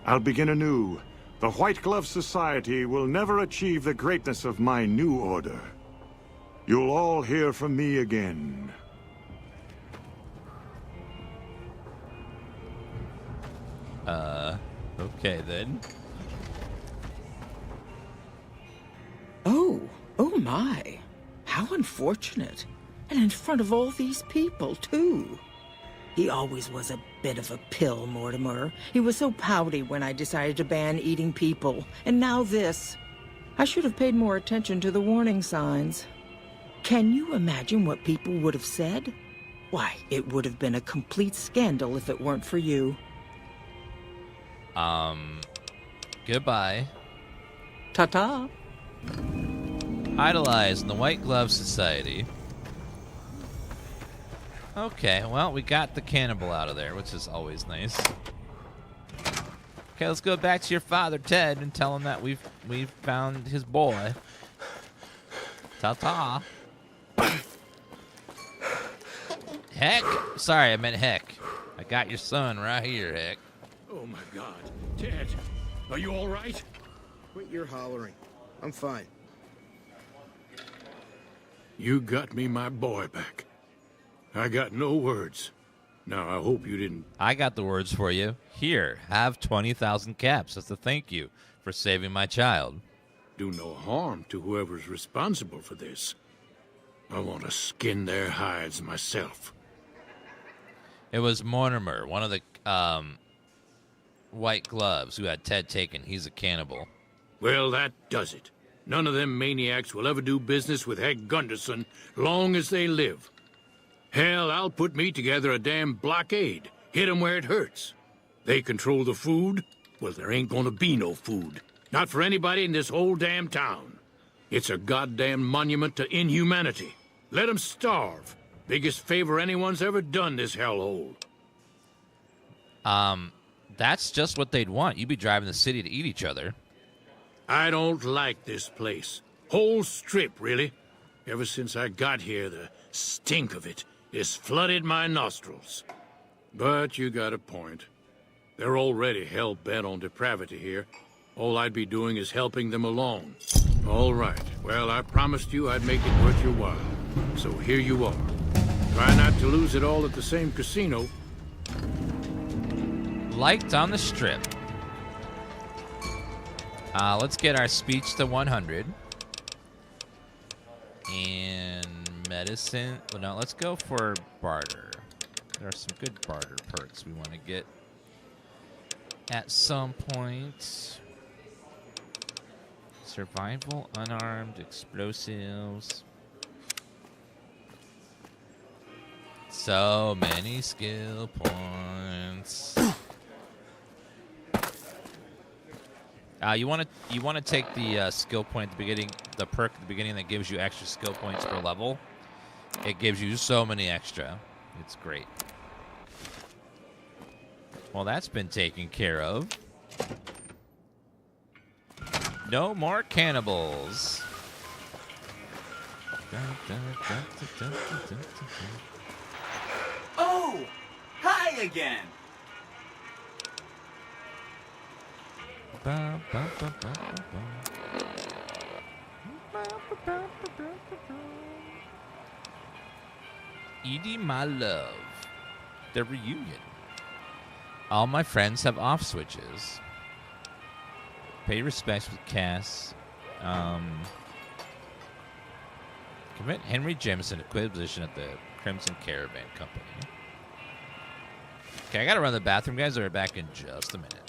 I'll begin anew. The White Glove Society will never achieve the greatness of my new order. You'll all hear from me again. Okay then. Oh my. How unfortunate. And in front of all these people, too. He always was a bit of a pill, Mortimer. He was so pouty when I decided to ban eating people. And now this. I should have paid more attention to the warning signs. Can you imagine what people would have said? Why, it would have been a complete scandal if it weren't for you. Goodbye. Ta-ta. Idolized in the White Glove Society. Okay, well, we got the cannibal out of there, which is always nice. Okay, let's go back to your father, Ted, and tell him that we've found his boy. Ta-ta. Heck. Sorry, I meant Heck. I got your son right here, Heck. Oh my God. Ted, are you all right? Quit your hollering. I'm fine. You got me my boy back. I got no words. Now, I hope you didn't... I got the words for you. Here, have 20,000 caps as a thank you for saving my child. Do no harm to whoever's responsible for this. I want to skin their hides myself. It was Mortimer, one of the white gloves who had Ted taken. He's a cannibal. Well, that does it. None of them maniacs will ever do business with Heck Gunderson long as they live. Hell, I'll put me together a damn blockade. Hit 'em where it hurts. They control the food. Well, there ain't gonna be no food. Not for anybody in this whole damn town. It's a goddamn monument to inhumanity. Let 'em starve. Biggest favor anyone's ever done this hellhole. That's just what they'd want. You'd be driving the city to eat each other. I don't like this place. Whole strip, really. Ever since I got here, the stink of it has flooded my nostrils. But you got a point. They're already hell-bent on depravity here. All I'd be doing is helping them along. All right. Well, I promised you I'd make it worth your while. So here you are. Try not to lose it all at the same casino. Liked on the strip. Let's get our speech to 100. And medicine. Well, no, let's go for barter. There are some good barter perks we want to get at some point. Survival, unarmed, explosives. So many skill points. You want to take the skill point at the beginning, the perk at the beginning that gives you extra skill points per level. It gives you so many extra. It's great. Well, that's been taken care of. No more cannibals. Oh! Hi again! Edie, my love. The reunion. All my friends have off switches. Pay respects with Cass. Commit Henry Jameson to quit position at the Crimson Caravan Company. Okay, I gotta run to the bathroom, guys. I'll be back in just a minute.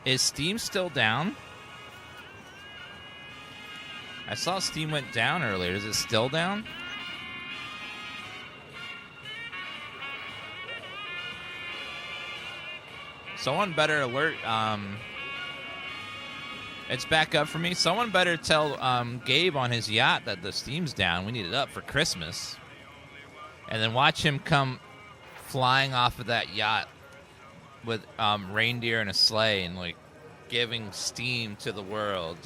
Is Steam still down? I saw Steam went down earlier. Is it still down? Someone better alert. It's back up for me. Someone better tell Gabe on his yacht that the Steam's down. We need it up for Christmas. And then watch him come flying off of that yacht with reindeer and a sleigh and, like, giving Steam to the world.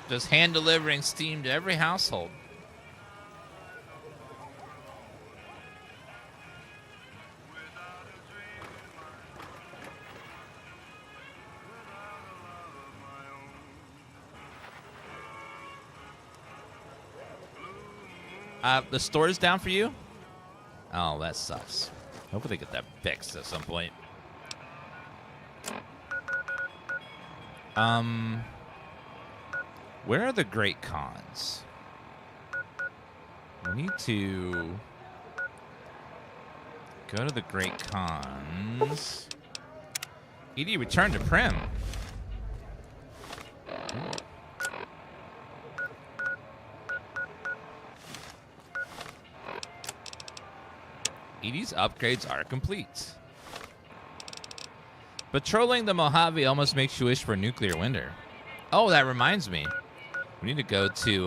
Just hand-delivering Steam to every household. The store's down for you? Oh, that sucks. Hopefully they get that fixed at some point. Where are the Great Khans? We need to go to the Great Khans. Edie, return to Prim. Edie's upgrades are complete. Patrolling the Mojave almost makes you wish for a nuclear winter. Oh, that reminds me. We need to go to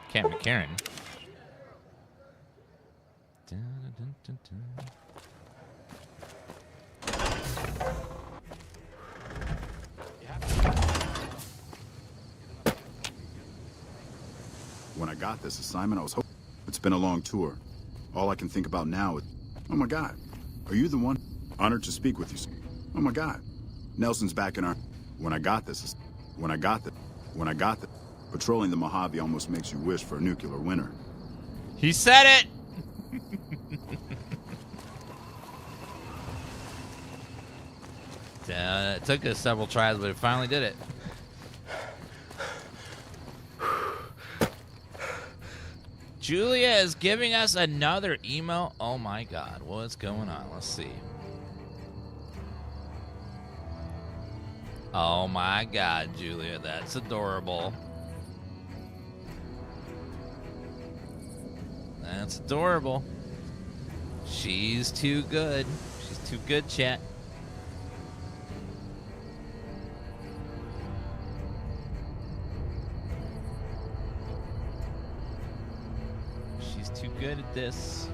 Camp McCarran. When I got this assignment, I was hoping. It's been a long tour. All I can think about now is, oh my God, are you the one? Honored to speak with you. Oh my God, Nelson's back in our. When I got this, patrolling the Mojave almost makes you wish for a nuclear winter. He said it. It took us several tries, but it finally did it. Julia is giving us another email. Oh my God, what's going on? Let's see. Oh my God, Julia, that's adorable. That's adorable. She's too good. She's too good, chat. Too good at this.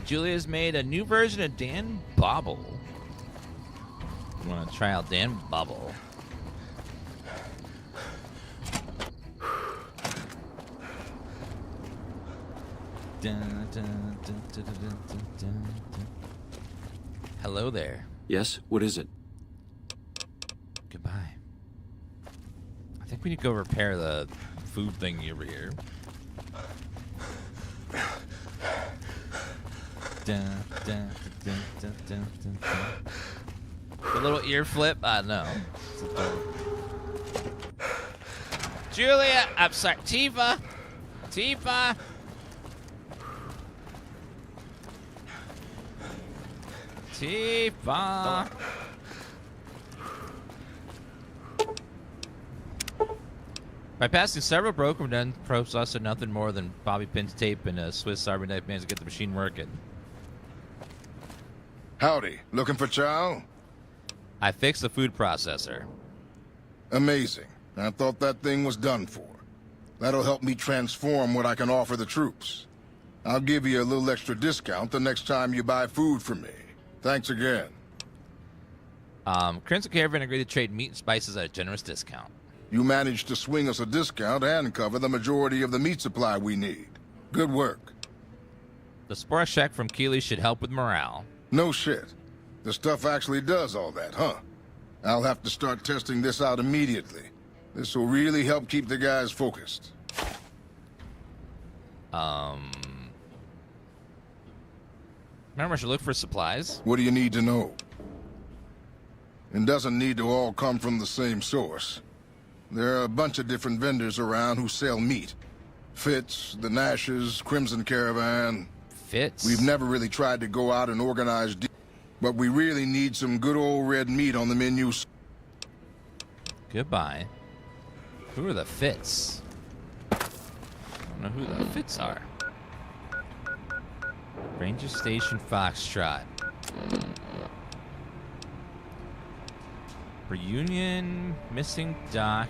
Julia's made a new version of Dan Bobble. I want to try out Dan Bobble. Hello there. Yes, what is it? Goodbye. I think we need to go repair the food thing over here. The little ear flip? No. Julia! I'm sorry. Tifa! Tifa! Tifa! By passing several broken down process and nothing more than bobby pins, tape, and a Swiss Army knife managed to get the machine working. Howdy. Looking for chow? I fixed the food processor. Amazing. I thought that thing was done for. That'll help me transform what I can offer the troops. I'll give you a little extra discount the next time you buy food from me. Thanks again. Crimson Caravan agreed to trade meat and spices at a generous discount. You managed to swing us a discount and cover the majority of the meat supply we need. Good work. The spore check from Keeley should help with morale. No shit. The stuff actually does all that, huh? I'll have to start testing this out immediately. This will really help keep the guys focused. Remember, I should look for supplies. What do you need to know? It doesn't need to all come from the same source. There are a bunch of different vendors around who sell meat. Fitz, the Nashes, Crimson Caravan. Fitz? We've never really tried to go out and organize but we really need some good old red meat on the menu. Goodbye. Who are the Fitz? I don't know who the Fitz are. Ranger Station Foxtrot. Reunion, missing dock.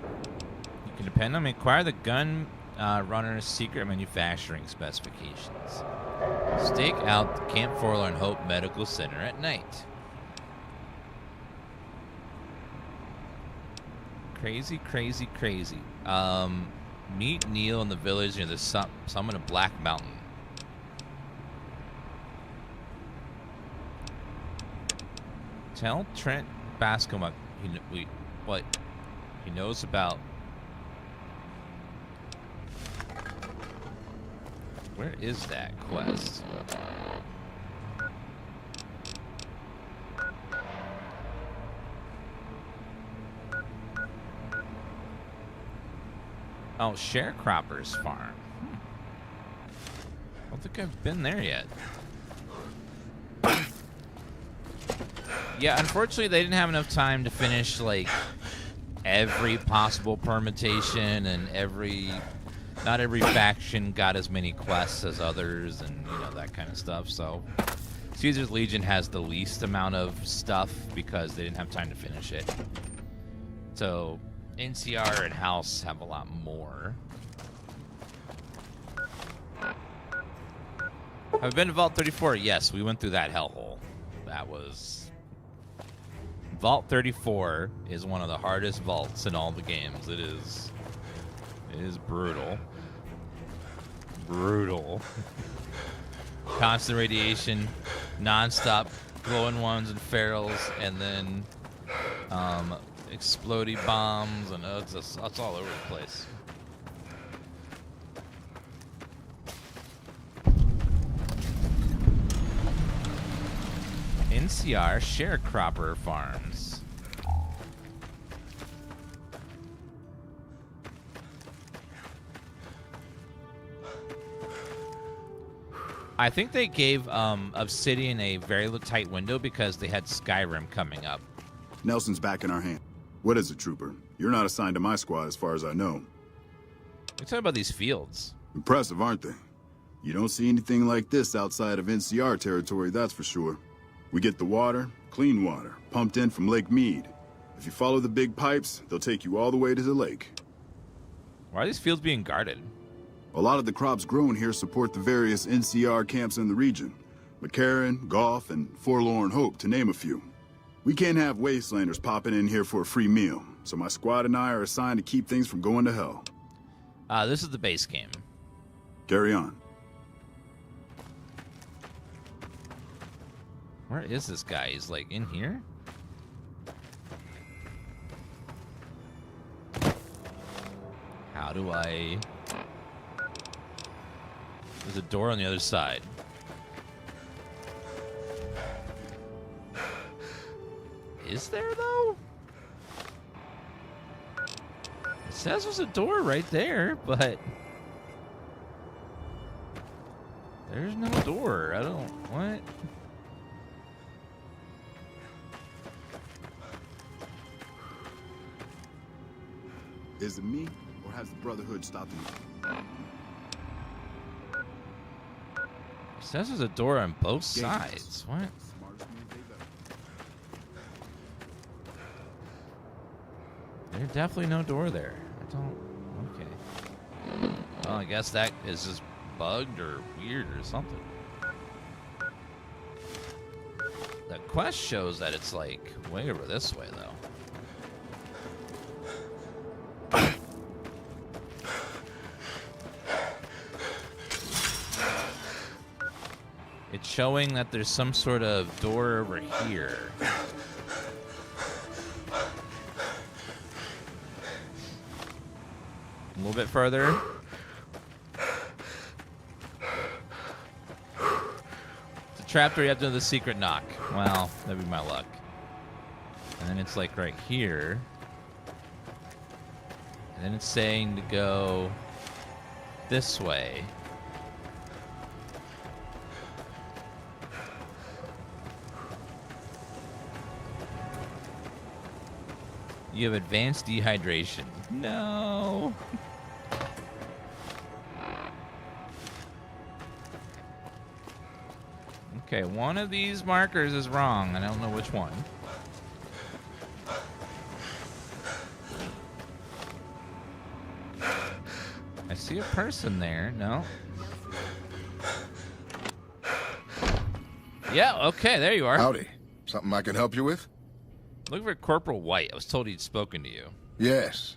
You can depend on me. Acquire the gun runner's secret manufacturing specifications. Stake out the Camp Forlorn Hope Medical Center at night. Crazy, crazy, crazy. Meet Neil in the village near the summit of Black Mountain. Tell Trent Bascom what he knows about. Where is that quest? Oh, Sharecropper's farm. I don't think I've been there yet. Yeah, unfortunately, they didn't have enough time to finish, like, every possible permutation and not every faction got as many quests as others and, you know, that kind of stuff. So, Caesar's Legion has the least amount of stuff because they didn't have time to finish it. So, NCR and House have a lot more. Have I been to Vault 34? Yes, we went through that hellhole. That was... Vault 34 is one of the hardest vaults in all the games. It is brutal. Brutal. Constant radiation, non-stop glowing ones and ferals, and then explodey bombs, and it's all over the place. NCR Sharecropper Farms. I think they gave Obsidian a very tight window because they had Skyrim coming up. Nelson's back in our hand. What is it, Trooper? You're not assigned to my squad as far as I know. We're talking about these fields. Impressive, aren't they? You don't see anything like this outside of NCR territory, that's for sure. We get the water, clean water, pumped in from Lake Mead. If you follow the big pipes, they'll take you all the way to the lake. Why are these fields being guarded? A lot of the crops grown here support the various NCR camps in the region. McCarran, Goff, and Forlorn Hope, to name a few. We can't have Wastelanders popping in here for a free meal, so my squad and I are assigned to keep things from going to hell. This is the base game. Carry on. Where is this guy? He's like in here? How do I... There's a door on the other side. Is there, though? It says there's a door right there, but... There's no door. I don't... What? Is it me, or has the Brotherhood stopped me? It says there's a door on both sides. What? There's definitely no door there. I don't... Okay. Well, I guess that is just bugged or weird or something. The quest shows that it's like way over this way, though. It's showing that there's some sort of door over here. A little bit further. It's a trapdoor. You have to do the secret knock. Well, that'd be my luck. And then it's like right here. And then it's saying to go this way. You have advanced dehydration. No. Okay, one of these markers is wrong. I don't know which one. I see a person there. No. Yeah, okay, there you are. Howdy. Something I can help you with? Looking for Corporal White. I was told he'd spoken to you. Yes.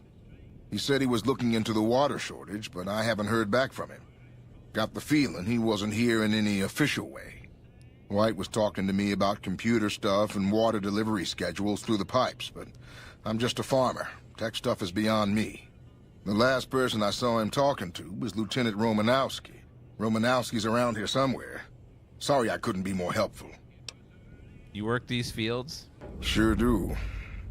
He said he was looking into the water shortage, but I haven't heard back from him. Got the feeling he wasn't here in any official way. White was talking to me about computer stuff and water delivery schedules through the pipes, but I'm just a farmer. Tech stuff is beyond me. The last person I saw him talking to was Lieutenant Romanowski. Romanowski's around here somewhere. Sorry I couldn't be more helpful. You work these fields? Sure do.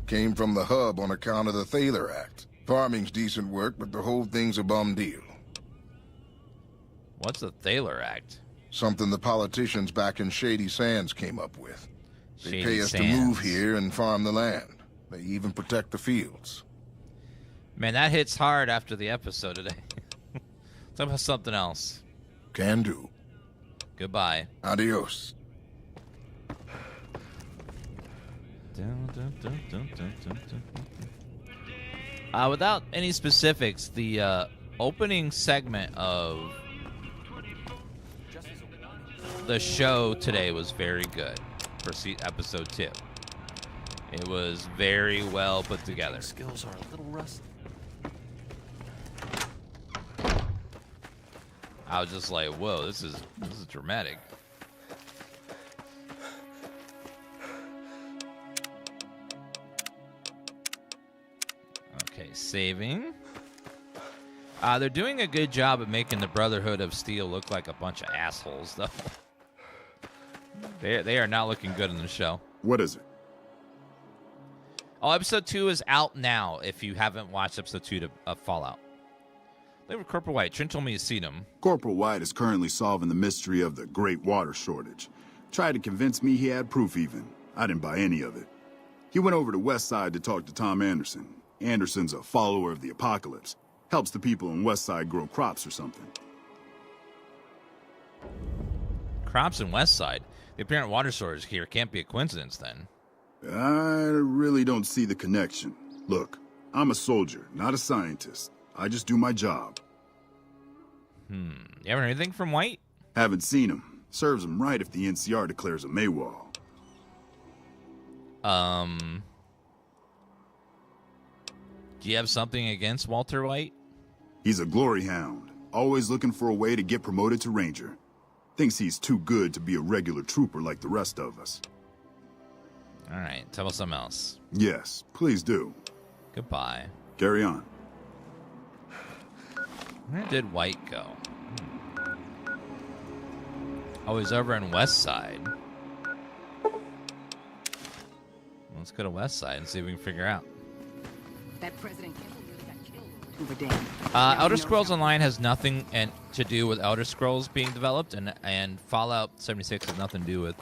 Came from the hub on account of the Thaler Act. Farming's decent work, but the whole thing's a bum deal. What's the Thaler Act? Something the politicians back in Shady Sands came up with. They Shady pay us Sands. to move here and farm the land. They even protect the fields. Man, that hits hard after the episode today. Talk about something else. Can do. Goodbye. Adios. Without any specifics, the opening segment of the show today was very good for episode 2. It was very well put together. Skills are a little rusty. I was just like, whoa, this is dramatic. Okay, saving. They're doing a good job of making the Brotherhood of Steel look like a bunch of assholes, though. They are not looking good in the show. What is it? Oh, episode 2 is out now if you haven't watched episode 2 of Fallout. They were Corporal White. Trent told me you've seen him. Corporal White is currently solving the mystery of the great water shortage. Tried to convince me he had proof even. I didn't buy any of it. He went over to West Side to talk to Tom Anderson. Anderson's a follower of the apocalypse. Helps the people in West Side grow crops or something. Crops in West Side? The apparent water shortage here can't be a coincidence, then. I really don't see the connection. Look, I'm a soldier, not a scientist. I just do my job. You haven't heard anything from White? Haven't seen him. Serves him right if the NCR declares a Maywall. Do you have something against Walter White? He's a glory hound, always looking for a way to get promoted to Ranger. Thinks he's too good to be a regular trooper like the rest of us. All right, tell us something else. Yes, please do. Goodbye. Carry on. Where did White go? Oh, he's over in West Side. Let's go to West Side and see if we can figure out. That President Kimball really got killed on Hoover Dam. Elder Scrolls Online has nothing to do with Elder Scrolls being developed, and Fallout 76 has nothing to do with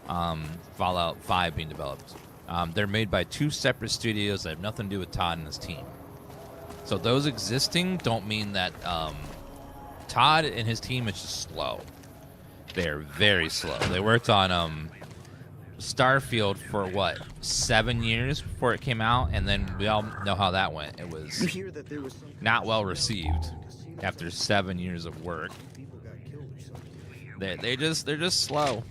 Fallout 5 being developed. They're made by 2 separate studios that have nothing to do with Todd and his team. So those existing don't mean that Todd and his team is just slow. They're very slow. They worked on Starfield for, 7 years before it came out, and then we all know how that went. It was not well received after 7 years of work. They're just slow.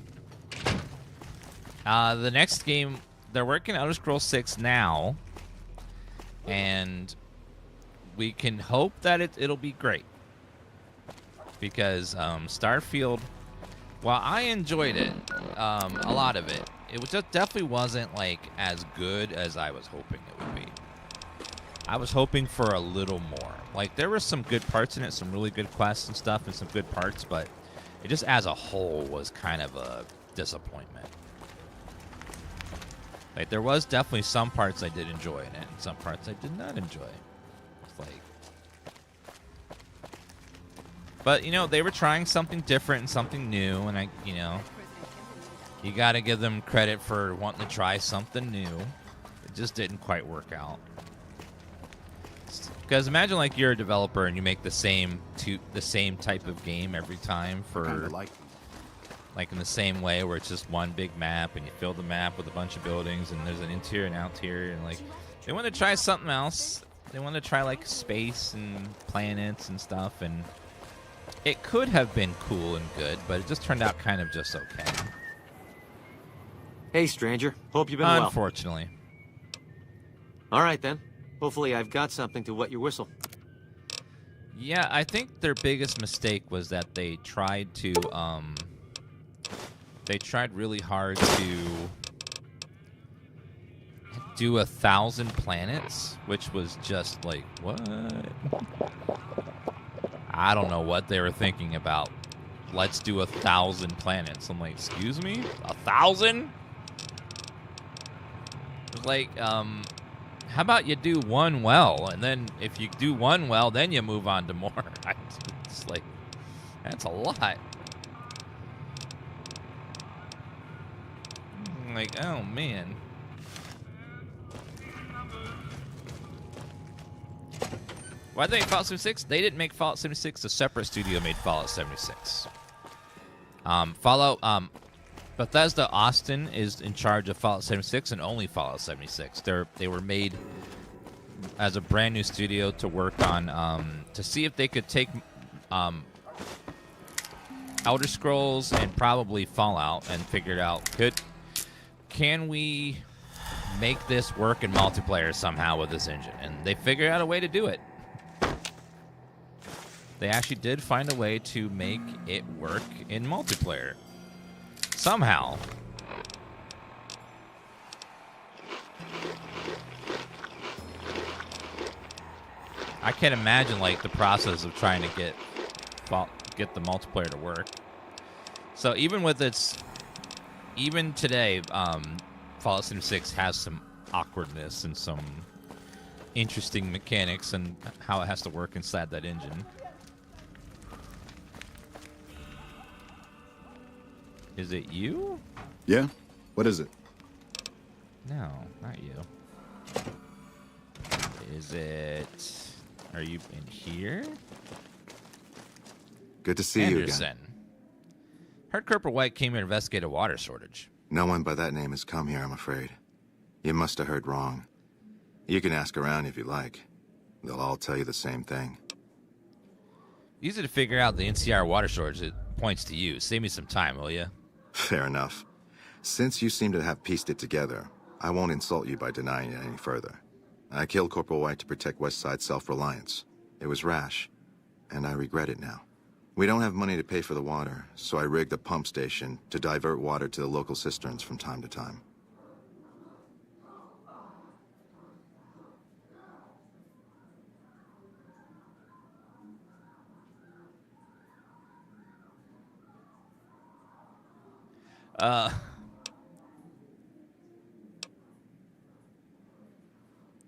The next game, they're working on Elder Scrolls 6 now, and we can hope that it'll be great, because Starfield Well, I enjoyed it, a lot of it. It was just definitely wasn't like as good as I was hoping it would be. I was hoping for a little more. Like there were some good parts in it, some really good quests and stuff, and some good parts, but it just as a whole was kind of a disappointment. Like there was definitely some parts I did enjoy in it, and some parts I did not enjoy. It's like, but you know, they were trying something different and something new, and you got to give them credit for wanting to try something new. It just didn't quite work out. Because imagine like you're a developer and you make the same type of game every time for like in the same way where it's just one big map and you fill the map with a bunch of buildings and there's an interior and outerior, and like they want to try something else. They want to try like space and planets and stuff, and it could have been cool and good, but it just turned out kind of just okay. Hey, stranger. Hope you've been well. Unfortunately. All right, then. Hopefully I've got something to wet your whistle. Yeah, I think their biggest mistake was that they tried really hard to do 1,000 planets, which was just like, what? I don't know what they were thinking about. Let's do 1,000 planets. I'm like, excuse me? 1,000? Like, how about you do one well, and then if you do one well, then you move on to more. It's like, that's a lot. I'm like, oh man. Why did they make Fallout 76? They didn't make Fallout 76. A separate studio made Fallout 76. Bethesda Austin is in charge of Fallout 76 and only Fallout 76. They were made as a brand new studio to work on to see if they could take Elder Scrolls and probably Fallout and figure out can we make this work in multiplayer somehow with this engine, and they figured out a way to do it. They actually did find a way to make it work in multiplayer. Somehow. I can't imagine like the process of trying to get the multiplayer to work. So even today, Fallout 76 has some awkwardness and some interesting mechanics and how it has to work inside that engine. Is it you? Yeah? What is it? No, not you. Is it... Are you in here? Good to see you again. Heard Corporal White came here to investigate a water shortage. No one by that name has come here, I'm afraid. You must have heard wrong. You can ask around if you like. They'll all tell you the same thing. Easy to figure out the NCR water shortage. It points to you. Save me some time, will you? Fair enough. Since you seem to have pieced it together, I won't insult you by denying it any further. I killed Corporal White to protect Westside's self-reliance. It was rash, and I regret it now. We don't have money to pay for the water, so I rigged a pump station to divert water to the local cisterns from time to time.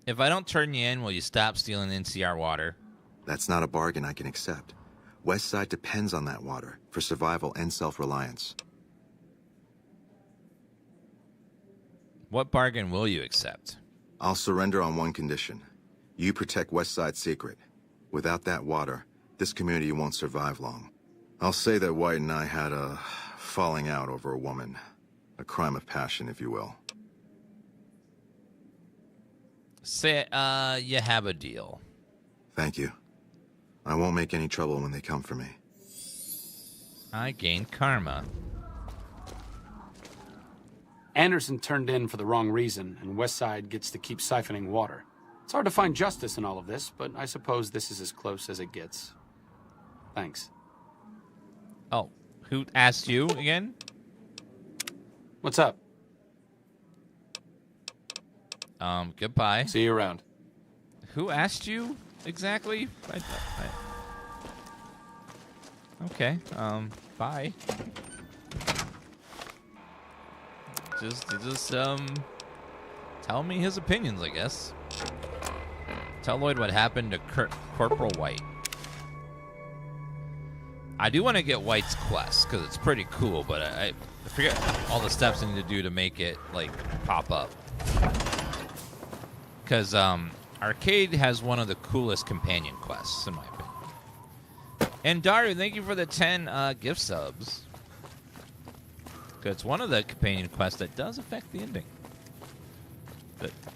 If I don't turn you in, will you stop stealing NCR water? That's not a bargain I can accept. Westside depends on that water for survival and self-reliance. What bargain will you accept? I'll surrender on one condition. You protect Westside's secret. Without that water, this community won't survive long. I'll say that White and I had a falling out over a woman. A crime of passion, if you will. Say, you have a deal. Thank you. I won't make any trouble when they come for me. I gained karma. Anderson turned in for the wrong reason, and Westside gets to keep siphoning water. It's hard to find justice in all of this, but I suppose this is as close as it gets. Thanks. Oh, Who asked you again? What's up? Goodbye. See you around. Who asked you exactly? Okay. Bye. Just tell me his opinions, I guess. Tell Lloyd what happened to Corporal White. I do want to get White's quest because it's pretty cool, but I forget all the steps I need to do to make it like pop up. Because Arcade has one of the coolest companion quests, in my opinion. And Daru, thank you for the 10 gift subs. Because it's one of the companion quests that does affect the ending.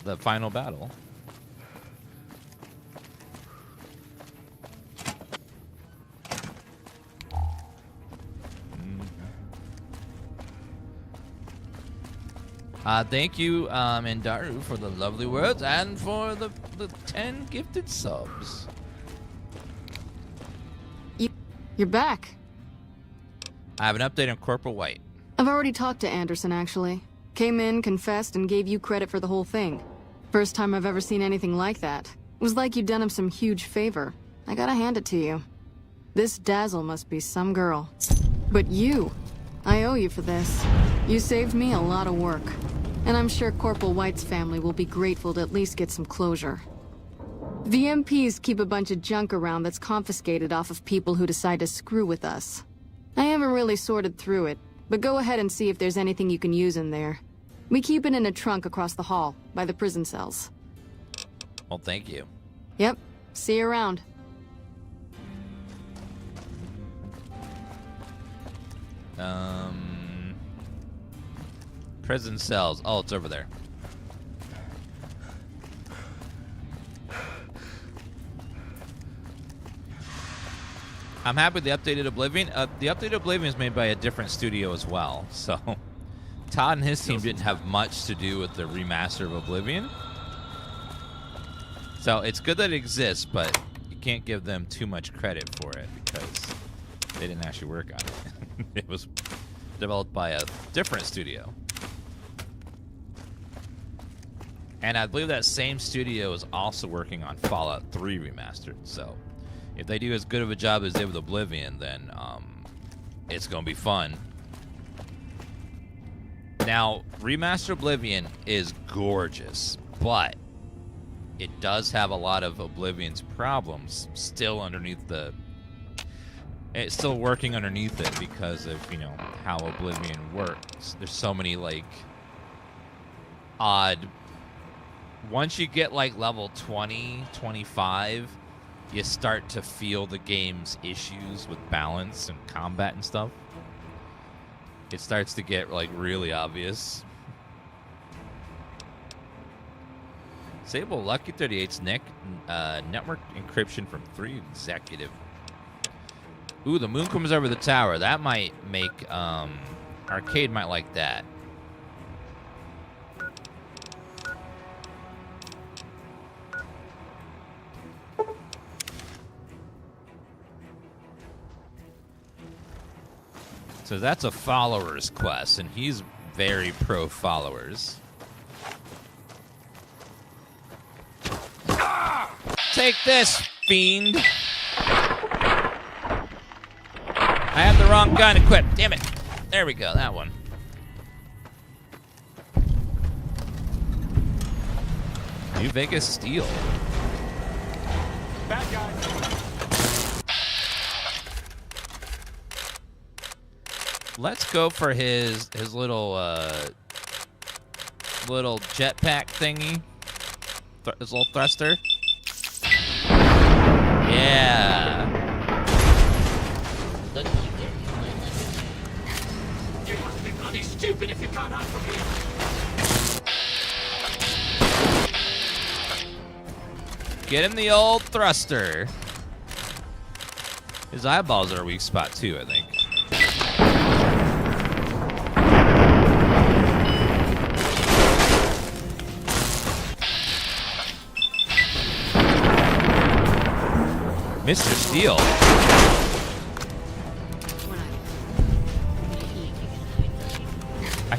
The final battle. Thank you, Mandaru, for the lovely words and for the 10 gifted subs. You're back. I have an update on Corporal White. I've already talked to Anderson, actually. Came in, confessed, and gave you credit for the whole thing. First time I've ever seen anything like that. It was like you'd done him some huge favor. I gotta hand it to you. This Dazzle must be some girl. But you, I owe you for this. You saved me a lot of work. And I'm sure Corporal White's family will be grateful to at least get some closure. The MPs keep a bunch of junk around that's confiscated off of people who decide to screw with us. I haven't really sorted through it, but go ahead and see if there's anything you can use in there. We keep it in a trunk across the hall, by the prison cells. Well, thank you. Yep. See you around. Prison cells. Oh, it's over there. I'm happy with the updated Oblivion. The updated Oblivion is made by a different studio as well. So Todd and his team didn't have much to do with the remaster of Oblivion. So it's good that it exists, but you can't give them too much credit for it because they didn't actually work on it. It was developed by a different studio. And I believe that same studio is also working on Fallout 3 Remastered. So if they do as good of a job as they did with Oblivion, then it's going to be fun. Now, Remastered Oblivion is gorgeous, but it does have a lot of Oblivion's problems still underneath the... It's still working underneath it because of, you know, how Oblivion works. There's so many, like, odd... Once you get, like, level 20, 25, you start to feel the game's issues with balance and combat and stuff. It starts to get, like, really obvious. Disable Lucky 38's network encryption from 3 executive. Ooh, the moon comes over the tower. That might make, Arcade might like that. So that's a followers quest, and he's very pro followers. Take this, fiend. I have the wrong gun equipped. Damn it. There we go, that one. New Vegas Steel. Bad guy. Let's go for his little little jetpack thingy. His little thruster. Yeah. You must be bloody stupid if you can't hide from me. Get him the old thruster. His eyeballs are a weak spot too, I think. Mr. Steel.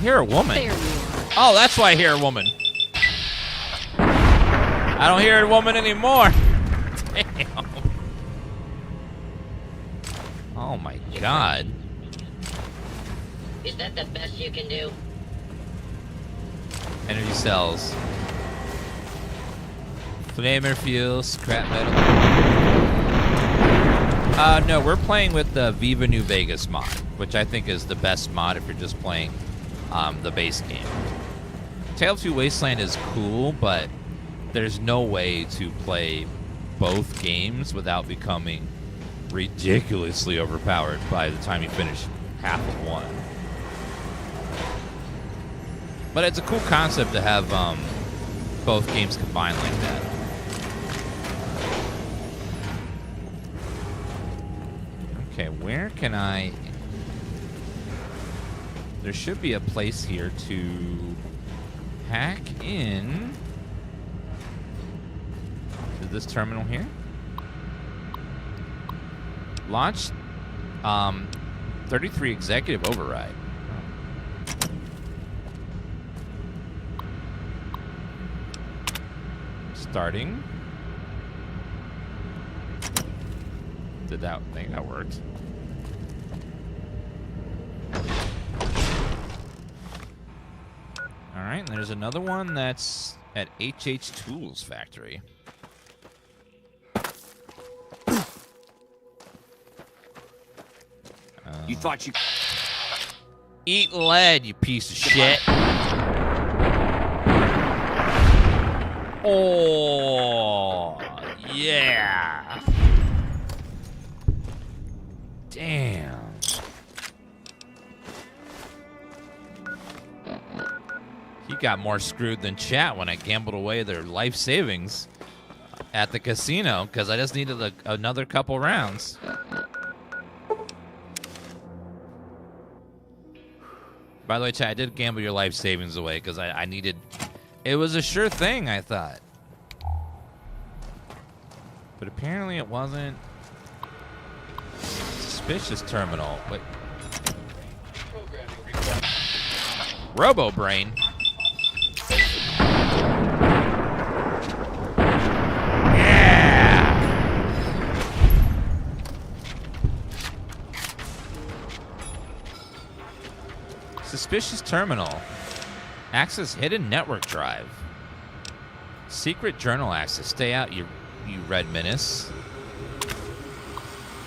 hear a woman. There you are. Oh, that's why I hear a woman. I don't hear a woman anymore. Damn. Oh my god. Is that the best you can do? Energy cells. Flamer fuel, scrap metal. No, we're playing with the Viva New Vegas mod, which I think is the best mod if you're just playing the base game. Tale of Two Wasteland is cool, but there's no way to play both games without becoming ridiculously overpowered by the time you finish half of one. But it's a cool concept to have both games combined like that. Okay, where can I... There should be a place here to hack in to this terminal here. Launch 33 executive override. Starting. Did that thing that worked? All right, and there's another one that's at HH Tools Factory. You thought you... Eat lead, you piece of shit. Oh, yeah. Damn. He got more screwed than chat when I gambled away their life savings at the casino because I just needed another couple rounds. By the way, chat, I did gamble your life savings away because I needed... It was a sure thing, I thought. But apparently it wasn't. Suspicious terminal. Wait. Robo-brain. Suspicious terminal. Access hidden network drive. Secret journal access. Stay out, you red menace.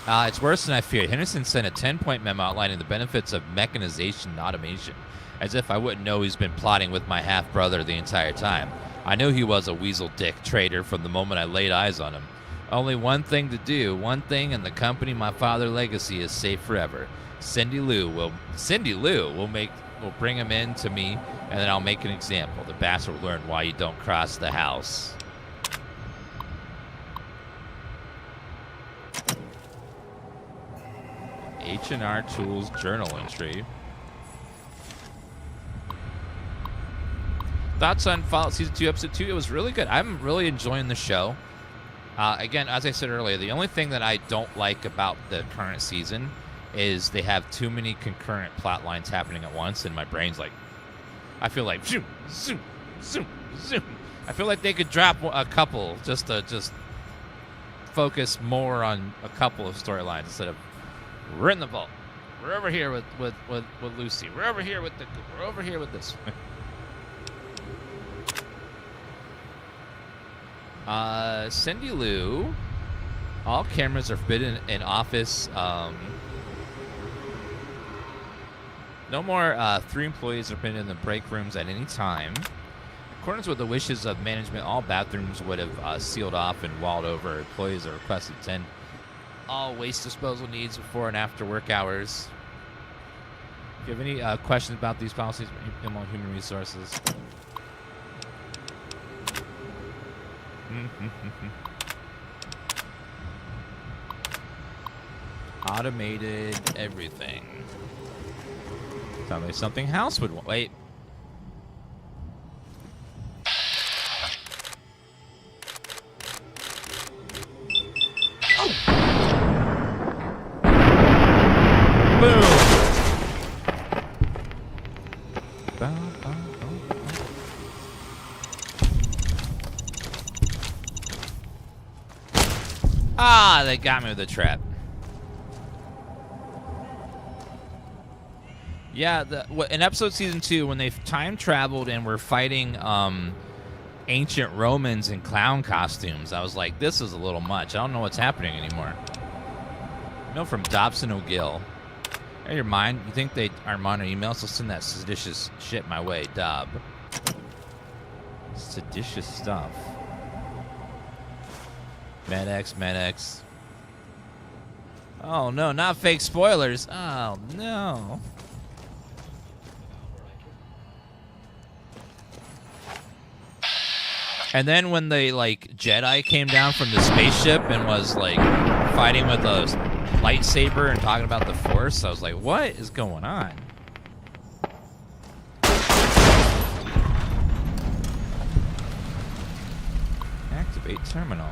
It's worse than I feared. Henderson sent a 10-point memo outlining the benefits of mechanization and automation. As if I wouldn't know he's been plotting with my half-brother the entire time. I knew he was a weasel dick traitor from the moment I laid eyes on him. Only one thing to do, one thing, and the company my father's legacy is safe forever. Cindy Lou will bring him in to me, and then I'll make an example. The bastard will learn why you don't cross the house. H&R Tools journal entry. Thoughts on Fallout Season 2, Episode 2? It was really good. I'm really enjoying the show. Again, as I said earlier, the only thing that I don't like about the current season is they have too many concurrent plot lines happening at once, and my brain's like, I feel like zoom, zoom, zoom, zoom. I feel like they could drop a couple just to focus more on a couple of storylines instead of we're in the vault, we're over here with Lucy, we're over here with this. Cindy Lou. All cameras are forbidden in office. No more 3 employees are permitted in the break rooms at any time. In accordance with the wishes of management, all bathrooms would have sealed off and walled over. Employees are requested to attend all waste disposal needs before and after work hours. If you have any questions about these policies, email Human Resources. Automated everything. Sounds like something House would want. Wait. Boom. Ah, they got me with a trap. Yeah, in episode season 2, when they time traveled and were fighting ancient Romans in clown costumes, I was like, this is a little much. I don't know what's happening anymore. No, from Dobson O'Gill. Hey, your mind? You think they are monitoring emails? So send that seditious shit my way, Dob. Seditious stuff. MedX. Oh no, not fake spoilers. Oh no. And then when the Jedi came down from the spaceship and was fighting with a lightsaber and talking about the Force, I was like, what is going on? Activate terminal.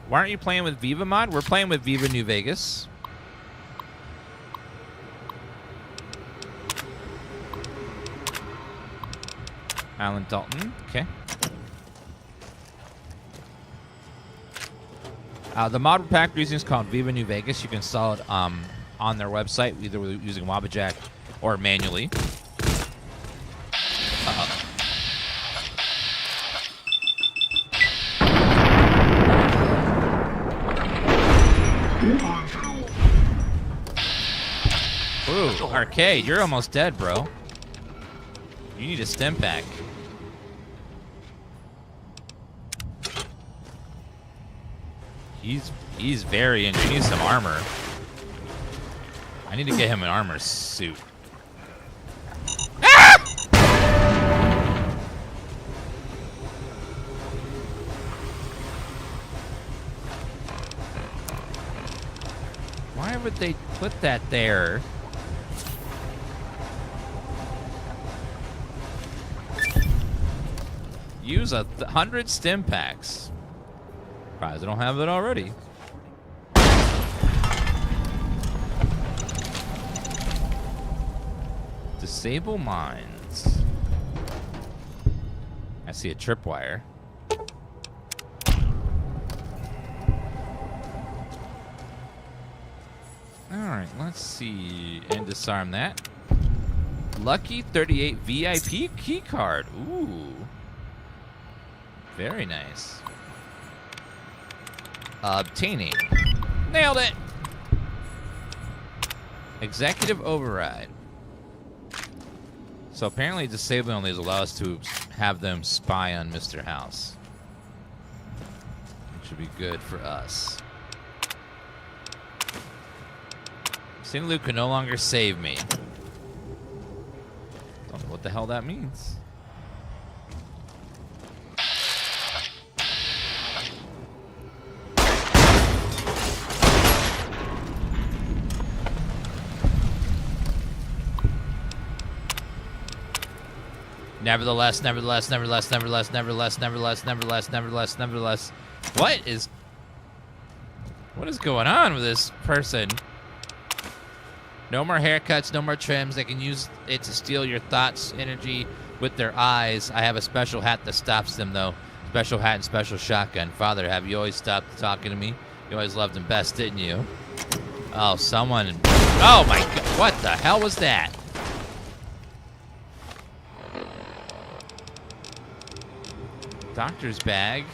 Why aren't you playing with Viva Mod? We're playing with Viva New Vegas. Alan Dalton, okay. The mod pack we're using is called Viva New Vegas. You can install it on their website, either using Wabajack or manually. Ooh, Arcade, you're almost dead, bro. You need a stim pack. He's very injured. He needs some armor. I need to get him an armor suit. Ah! Why would they put that there? Use 100 stim packs. Surprised I don't have it already. Disable mines. I see a tripwire. Alright, let's see. And disarm that. Lucky 38 VIP key card. Ooh. Very nice. Obtaining. Nailed it! Executive override. So apparently disabling these allows us to have them spy on Mr. House. Which would be good for us. St. Luke can no longer save me. Don't know what the hell that means. Nevertheless. What is going on with this person? No more haircuts, no more trims. They can use it to steal your thoughts, energy with their eyes. I have a special hat that stops them, though. Special hat and special shotgun. Father, have you always stopped talking to me? You always loved him best, didn't you? Oh, someone. Oh, my God. What the hell was that? Doctor's bag.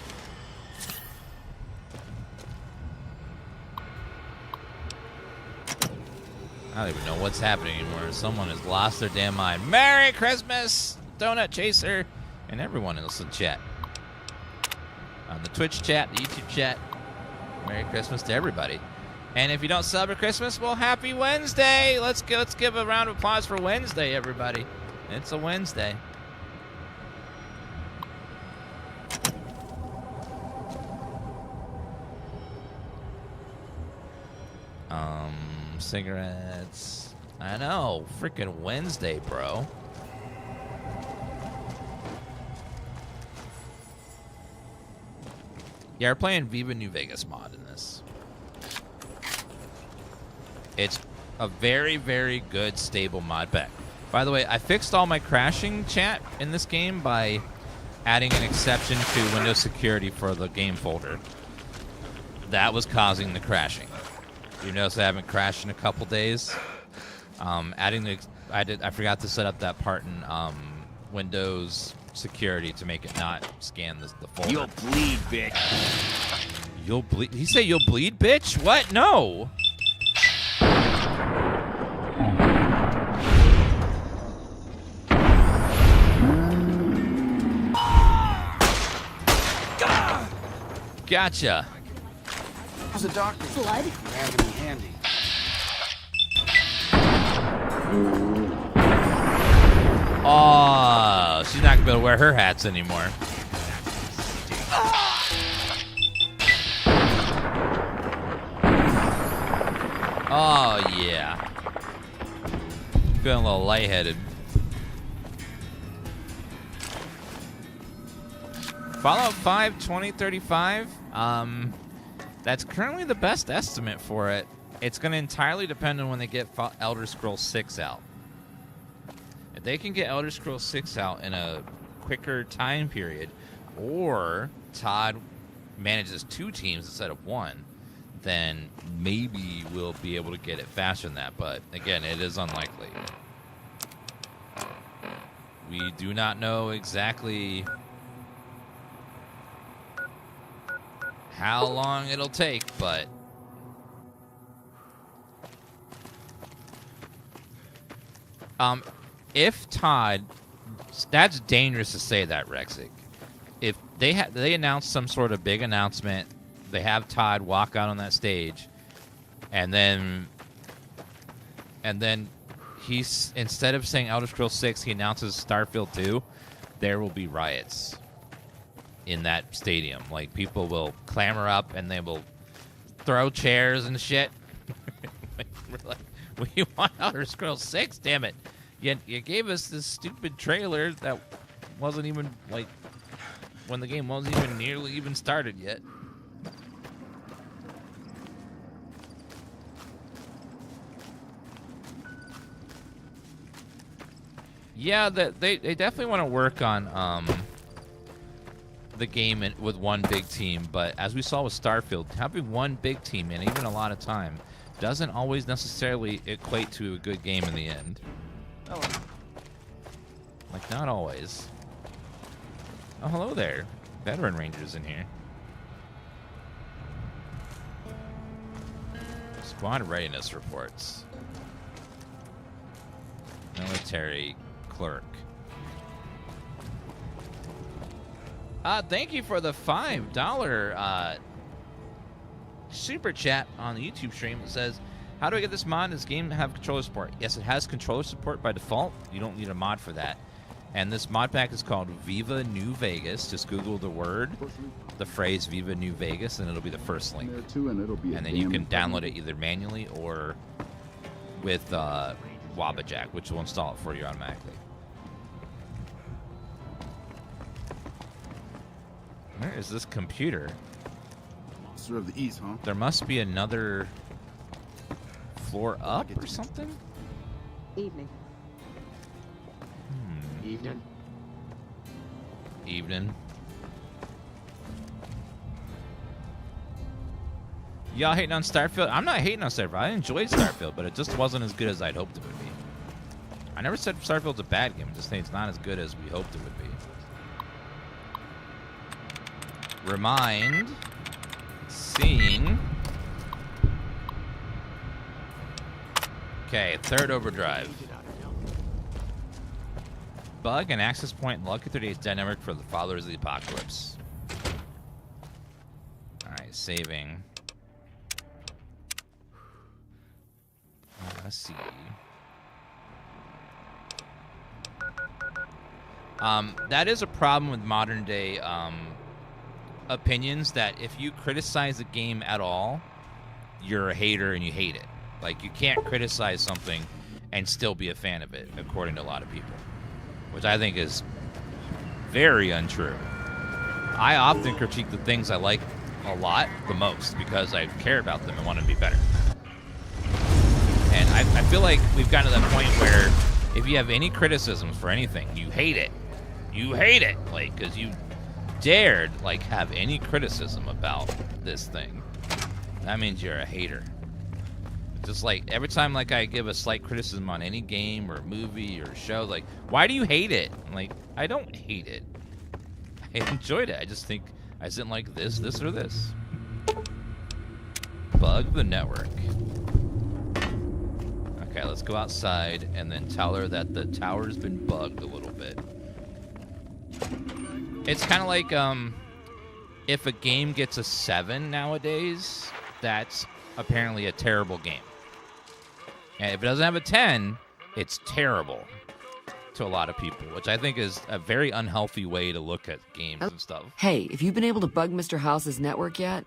I don't even know what's happening anymore. Someone has lost their damn mind. Merry Christmas, Donut Chaser, and everyone else in chat. On the Twitch chat, the YouTube chat. Merry Christmas to everybody. And if you don't celebrate Christmas, well, happy Wednesday. Let's give a round of applause for Wednesday, everybody. It's a Wednesday. Cigarettes. I know. Freaking Wednesday, bro. Yeah, we're playing Viva New Vegas mod in this. It's a very, very good, stable mod pack. By the way, I fixed all my crashing chat in this game by adding an exception to Windows security for the game folder. That was causing the crashing. You notice I haven't crashed in a couple days. Adding the I forgot to set up that part in Windows security to make it not scan the folder. You'll bleed, bitch. You'll bleed? Did he say you'll bleed, bitch? What? No. Gotcha. How's the doctor? Blood? Gravity handy. Oh, she's not gonna be able to wear her hats anymore. Oh yeah. Feeling a little lightheaded. Fallout 5 2035. That's currently the best estimate for it. It's going to entirely depend on when they get Elder Scrolls 6 out. If they can get Elder Scrolls 6 out in a quicker time period, or Todd manages 2 teams instead of 1, then maybe we'll be able to get it faster than that. But again, it is unlikely. We do not know exactly how long it'll take, but if Todd, that's dangerous to say that, Rexic. If they announce some sort of big announcement, they have Todd walk out on that stage, and then he's, instead of saying Elder Scrolls 6, he announces Starfield 2, there will be riots in that stadium. Like, people will clamor up and they will throw chairs and shit. We're like, we want Elder Scrolls 6, damn it. You gave us this stupid trailer that wasn't even, like, when the game wasn't even nearly even started yet. Yeah, they definitely want to work on the game with one big team, but as we saw with Starfield, having one big team and even a lot of time doesn't always necessarily equate to a good game in the end. Oh. Like, not always. Oh, hello there. Veteran Rangers in here. Squad readiness reports. Military clerk. Thank you for the $5 super chat on the YouTube stream. It says, how do I get this mod? Does this game have controller support? Yes, it has controller support by default. You don't need a mod for that. And this mod pack is called Viva New Vegas. Just Google the phrase Viva New Vegas, and it'll be the first link. And then you can download it either manually or with Wabajack, which will install it for you automatically. Where is this computer? Monster of the East, huh? There must be another floor up or something? Evening. Evening. Evening. Y'all hating on Starfield? I'm not hating on Starfield. I enjoyed Starfield, but it just wasn't as good as I'd hoped it would be. I never said Starfield's a bad game. I'm just saying it's not as good as we hoped it would be. Remind. Scene. Okay, third overdrive. Bug and access point in Lucky 38's dead network for the followers of the apocalypse. Alright, saving. Let's see. That is a problem with modern day opinions, that if you criticize a game at all, you're a hater and you hate it. Like, you can't criticize something and still be a fan of it, according to a lot of people, which I think is very untrue. I often critique the things I like a lot the most because I care about them and want to be better. And I feel like we've gotten to that point where if you have any criticisms for anything, you hate it. you hate it, like, because you dared, like, have any criticism about this thing. That means you're a hater. Just like every time, like, I give a slight criticism on any game or movie or show, like, why do you hate it? I'm like, I don't hate it. I enjoyed it. I just think I didn't like this, or this. Bug the network. Okay, let's go outside and then tell her that the tower's been bugged a little bit. It's kind of like if a game gets a 7 nowadays, that's apparently a terrible game. And if it doesn't have a 10, it's terrible to a lot of people, which I think is a very unhealthy way to look at games and stuff. Hey, have you been able to bug Mr. House's network yet?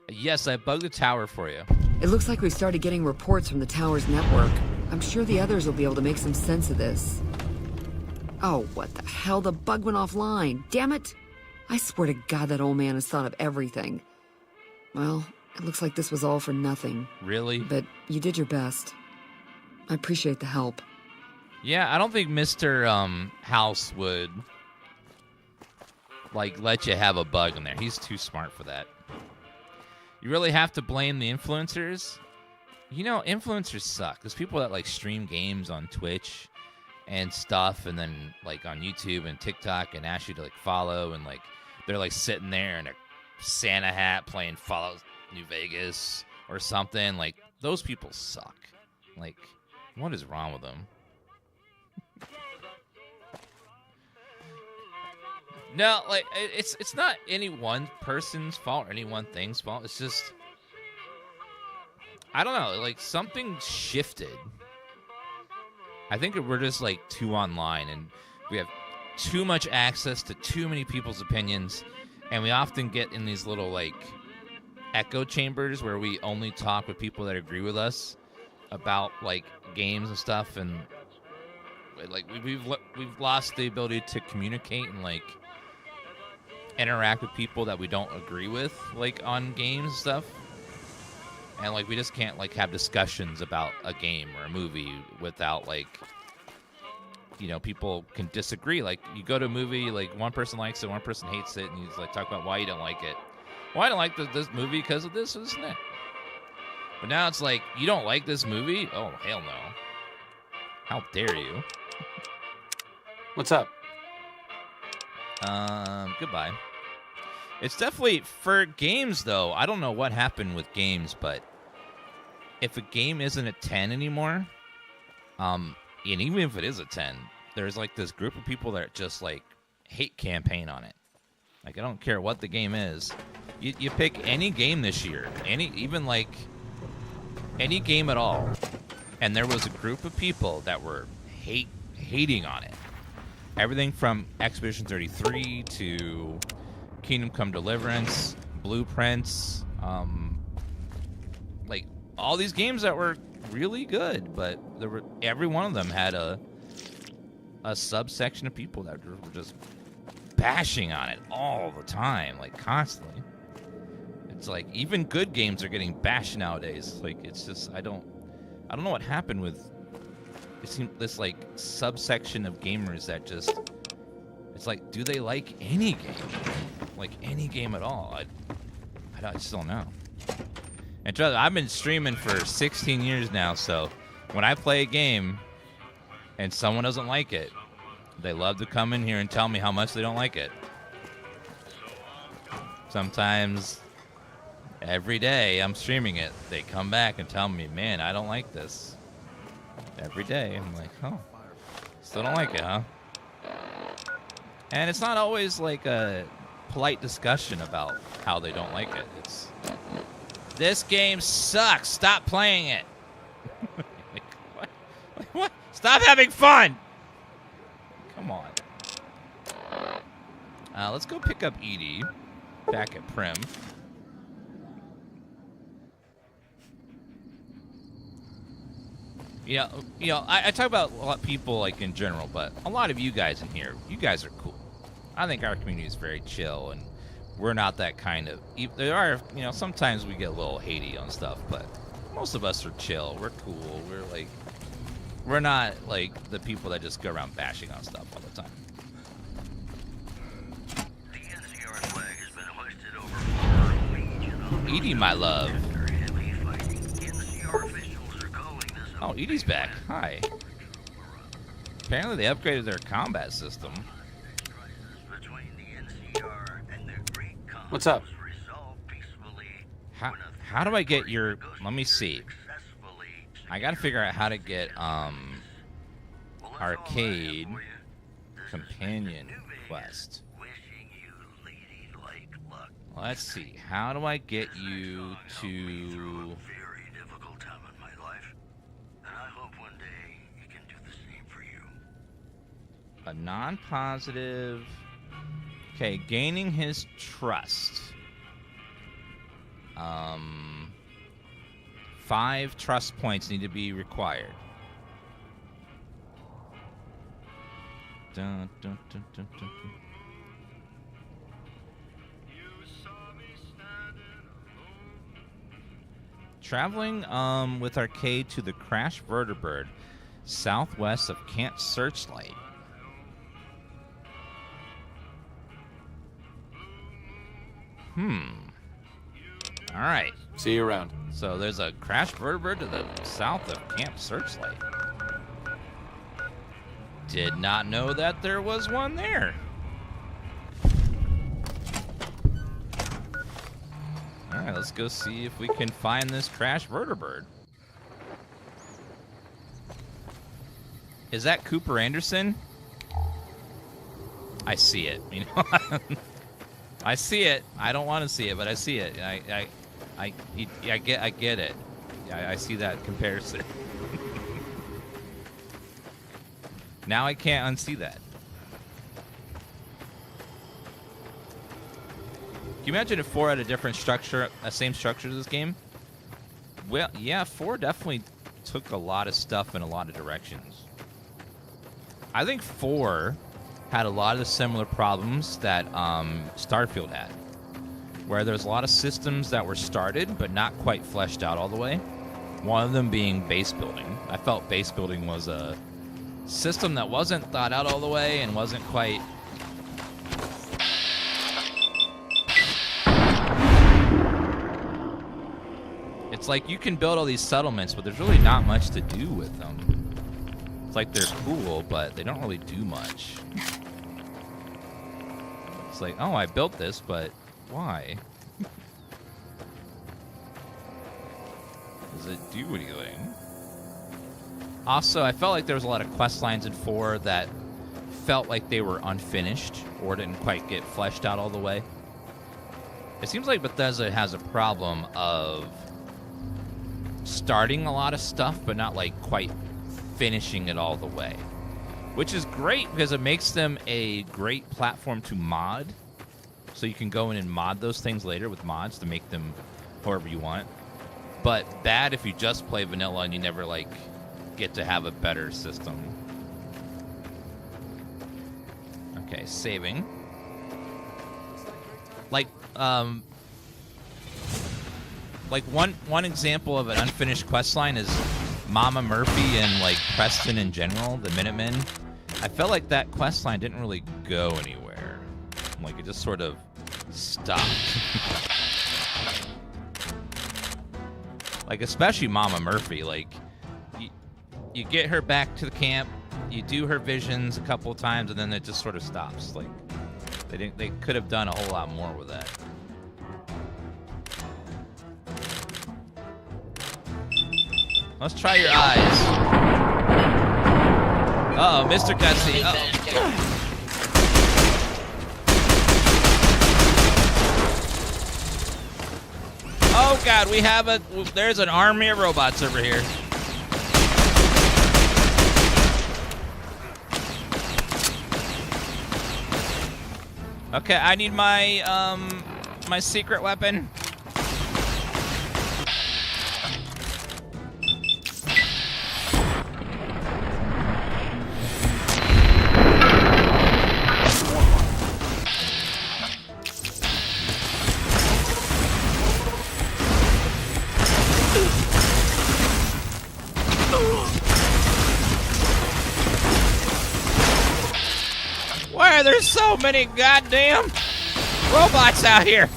Yes, I bugged the tower for you. It looks like we've started getting reports from the tower's network. I'm sure the others will be able to make some sense of this. Oh, what the hell? The bug went offline. Damn it! I swear to God that old man has thought of everything. Well, it looks like this was all for nothing. Really? But you did your best. I appreciate the help. Yeah, I don't think Mr. House would, like, let you have a bug in there. He's too smart for that. You really have to blame the influencers? You know, influencers suck. There's people that, like, stream games on Twitch and stuff, and then, like, on YouTube and TikTok and ask you to, like, follow, and, like, they're, like, sitting there in a Santa hat playing Fallout New Vegas or something. Like, those people suck. Like, what is wrong with them? No, like, it's not any one person's fault or any one thing's fault. It's just, I don't know, like, something shifted. I think we're just, like, too online, and we have too much access to too many people's opinions, and we often get in these little, like, echo chambers where we only talk with people that agree with us about, like, games and stuff, and, like, we've lost the ability to communicate and, like, interact with people that we don't agree with, like, on games and stuff. And, like, we just can't, like, have discussions about a game or a movie without, like, you know, people can disagree. Like, you go to a movie, like, one person likes it, one person hates it, and you, like, talk about why you don't like it. Well, I don't like this movie because of this, isn't it? But now it's like, you don't like this movie? Oh, hell no. How dare you? What's up? Goodbye. It's definitely, for games, though, I don't know what happened with games, but if a game isn't a 10 anymore, and even if it is a 10, there's, like, this group of people that just, like, hate campaign on it. Like, I don't care what the game is. You pick any game this year, even, like, any game at all, and there was a group of people that were hating on it. Everything from Expedition 33 to Kingdom Come Deliverance, Blueprints, like, all these games that were really good, but every one of them had a subsection of people that were just bashing on it all the time, like, constantly. It's like, even good games are getting bashed nowadays. Like, it's just, I don't know what happened with, it seems, this, like, subsection of gamers that just, it's like, do they like any game? Like, any game at all? I just don't know. And trust me, I've been streaming for 16 years now, so when I play a game and someone doesn't like it, they love to come in here and tell me how much they don't like it. Sometimes, every day I'm streaming it, they come back and tell me, man, I don't like this. Every day. I'm like, oh, still don't like it, huh? And it's not always like a polite discussion about how they don't like it. It's, this game sucks. Stop playing it. Like, what? Like, what? Stop having fun. Come on. Let's go pick up Edie back at Prim. Yeah, you know, I talk about a lot of people, like, in general, but a lot of you guys in here, you guys are cool. I think our community is very chill, and we're not that kind of, there are, you know, sometimes we get a little hatey on stuff, but most of us are chill. We're cool. We're, like, we're not, like, the people that just go around bashing on stuff all the time. Edie, my love. Oh, Edie's back. Hi. Apparently they upgraded their combat system. What's up? How do I get your... Let me see. I gotta figure out how to get, arcade companion quest. Let's see. How do I get you to... A non-positive... Okay, gaining his trust. 5 trust points need to be required. Dun, dun, dun, dun, dun, dun. Traveling with arcade to the Crash Vertibird, southwest of Camp Searchlight. All right. See you around. So there's a Crash Vertibird to the south of Camp Searchlight. Did not know that there was one there. All right, let's go see if we can find this Crash Vertibird. Is that Cooper Anderson? I see it. You know, I see it. I don't want to see it, but I see it. I get it. I see that comparison. Now I can't unsee that. Can you imagine if 4 had a different structure, same structure to this game? Well, yeah, 4 definitely took a lot of stuff in a lot of directions. I think 4 had a lot of the similar problems that Starfield had, where there's a lot of systems that were started but not quite fleshed out all the way. One of them being base building. I felt base building was a system that wasn't thought out all the way and wasn't quite... It's like you can build all these settlements, but there's really not much to do with them. It's like they're cool, but they don't really do much. It's like, oh, I built this, but why? Does it do anything? Also, I felt like there was a lot of quest lines in 4 that felt like they were unfinished or didn't quite get fleshed out all the way. It seems like Bethesda has a problem of starting a lot of stuff, but not like quite finishing it all the way. Which is great because it makes them a great platform to mod. So you can go in and mod those things later with mods to make them however you want. But bad if you just play vanilla and you never like get to have a better system. Okay, saving. Like one example of an unfinished quest line is Mama Murphy and like Preston in general, the Minutemen. I felt like that quest line didn't really go anywhere. Like it just sort of stopped. Like especially Mama Murphy, like you get her back to the camp, you do her visions a couple of times, and then it just sort of stops. Like they could have done a whole lot more with that. Let's try your eyes. Uh-oh, Mr. Gutsy. Uh-oh. Oh God, there's an army of robots over here. Okay, I need my my secret weapon. Why are there so many goddamn robots out here?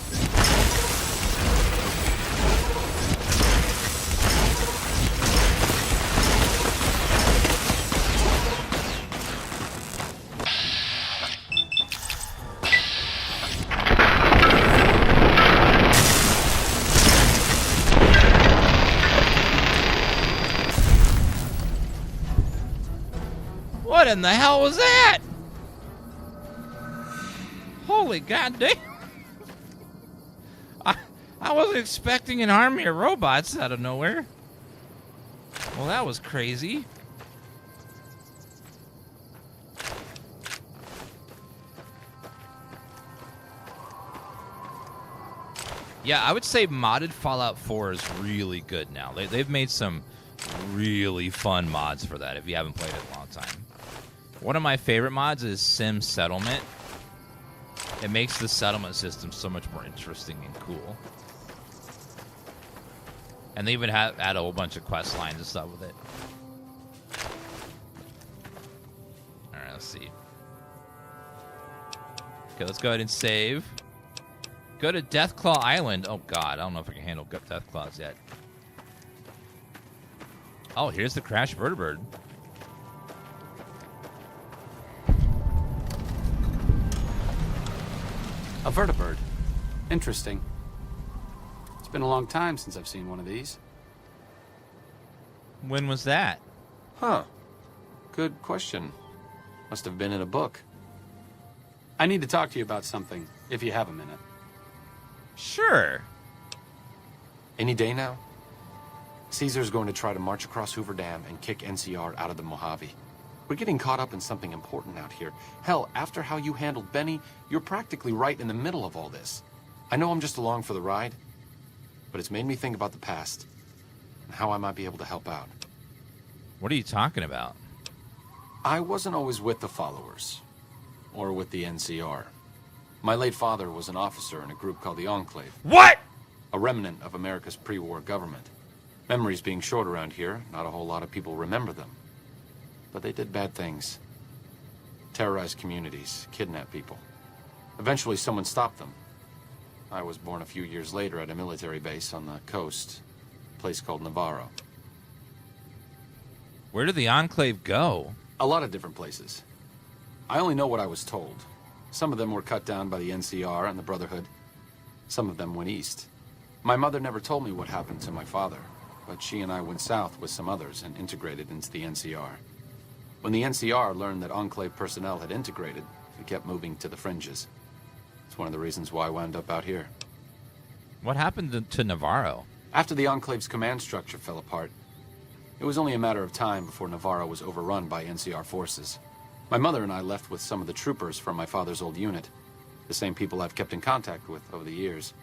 What in the hell was that? Holy goddamn. I wasn't expecting an army of robots out of nowhere. Well, that was crazy. Yeah, I would say modded Fallout 4 is really good now. They've made some really fun mods for that if you haven't played it in a long time. One of my favorite mods is Sim Settlement. It makes the settlement system so much more interesting and cool. And they even add a whole bunch of quest lines and stuff with it. Alright, let's see. Okay, let's go ahead and save. Go to Deathclaw Island. Oh god, I don't know if I can handle Deathclaws yet. Oh, here's the crashed vertibird. A vertibird. Interesting. It's been a long time since I've seen one of these. When was that? Huh. Good question. Must have been in a book. I need to talk to you about something, if you have a minute. Sure. Any day now? Caesar's going to try to march across Hoover Dam and kick NCR out of the Mojave. We're getting caught up in something important out here. Hell, after how you handled Benny, you're practically right in the middle of all this. I know I'm just along for the ride, but it's made me think about the past and how I might be able to help out. What are you talking about? I wasn't always with the followers, or with the NCR. My late father was an officer in a group called the Enclave. What? A remnant of America's pre-war government. Memories being short around here, not a whole lot of people remember them. But they did bad things. Terrorized communities, kidnapped people. Eventually someone stopped them. I was born a few years later at a military base on the coast, a place called Navarro. Where did the Enclave go? A lot of different places. I only know what I was told. Some of them were cut down by the NCR and the Brotherhood. Some of them went east. My mother never told me what happened to my father, but she and I went south with some others and integrated into the NCR. When the NCR learned that Enclave personnel had integrated, we kept moving to the fringes. It's one of the reasons why I wound up out here. What happened to Navarro? After the Enclave's command structure fell apart, it was only a matter of time before Navarro was overrun by NCR forces. My mother and I left with some of the troopers from my father's old unit, the same people I've kept in contact with over the years.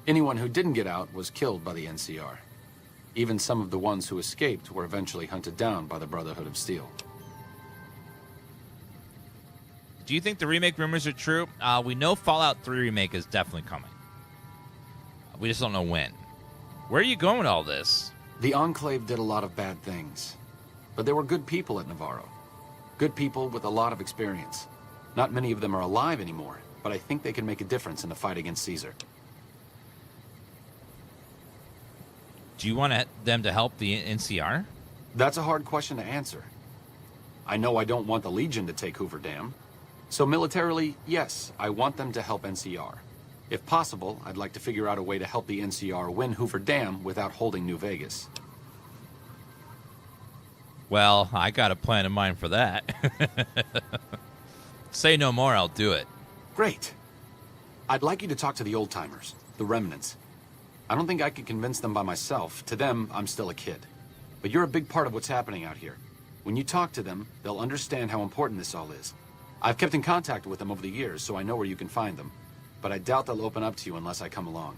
Anyone who didn't get out was killed by the NCR. Even some of the ones who escaped were eventually hunted down by the Brotherhood of Steel. Do you think the remake rumors are true? We know Fallout 3 remake is definitely coming. We just don't know when. Where are you going with all this? The Enclave did a lot of bad things, but there were good people at Navarro. Good people with a lot of experience. Not many of them are alive anymore, but I think they can make a difference in the fight against Caesar. Do you want them to help the NCR? That's a hard question to answer. I know I don't want the Legion to take Hoover Dam. So militarily, yes, I want them to help NCR. If possible, I'd like to figure out a way to help the NCR win Hoover Dam without holding New Vegas. Well, I got a plan in mind for that. Say no more, I'll do it. Great. I'd like you to talk to the old-timers, the remnants. I don't think I could convince them by myself. To them, I'm still a kid. But you're a big part of what's happening out here. When you talk to them, they'll understand how important this all is. I've kept in contact with them over the years, so I know where you can find them. But I doubt they'll open up to you unless I come along.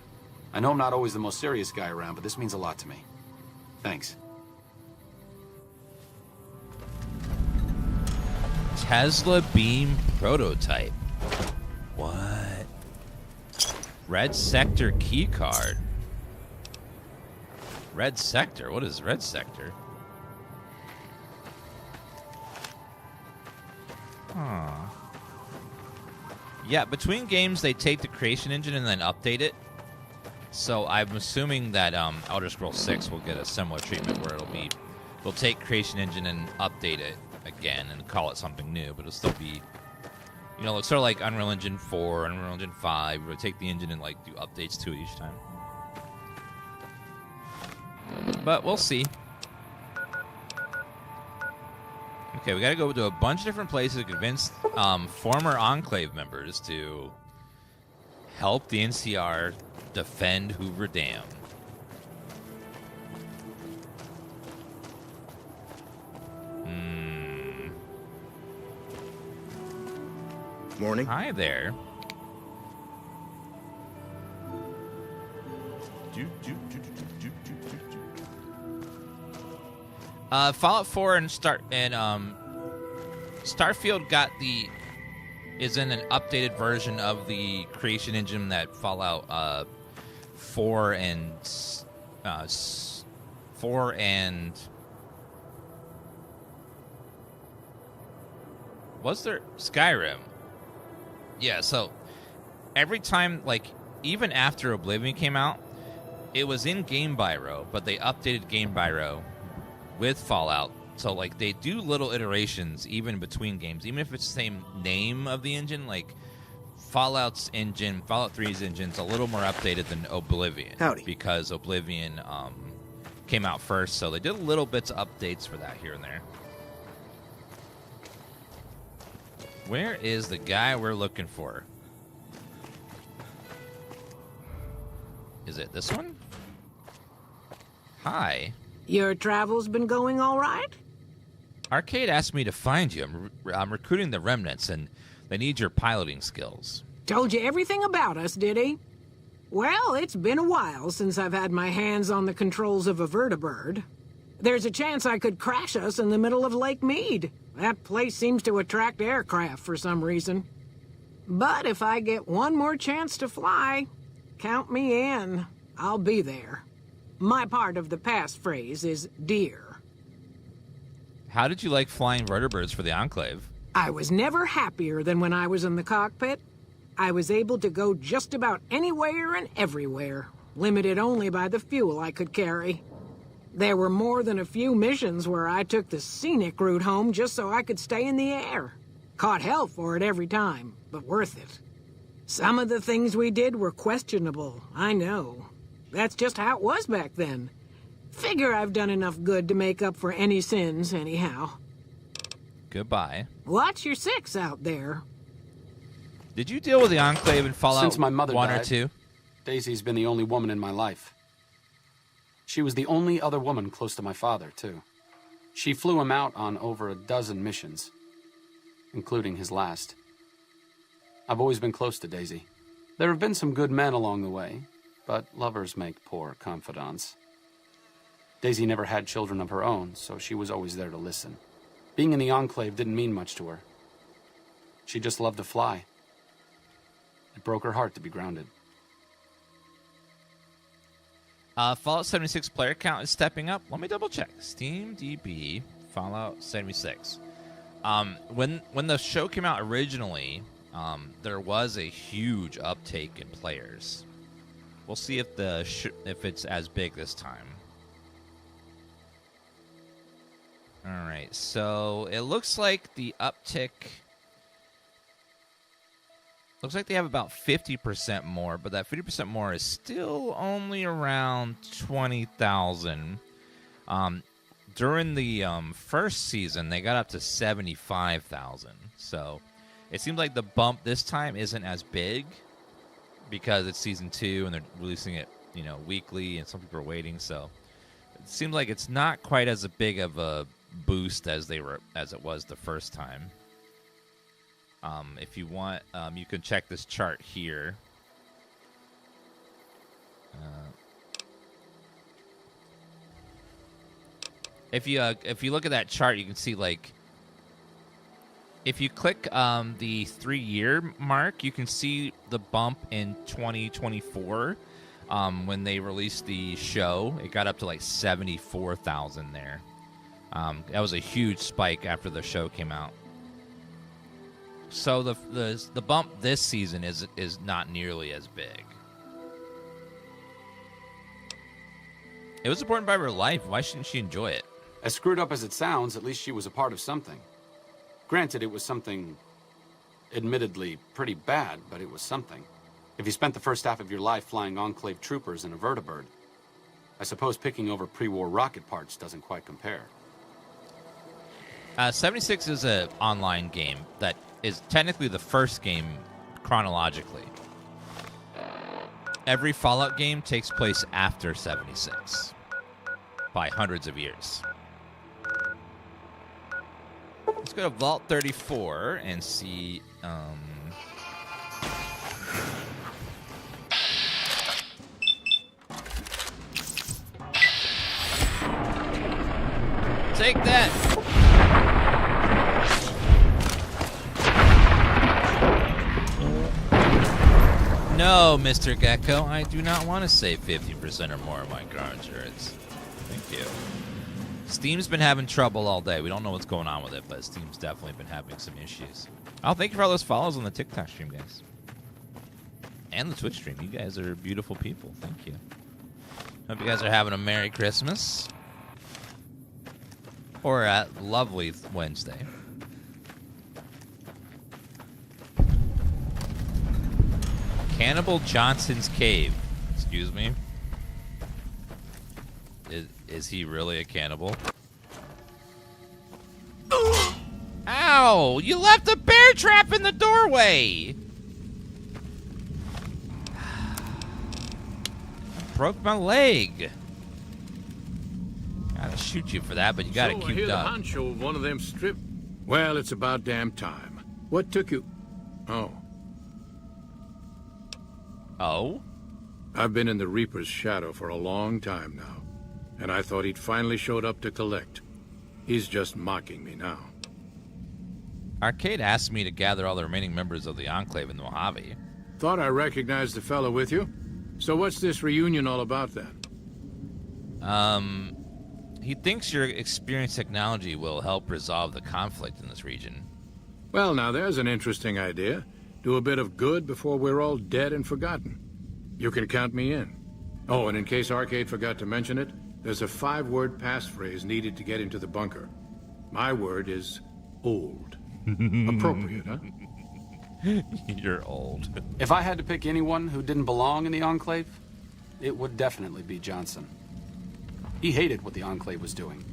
I know I'm not always the most serious guy around, but this means a lot to me. Thanks. Tesla Beam prototype. What? Red Sector keycard. Red Sector? What is Red Sector? Huh. Yeah, between games they take the creation engine and then update it. So I'm assuming that Elder Scrolls 6 will get a similar treatment where they'll take creation engine and update it again and call it something new, but it'll still be, you know, it's sort of like Unreal Engine 4, Unreal Engine 5, where they take the engine and like do updates to it each time. But we'll see. Okay, we gotta go to a bunch of different places to convince former Enclave members to help the NCR defend Hoover Dam. Morning. Hi there. Fallout 4 and Starfield is in an updated version of the creation engine that Fallout 4 and was there Skyrim? Yeah, so every time, like, even after Oblivion came out, it was in Game Biro, but they updated Game Biro with Fallout. So, like, they do little iterations even between games, even if it's the same name of the engine. Like, Fallout's engine, Fallout 3's engine's a little more updated than Oblivion. Howdy. Because Oblivion came out first, so they did little bits of updates for that here and there. Where is the guy we're looking for? Is it this one? Hi. Your travels been going all right? Arcade asked me to find you. I'm recruiting the remnants, and they need your piloting skills. Told you everything about us, did he? Well, it's been a while since I've had my hands on the controls of a vertibird. There's a chance I could crash us in the middle of Lake Mead. That place seems to attract aircraft for some reason. But if I get one more chance to fly, count me in. I'll be there. My part of the passphrase is dear. How did you like flying vertibirds for the Enclave? I was never happier than when I was in the cockpit. I was able to go just about anywhere and everywhere, limited only by the fuel I could carry. There were more than a few missions where I took the scenic route home just so I could stay in the air. Caught hell for it every time, but worth it. Some of the things we did were questionable, I know. That's just how it was back then. Figure I've done enough good to make up for any sins, anyhow. Goodbye. Watch your six out there. Did you deal with the Enclave in Fallout Since my mother 1 died, or 2? Daisy's been the only woman in my life. She was the only other woman close to my father, too. She flew him out on over a dozen missions, including his last. I've always been close to Daisy. There have been some good men along the way, but lovers make poor confidants. Daisy never had children of her own, so she was always there to listen. Being in the Enclave didn't mean much to her. She just loved to fly. It broke her heart to be grounded. Fallout 76 player count is stepping up. Let me double check. SteamDB Fallout 76. When the show came out originally, there was a huge uptake in players. We'll see if if it's as big this time. All right, so it looks like the uptick. Looks like they have about 50% more, but that 50% more is still only around 20,000. During the first season, they got up to 75,000. So it seems like the bump this time isn't as big because it's season 2 and they're releasing it, weekly, and some people are waiting. So it seems like it's not quite as big of a boost as it was the first time. If you want, you can check this chart here. If you look at that chart, you can see, like, if you click the 3-year mark, you can see the bump in 2024 when they released the show. It got up to like 74,000 there. That was a huge spike after the show came out. So the bump this season is not nearly as big. It was important part of her life. Why shouldn't she enjoy it? As screwed up as it sounds, at least she was a part of something. Granted, it was something admittedly pretty bad, but it was something. If you spent the first half of your life flying Enclave troopers in a vertibird, I suppose picking over pre-war rocket parts doesn't quite compare. 76 is an online game that is technically the first game chronologically. Every Fallout game takes place after 76 by hundreds of years. Let's go to Vault 34 and see... Take that! No, Mr. Gecko, I do not want to save 50% or more of my car insurance. Thank you. Steam's been having trouble all day. We don't know what's going on with it, but Steam's definitely been having some issues. Oh, thank you for all those follows on the TikTok stream, guys. And the Twitch stream. You guys are beautiful people. Thank you. Hope you guys are having a Merry Christmas. Or a lovely Wednesday. Cannibal Johnson's Cave. Excuse me. Is he really a cannibal? Ow! You left a bear trap in the doorway! I broke my leg. Gotta shoot you for that, but you got it I cubed hear up. the honcho of one of them strip. Well, it's about damn time. What took you? Oh. Oh? I've been in the Reaper's shadow for a long time now, and I thought he'd finally showed up to collect. He's just mocking me now. Arcade asked me to gather all the remaining members of the Enclave in the Mojave. Thought I recognized the fellow with you. So what's this reunion all about then? He thinks your experienced technology will help resolve the conflict in this region. Well, now there's an interesting idea. Do a bit of good before we're all dead and forgotten. You can count me in. Oh, and in case Arcade forgot to mention it, there's a 5-word passphrase needed to get into the bunker. My word is old. Appropriate, huh? You're old. If I had to pick anyone who didn't belong in the Enclave, it would definitely be Johnson. He hated what the Enclave was doing.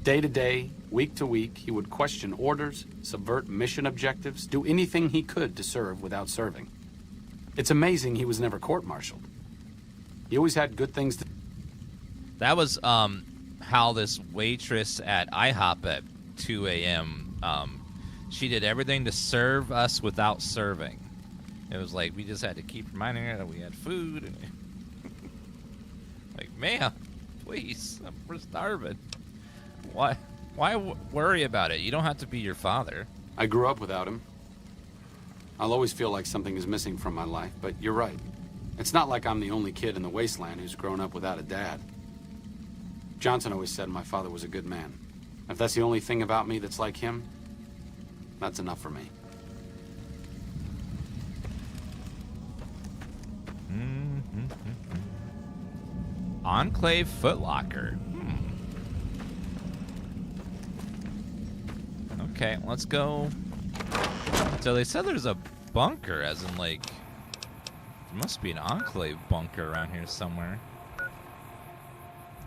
Day to day, week to week, he would question orders, subvert mission objectives, do anything he could to serve without serving. It's amazing he was never court-martialed. He always had good things to... That was how this waitress at IHOP at 2 a.m., she did everything to serve us without serving. It was like we just had to keep reminding her that we had food. And like, ma'am, please, we're starving. Why worry about it? You don't have to be your father. I grew up without him. I'll always feel like something is missing from my life, but you're right. It's not like I'm the only kid in the wasteland who's grown up without a dad. Johnson always said my father was a good man. If that's the only thing about me that's like him, that's enough for me. Enclave Footlocker. Okay, let's go. So they said there's a bunker, as in like, there must be an Enclave bunker around here somewhere.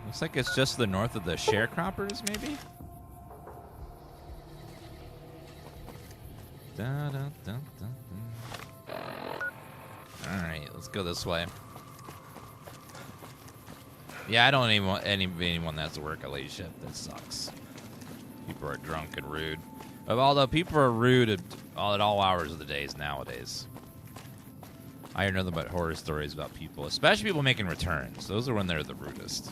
Looks like it's just to the north of the sharecroppers, maybe? Alright, let's go this way. Yeah, I don't even want anyone that has to work a late shift. That sucks. People are drunk and rude. Although people are rude at all hours of the days nowadays. I hear nothing but horror stories about people, especially people making returns. Those are when they're the rudest.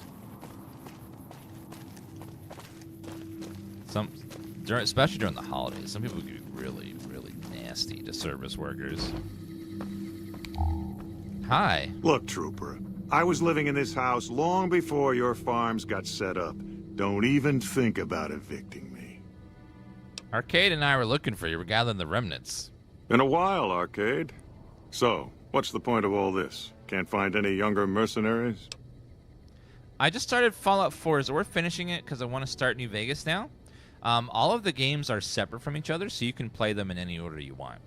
Especially during the holidays, some people can be really, really nasty to service workers. Hi. Look, Trooper, I was living in this house long before your farms got set up. Don't even think about evicting me. Arcade and I were looking for you. We're gathering the remnants. Been a while, Arcade. So, what's the point of all this? Can't find any younger mercenaries? I just started Fallout 4. Is it worth finishing it? Because I want to start New Vegas now. All of the games are separate from each other, so you can play them in any order you want.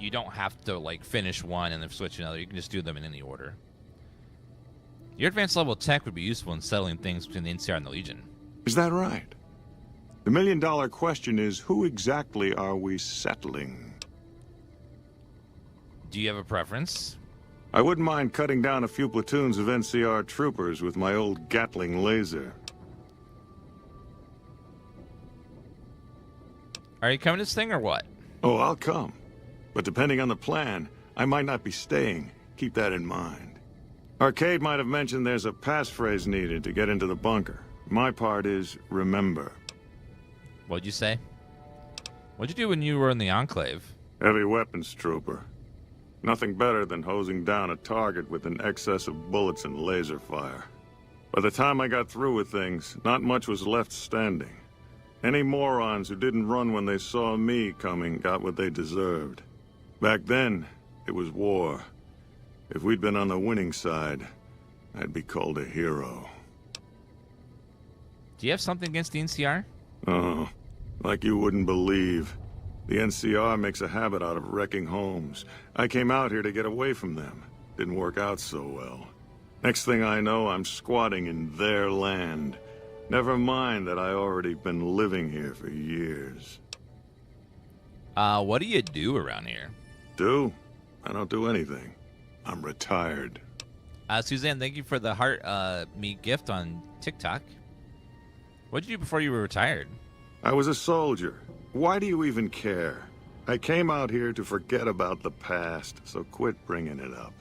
You don't have to like finish one and then switch another. You can just do them in any order. Your advanced level tech would be useful in settling things between the NCR and the Legion. Is that right? The million-dollar question is, who exactly are we settling? Do you have a preference? I wouldn't mind cutting down a few platoons of NCR troopers with my old Gatling laser. Are you coming to this thing or what? Oh, I'll come. But depending on the plan, I might not be staying. Keep that in mind. Arcade might have mentioned there's a passphrase needed to get into the bunker. My part is remember. What'd you say? What'd you do when you were in the Enclave? Heavy weapons trooper. Nothing better than hosing down a target with an excess of bullets and laser fire. By the time I got through with things, not much was left standing. Any morons who didn't run when they saw me coming got what they deserved. Back then, it was war. If we'd been on the winning side, I'd be called a hero. Do you have something against the NCR? Oh, like you wouldn't believe. The NCR makes a habit out of wrecking homes. I came out here to get away from them. Didn't work out so well. Next thing I know, I'm squatting in their land. Never mind that I already been living here for years. What do you do around here? Do? I don't do anything. I'm retired. Suzanne, thank you for the heart me gift on TikTok. What'd you do before you were retired? I was a soldier. Why do you even care? I came out here to forget about the past, so quit bringing it up.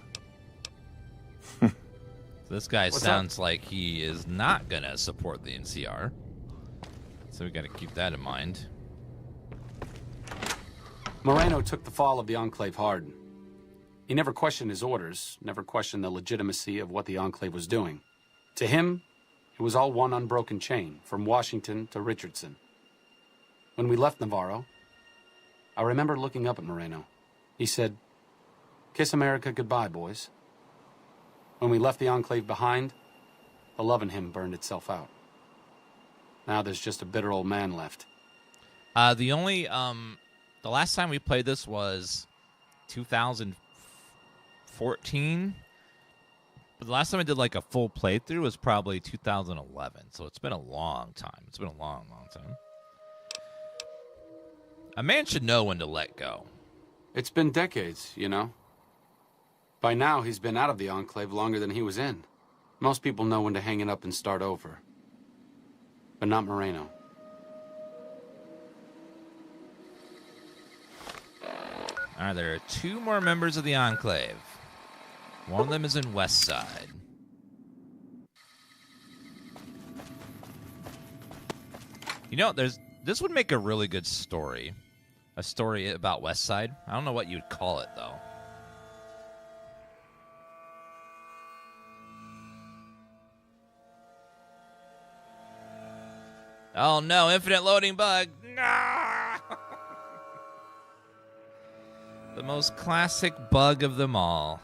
This guy sounds like he is not gonna support the NCR. So we gotta keep that in mind. Moreno took the fall of the Enclave hard. He never questioned his orders, never questioned the legitimacy of what the Enclave was doing. To him, it was all one unbroken chain, from Washington to Richardson. When we left Navarro, I remember looking up at Moreno. He said, "Kiss America goodbye, boys." When we left the Enclave behind, the love in him burned itself out. Now there's just a bitter old man left. The last time we played this was 2014. But the last time I did like a full playthrough was probably 2011. So it's been a long time. It's been a long, long time. A man should know when to let go. It's been decades, you know. By now, he's been out of the Enclave longer than he was in. Most people know when to hang it up and start over. But not Moreno. All right, there are 2 more members of the Enclave. One of them is in West Side. You know, this would make a really good story. A story about West Side. I don't know what you'd call it, though. Oh no, infinite loading bug. No! The most classic bug of them all.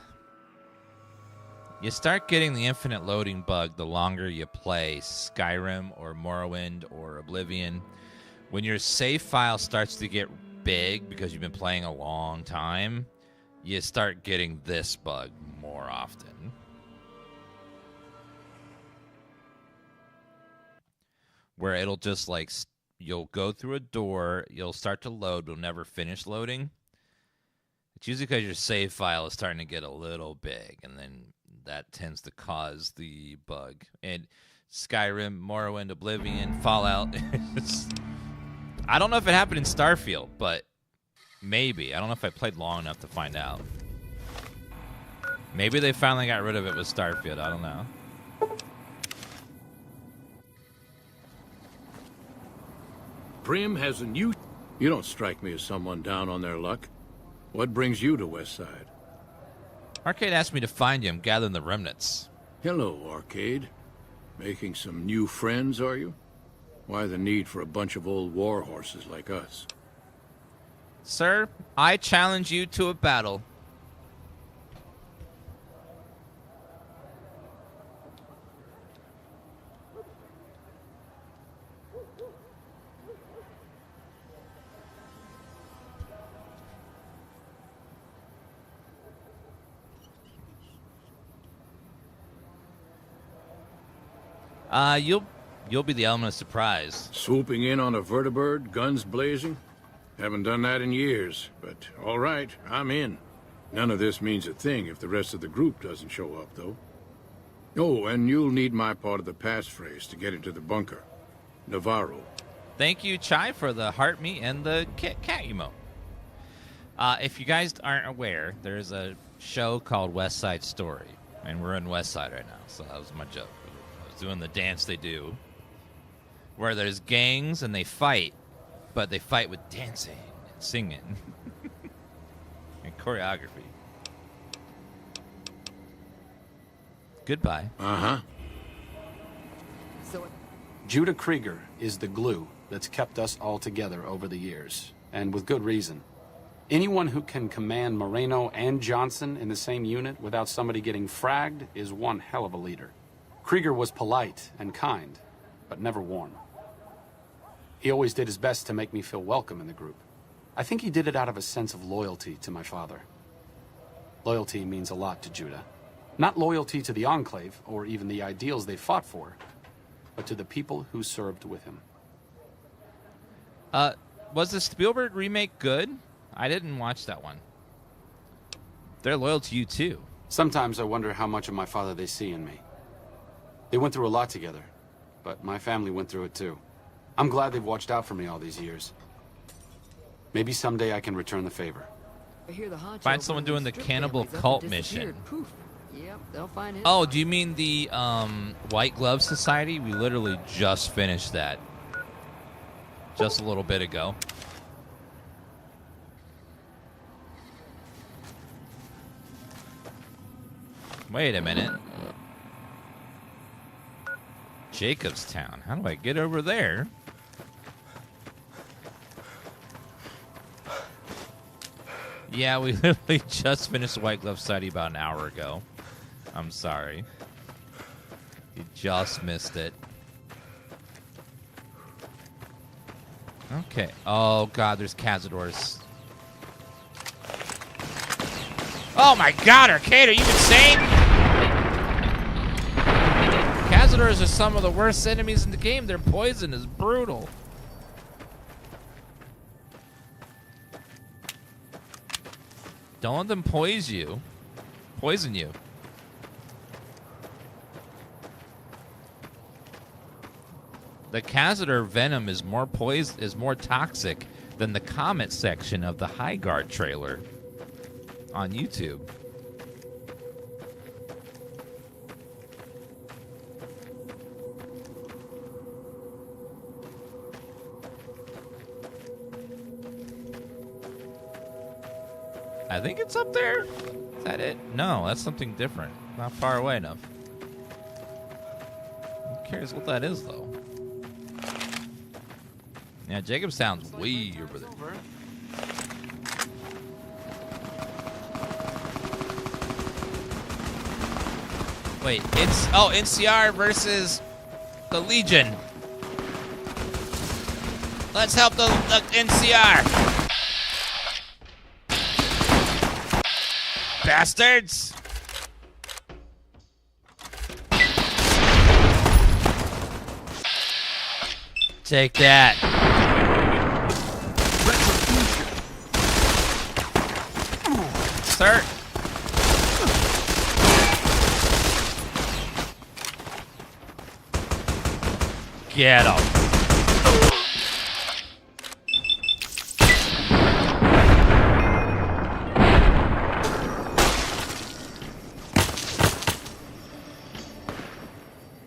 You start getting the infinite loading bug the longer you play Skyrim or Morrowind or Oblivion. When your save file starts to get big because you've been playing a long time, you start getting this bug more often. Where it'll just like, you'll go through a door, you'll start to load, but it'll never finish loading. It's usually because your save file is starting to get a little big, and then that tends to cause the bug. And Skyrim, Morrowind, Oblivion, Fallout. I don't know if it happened in Starfield, but maybe. I don't know if I played long enough to find out. Maybe they finally got rid of it with Starfield. I don't know. Prim has a new... You don't strike me as someone down on their luck. What brings you to West Side? Arcade asked me to find you. I'm gathering the remnants. Hello, Arcade. Making some new friends, are you? Why the need for a bunch of old war horses like us? Sir, I challenge you to a battle. You'll be the element of surprise. Swooping in on a vertibird, guns blazing? Haven't done that in years, but all right, I'm in. None of this means a thing if the rest of the group doesn't show up, though. Oh, and you'll need my part of the passphrase to get into the bunker. Navarro. Thank you, Chai, for the heart meat and the cat emote. If you guys aren't aware, there's a show called West Side Story, and we're in West Side right now, so that was my joke. I was doing the dance they do, where there's gangs and they fight, but they fight with dancing and singing and choreography. Goodbye. Uh-huh. Judah Krieger is the glue that's kept us all together over the years, and with good reason. Anyone who can command Moreno and Johnson in the same unit without somebody getting fragged is one hell of a leader. Krieger was polite and kind, but never warm. He always did his best to make me feel welcome in the group. I think he did it out of a sense of loyalty to my father. Loyalty means a lot to Judah. Not loyalty to the Enclave, or even the ideals they fought for, but to the people who served with him. Was the Spielberg remake good? I didn't watch that one. They're loyal to you, too. Sometimes I wonder how much of my father they see in me. They went through a lot together, but my family went through it, too. I'm glad they've watched out for me all these years. Maybe someday I can return the favor. Find someone doing the cannibal cult mission. Yep, they'll find him. Oh, do you mean the White Glove Society? We literally just finished that. Just a little bit ago. Wait a minute. Jacobstown. How do I get over there? Yeah, we literally just finished the White Glove Society about an hour ago. I'm sorry. You just missed it. Okay. Oh, God, there's Cazadors. Oh, my God, Arcade, are you insane? Cazadors are some of the worst enemies in the game. Their poison is brutal. Don't let them poison you. The Cazador venom is more toxic than the comment section of the High Guard trailer on YouTube. I think it's up there. Is that it? No, that's something different. Not far away enough. Who cares what that is, though? Yeah, Jacob sounds way over there. Wait, it's NCR versus the Legion. Let's help the NCR. Bastards! Take that. Sir. Get him.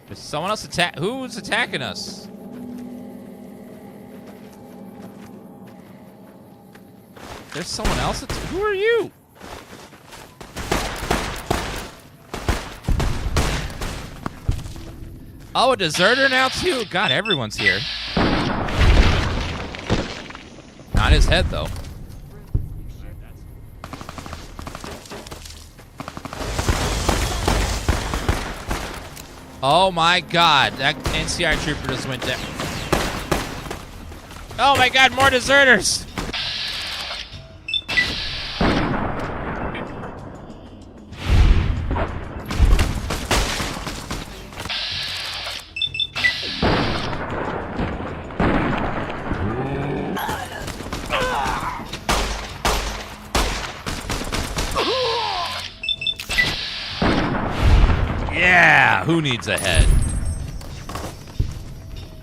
There's someone else who's attacking us? There's someone else. Who are you? Oh, a deserter now too? God, everyone's here. Not his head, though. Oh my God, that NCR trooper just went down. Oh my God, more deserters! Yeah, who needs a head?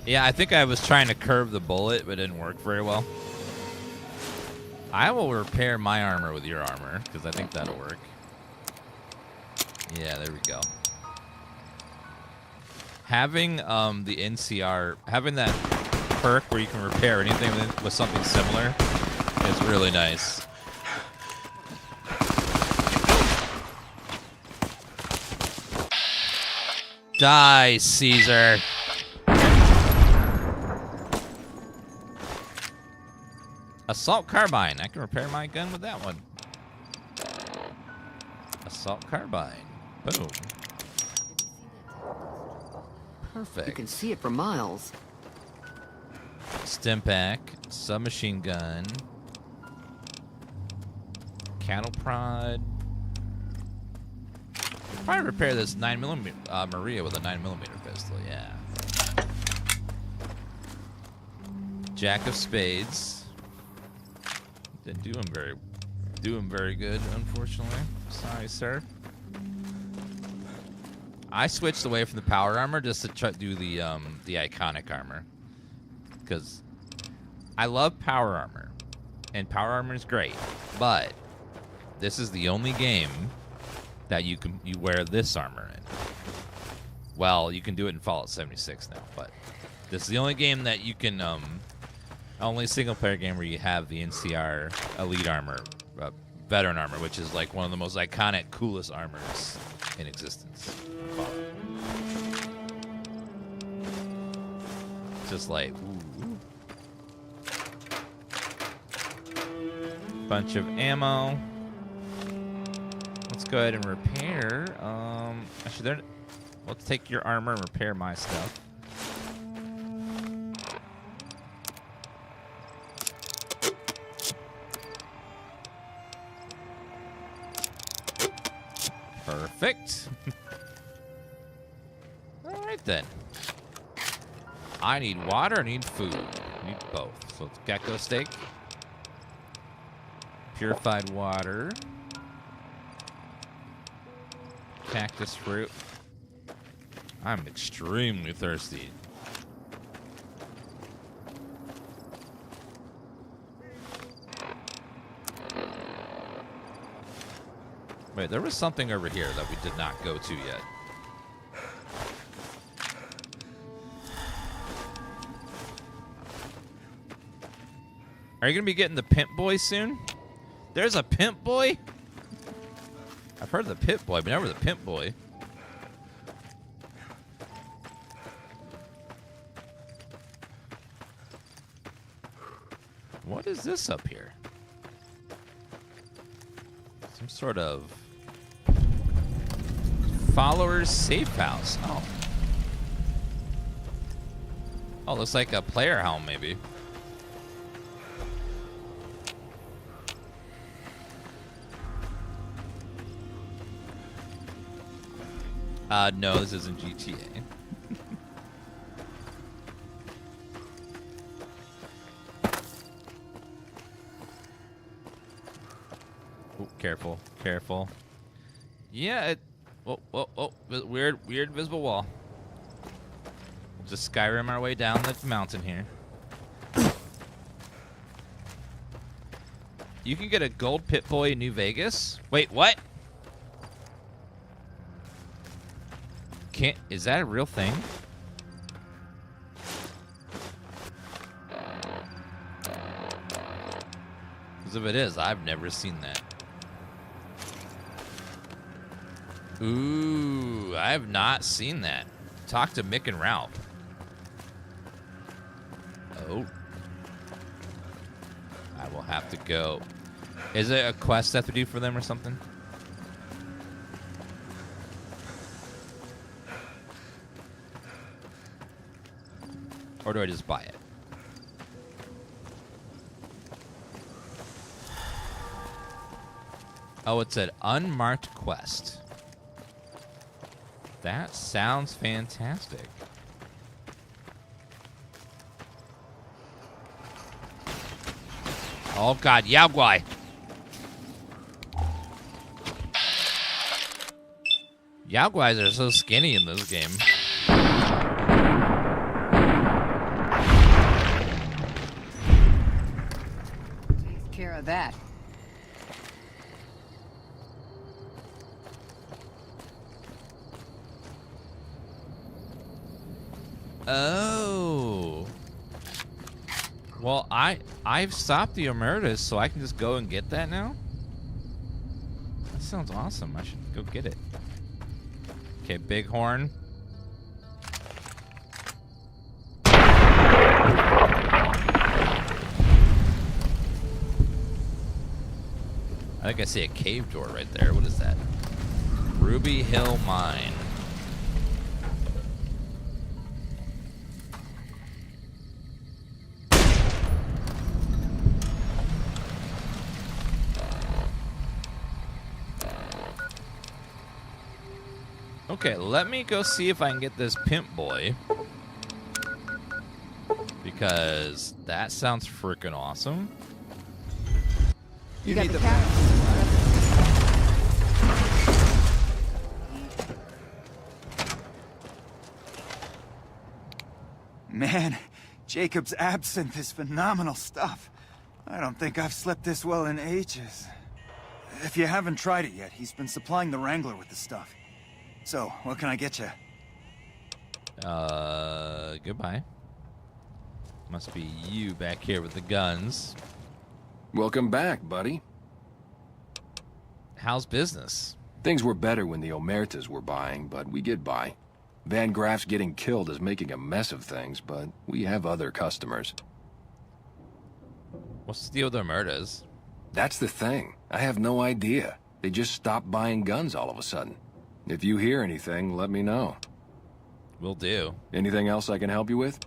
Yeah, I think I was trying to curve the bullet, but it didn't work very well. I will repair my armor with your armor, because I think that'll work. Yeah, there we go. Having the NCR, having that perk where you can repair anything with something similar is really nice. Die, Caesar. Assault carbine. I can repair my gun with that one. Assault carbine. Boom. Perfect. You can see it for miles. Stim pack. Submachine gun. Cattle prod. Probably repair this 9mm Maria with a 9mm pistol. Yeah. Jack of spades. Didn't do him very good, unfortunately. Sorry, sir. I switched away from the power armor just to try to do the iconic armor, because I love power armor, and power armor is great, but this is the only game that you wear this armor in. Well, you can do it in Fallout 76 now, but this is the only game that you can only single player game where you have the NCR Elite armor, veteran armor, which is like one of the most iconic, coolest armors in existence. Just like, ooh. Bunch of ammo. Let's go ahead and repair. Actually, let's take your armor and repair my stuff. Perfect. All right then. I need water. I need food. I need both. So it's gecko steak, purified water, cactus fruit. I'm extremely thirsty. Wait, there was something over here that we did not go to yet. Are you going to be getting the Pimp Boy soon? There's a Pimp Boy? I've heard of the Pit Boy, but never the Pimp Boy. What is this up here? Some sort of followers safe house. Oh. Oh, looks like a player helm, maybe. No, this isn't GTA. Oh, careful, careful. Yeah, weird visible wall. We'll just Skyrim our way down the mountain here. You can get a gold Pit Boy in New Vegas. Wait, what? Is that a real thing? Because if it is, I've never seen that. Ooh, I have not seen that. Talk to Mick and Ralph. Oh. I will have to go. Is it a quest I have to do for them or something? Or do I just buy it? Oh, it's an unmarked quest. That sounds fantastic. Oh God, Yaogwai. Yao guys are so skinny in this game. Takes care of that. Oh. Well, I've stopped the Omertas, so I can just go and get that now? That sounds awesome. I should go get it. Okay, Bighorn. I think I see a cave door right there. What is that? Ruby Hill Mine. Okay, let me go see if I can get this pimp boy. Because that sounds freaking awesome. You got the cat. Man, Jacob's absinthe is phenomenal stuff. I don't think I've slept this well in ages. If you haven't tried it yet, he's been supplying the Wrangler with the stuff. So, what can I get you? Goodbye. Must be you back here with the guns. Welcome back, buddy. How's business? Things were better when the Omertas were buying, but we get by. Van Graff's getting killed is making a mess of things, but we have other customers. What's the deal with the Omertas? That's the thing. I have no idea. They just stopped buying guns all of a sudden. If you hear anything, let me know. Will do. Anything else I can help you with?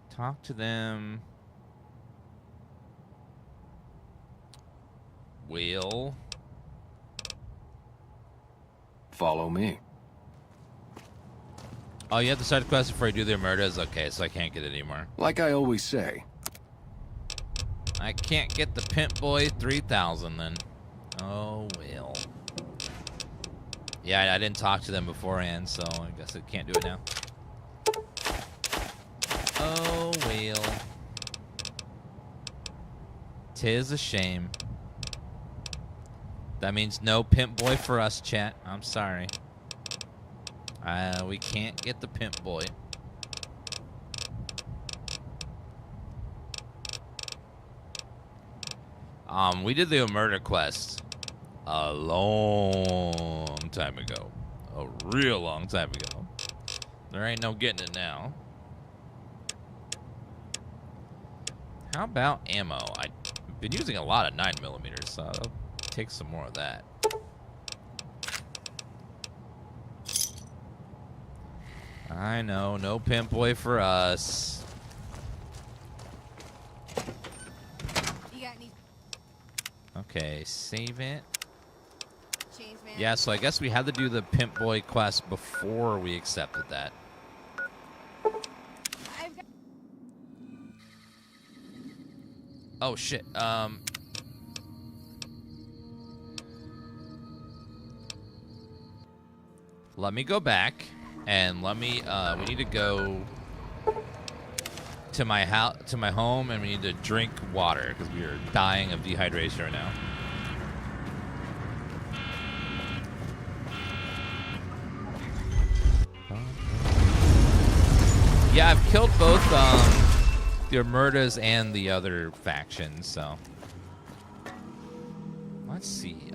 Talk to them. Will. Follow me. Oh, you have to start the quest before you do the Omertas? Okay, so I can't get it anymore. Like I always say. I can't get the Pimp Boy 3000 then. Oh, well. Yeah, I didn't talk to them beforehand, so I guess I can't do it now. Oh, well. 'Tis a shame. That means no Pimp Boy for us, chat. I'm sorry. We can't get the Pimp Boy. We did the murder quest a long time ago. A real long time ago. There ain't no getting it now. How about ammo? I've been using a lot of 9mm, so I'll take some more of that. I know, no Pimp Boy for us. Okay, save it. Yeah, so I guess we had to do the Pimp Boy quest before we accepted that. Oh shit. Let me go back and let me we need to go to my house, to my home, and we need to drink water because we are dying of dehydration right now. Yeah, I've killed both the Omertas and the other factions, so let's see.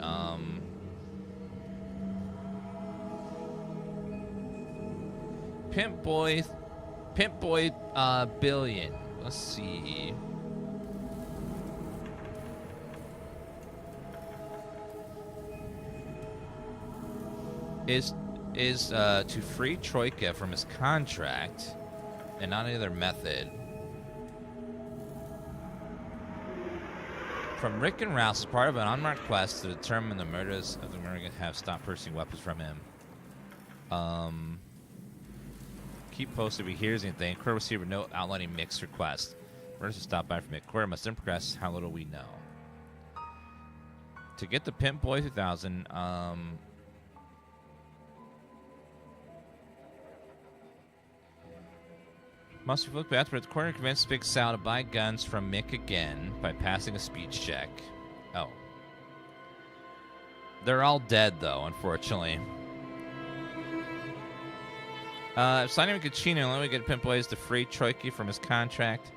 Pimp Boy billion. Let's see. Is to free Troika from his contract and not any other method. From Rick and Rouse as part of an unmarked quest to determine the murders of the murder have stopped purchasing weapons from him. keep posted if he hears anything. Queer receive a note outlining Mick's request. First to stop by for Mick. Queer must impress how little we know. To get the Pimp Boy 2000, must be looked back, but the corner convinced Big Sal to buy guns from Mick again by passing a speech check. Oh. They're all dead, though, unfortunately. Signing with Kachino, only get Pimp Boys to free Troiki from his contract.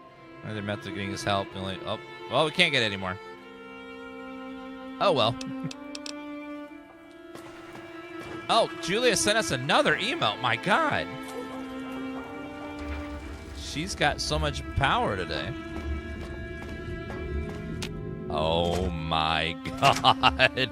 Another method of getting his help. Well, we can't get it anymore. Oh, well. Oh, Julia sent us another email. My God. She's got so much power today. Oh, my God.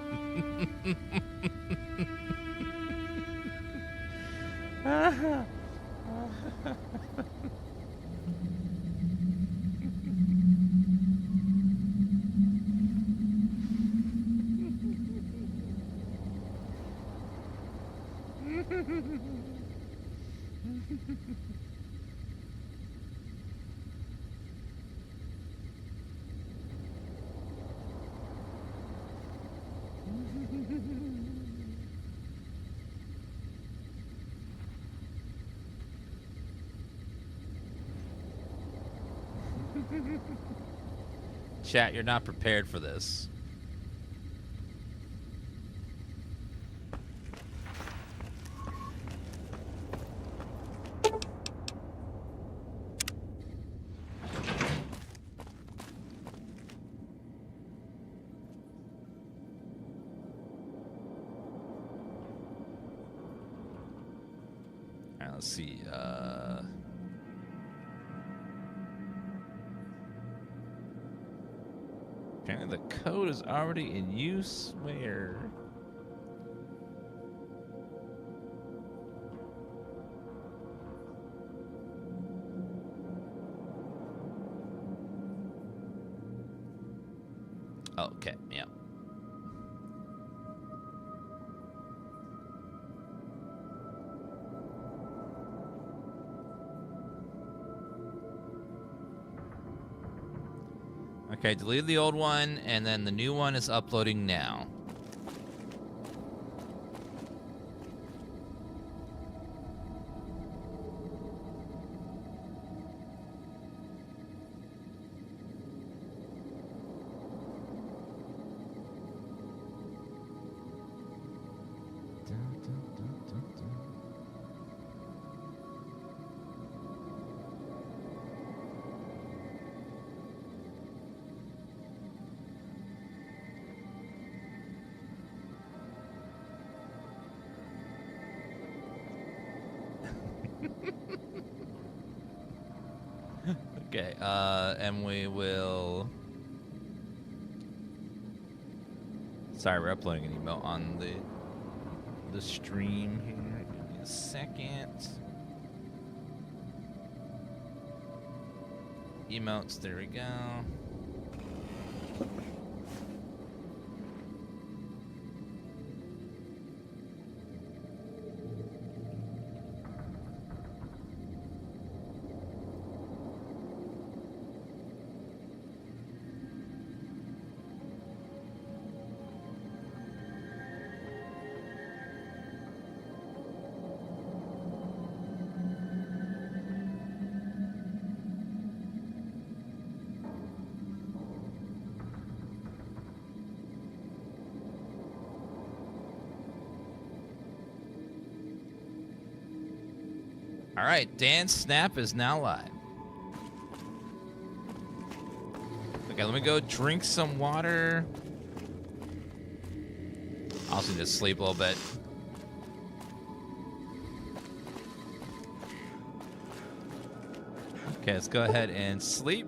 Chat, you're not prepared for this. Let's see. Apparently the code is already in use. Where? Okay, yeah. Okay, delete the old one, and then the new one is uploading now. Okay, and we will... Sorry, we're uploading an email on the stream here. Give me a second. Emotes, there we go. All right, Dan's Snap is now live. Okay, let me go drink some water. I also need to sleep a little bit. Okay, let's go ahead and sleep.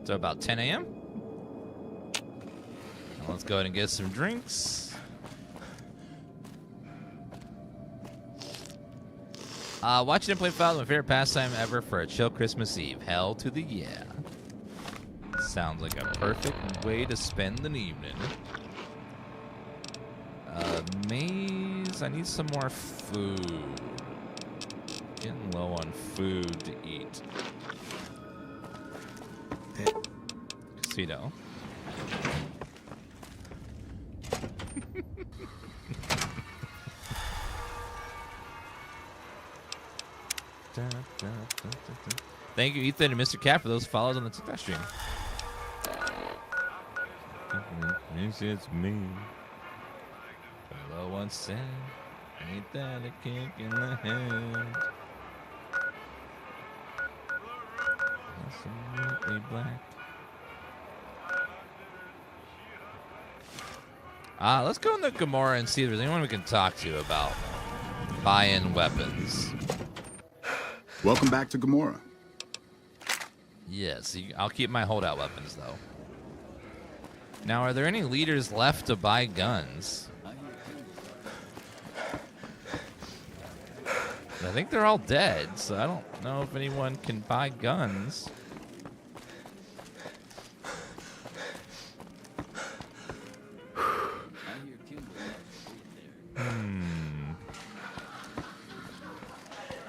So about 10 a.m. Let's go ahead and get some drinks. Watching and play Fallout is my favorite pastime ever for a chill Christmas Eve. Hell to the yeah. Sounds like a perfect way to spend an evening. Maize. I need some more food. Getting low on food to eat. Casino. Thank you, Ethan and Mr. Cat, for those follows on the TikTok stream. It's me. Hello, once said, ain't that a kick in the head? Absolutely black. Let's go into Gamora and see if there's anyone we can talk to about buy-in weapons. Welcome back to Gamora. Yes, I'll keep my holdout weapons, though. Now, are there any leaders left to buy guns? I think they're all dead, so I don't know if anyone can buy guns.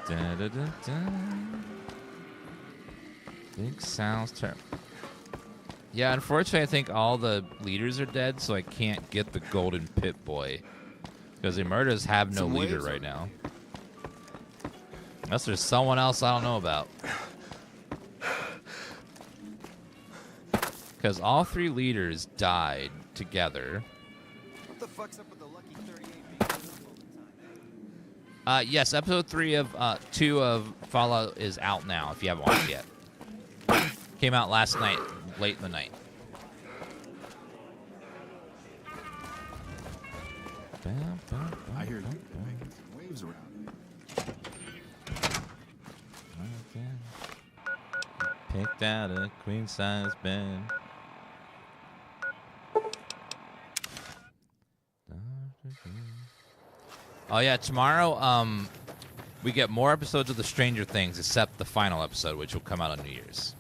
Da, da, da, da. Big sounds terrible. Yeah, unfortunately, I think all the leaders are dead, so I can't get the golden pit boy. Because the murders have no leader right now. Unless there's someone else I don't know about. Because all 3 leaders died together. What the fuck's up with the Lucky 38? Yes, episode 2 of Fallout is out now, if you haven't watched it yet. Came out last night, late in the night. I hear you making some waves around here. Picked out a queen-size bed. Oh yeah, tomorrow we get more episodes of the Stranger Things, except the final episode, which will come out on New Year's.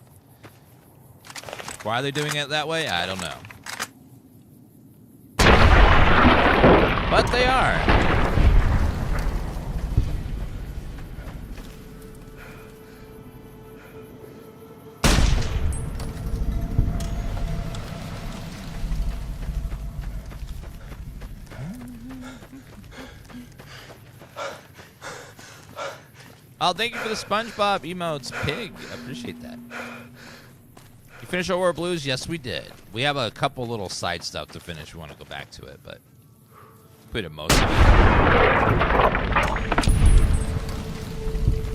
Why are they doing it that way? I don't know. But they are. Oh, thank you for the SpongeBob emotes, Pig. I appreciate that. You finished our War Blues? Yes, we did. We have a couple little side stuff to finish. We want to go back to it, but we did most of it.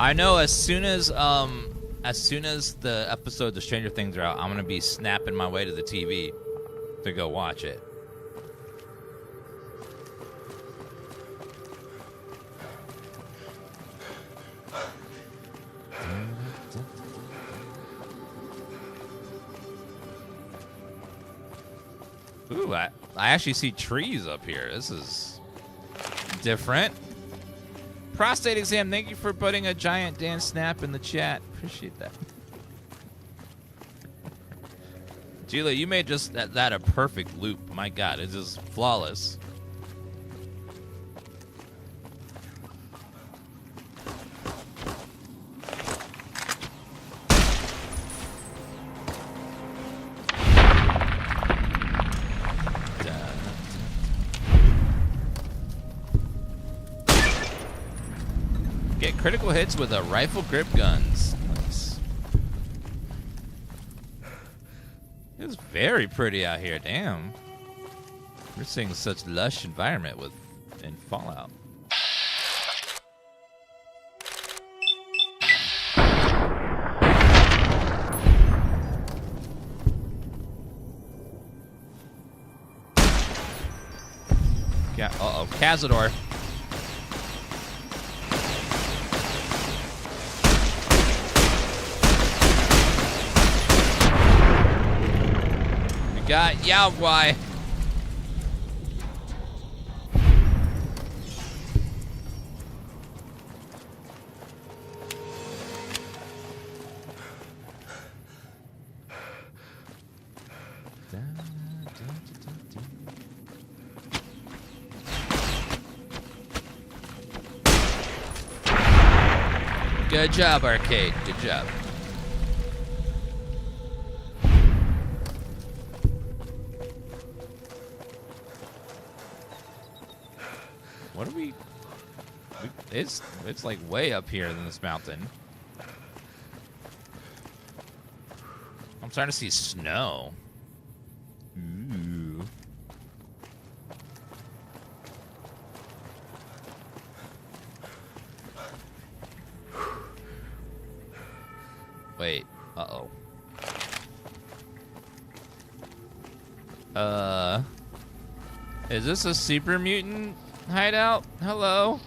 I know as soon as the episodes of Stranger Things are out, I'm gonna be snapping my way to the TV to go watch it. Ooh, I actually see trees up here. This is different. Prostate exam, thank you for putting a giant Dan Snap in the chat. Appreciate that. Gila, you made just that a perfect loop. My God, it's just flawless. Critical hits with a rifle grip guns. Nice. It's very pretty out here. Damn. We're seeing such lush environment in Fallout. Yeah. Uh-oh. Cazador. Got Yao-Guai. Good job, Arcade. Good job. What are we... It's like way up here in this mountain. I'm starting to see snow. Ooh. Wait. Uh-oh. Is this a super mutant hideout? Hello?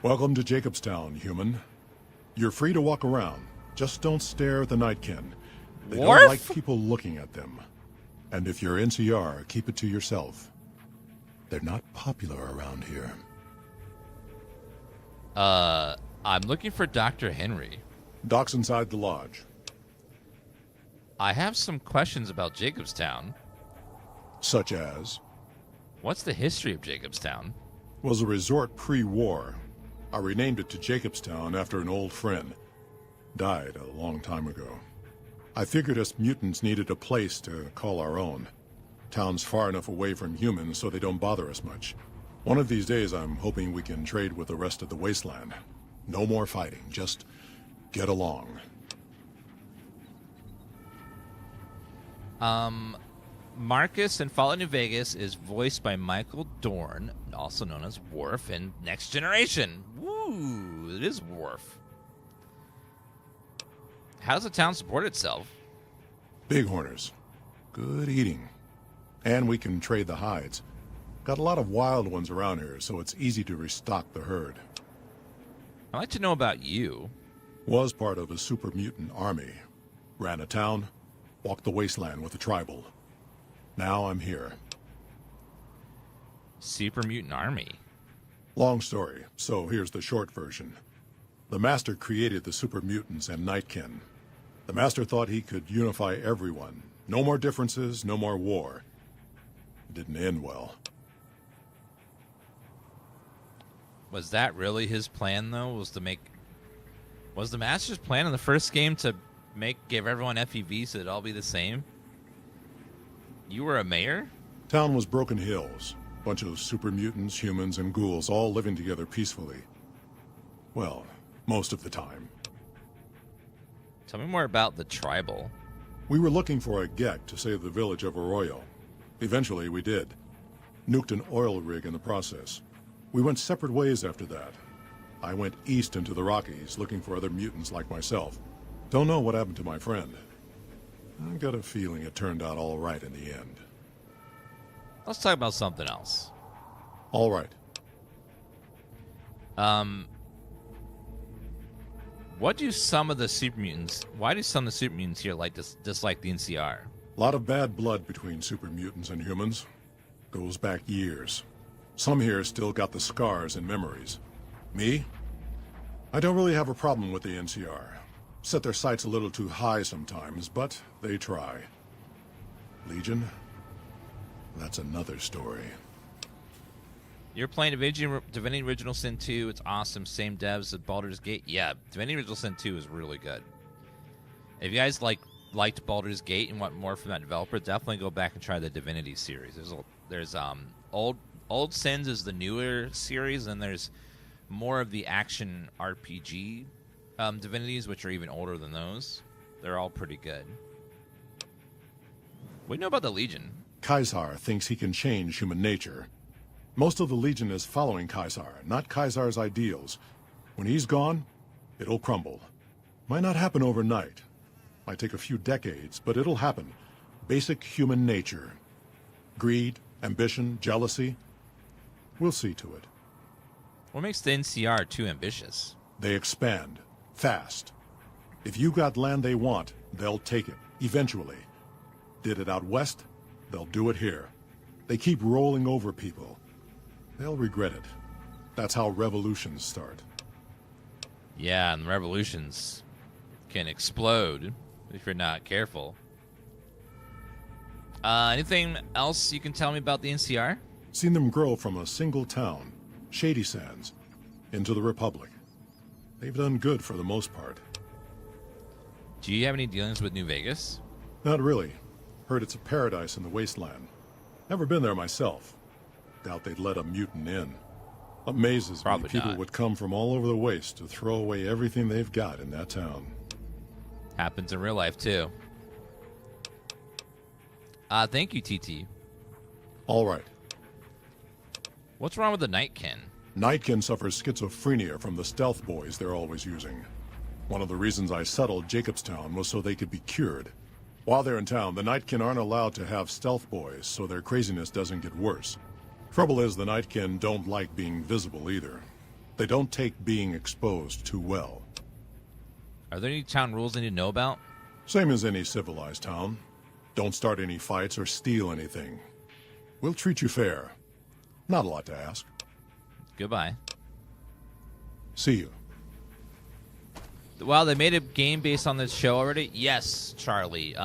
Welcome to Jacobstown, human. You're free to walk around. Just don't stare at the Nightkin. They don't like people looking at them. And if you're NCR, keep it to yourself. They're not popular around here. I'm looking for Dr. Henry. Doc's inside the lodge. I have some questions about Jacobstown. Such as? What's the history of Jacobstown? Was a resort pre-war. I renamed it to Jacobstown after an old friend. Died a long time ago. I figured us mutants needed a place to call our own. Town's far enough away from humans so they don't bother us much. One of these days I'm hoping we can trade with the rest of the Wasteland. No more fighting, just get along. Marcus in Fallout New Vegas is voiced by Michael Dorn, also known as Worf in Next Generation. Woo, it is Worf. How does the town support itself? Bighorners. Good eating. And we can trade the hides. Got a lot of wild ones around here, so it's easy to restock the herd. I'd like to know about you. Was part of a super mutant army. Ran a town, walked the wasteland with a tribal. Now I'm here. Super mutant army? Long story, so here's the short version. The Master created the super mutants and Nightkin. The Master thought he could unify everyone. No more differences, no more war. It didn't end well. Was that really his plan, though? Was the Master's plan in the first game to give everyone FEV so it'd all be the same? You were a mayor? Town was Broken Hills. Bunch of super mutants, humans, and ghouls all living together peacefully. Well, most of the time. Tell me more about the tribal. We were looking for a Gek to save the village of Arroyo. Eventually, we did. Nuked an oil rig in the process. We went separate ways after that. I went east into the Rockies, looking for other mutants like myself. Don't know what happened to my friend. I got a feeling it turned out all right in the end. Let's talk about something else. All right. Why do some of the super mutants here dislike the NCR? A lot of bad blood between super mutants and humans. Goes back years. Some here still got the scars and memories. Me? I don't really have a problem with the NCR. Set their sights a little too high sometimes, but they try. Legion? That's another story. You're playing Divinity Original Sin 2. It's awesome. Same devs as Baldur's Gate. Yeah, Divinity Original Sin 2 is really good. If you guys liked Baldur's Gate and want more from that developer, definitely go back and try the Divinity series. There's Old Sins is the newer series, and there's more of the action RPG divinities, which are even older than those. They're all pretty good. What do you know about the Legion? Caesar thinks he can change human nature. Most of the Legion is following Caesar, not Caesar's ideals. When he's gone, it'll crumble. Might not happen overnight. Might take a few decades, but it'll happen. Basic human nature. Greed, ambition, jealousy. We'll see to it. What makes the NCR too ambitious? They expand. Fast. If you got land they want, they'll take it. Eventually. Did it out west? They'll do it here. They keep rolling over people. They'll regret it. That's how revolutions start. Yeah, and revolutions can explode if you're not careful. Anything else you can tell me about the NCR? Seen them grow from a single town, Shady Sands. into the Republic. They've done good for the most part. Do you have any dealings with New Vegas? Not really. Heard it's a paradise in the wasteland. Never been there myself. Doubt they'd let a mutant in. Amazes me people would come from all over the waste to throw away everything they've got in that town. Happens in real life, too. Thank you, TT. All right. What's wrong with the Nightkin? Nightkin suffers schizophrenia from the stealth boys they're always using. One of the reasons I settled Jacobstown was so they could be cured. While they're in town, the Nightkin aren't allowed to have stealth boys, so their craziness doesn't get worse. Trouble is, the Nightkin don't like being visible either. They don't take being exposed too well. Are there any town rules I need to know about? Same as any civilized town. Don't start any fights or steal anything. We'll treat you fair. Not a lot to ask. Goodbye. See you. Well, they made a game based on this show already? Yes, Charlie.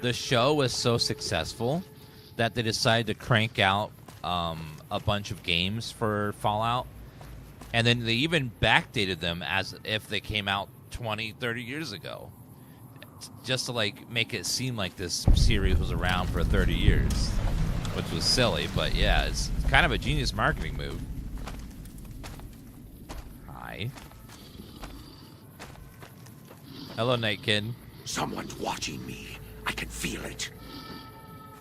The show was so successful that they decided to crank out a bunch of games for Fallout. And then they even backdated them as if they came out 20, 30 years ago. Just to, like, make it seem like this series was around for 30 years. Which was silly, but yeah, it's kind of a genius marketing move. Hi. Hello, Nightkin. Someone's watching me. I can feel it.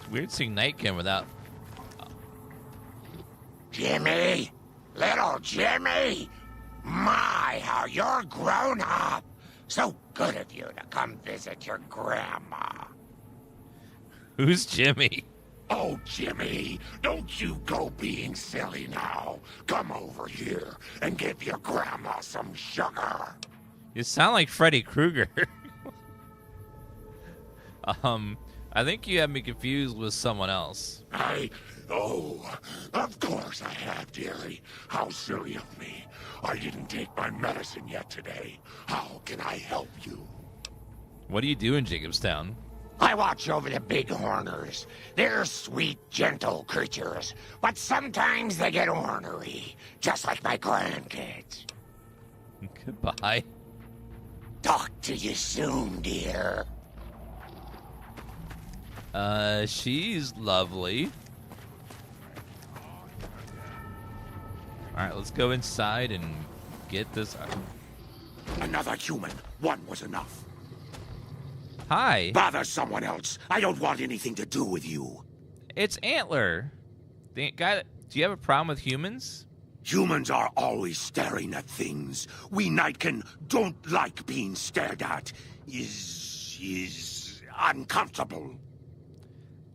It's weird seeing Nightkin without... Jimmy! Little Jimmy! My, how you're grown up! So good of you to come visit your grandma. Who's Jimmy? Oh, Jimmy, don't you go being silly now. Come over here and give your grandma some sugar. You sound like Freddy Krueger. I think you have me confused with someone else. Oh, of course I have, dearie. How silly of me. I didn't take my medicine yet today. How can I help you? What do you do in Jacobstown? I watch over the bighorners. They're sweet, gentle creatures, but sometimes they get ornery, just like my grandkids. Goodbye. Talk to you soon, dear. She's lovely. Alright, let's go inside and get this... Another human. One was enough. Hi. Bother someone else. I don't want anything to do with you. It's Antler. The guy that... Do you have a problem with humans? Humans are always staring at things. We Nightkin don't like being stared at. Is uncomfortable.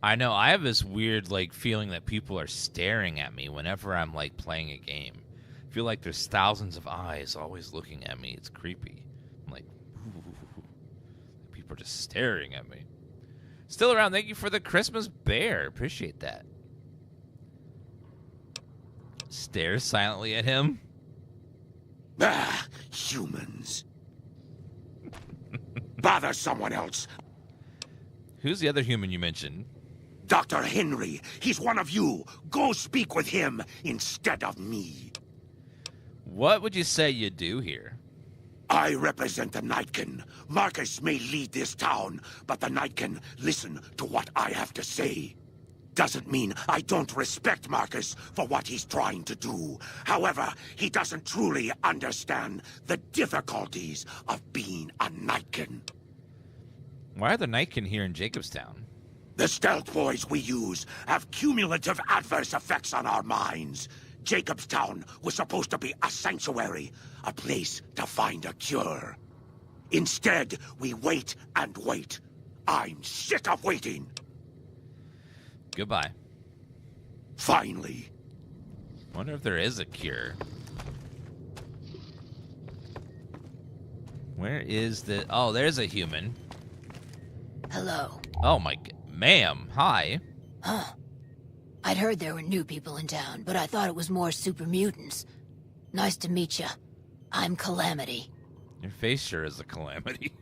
I know. I have this weird, like, feeling that people are staring at me whenever I'm, like, playing a game. I feel like there's thousands of eyes always looking at me. It's creepy. I'm like, ooh. People are just staring at me. Still around. Thank you for the Christmas bear. Appreciate that. Stares silently at him. Ah, humans. Bother someone else. Who's the other human you mentioned? Dr. Henry. He's one of you. Go speak with him instead of me. What would you say you do here? I represent the Nightkin. Marcus may lead this town, but the Nightkin listen to what I have to say. Doesn't mean I don't respect Marcus for what he's trying to do. However, he doesn't truly understand the difficulties of being a Nightkin. Why are the Nightkin here in Jacobstown? The stealth boys we use have cumulative adverse effects on our minds. Jacobstown was supposed to be a sanctuary, a place to find a cure. Instead, we wait and wait. I'm sick of waiting. Goodbye. Finally. Wonder if there is a cure. Where is the... Oh, there's a human. Hello. Oh, my... Ma'am, hi. Huh. I'd heard there were new people in town, but I thought it was more super mutants. Nice to meet you. I'm Calamity. Your face sure is a calamity.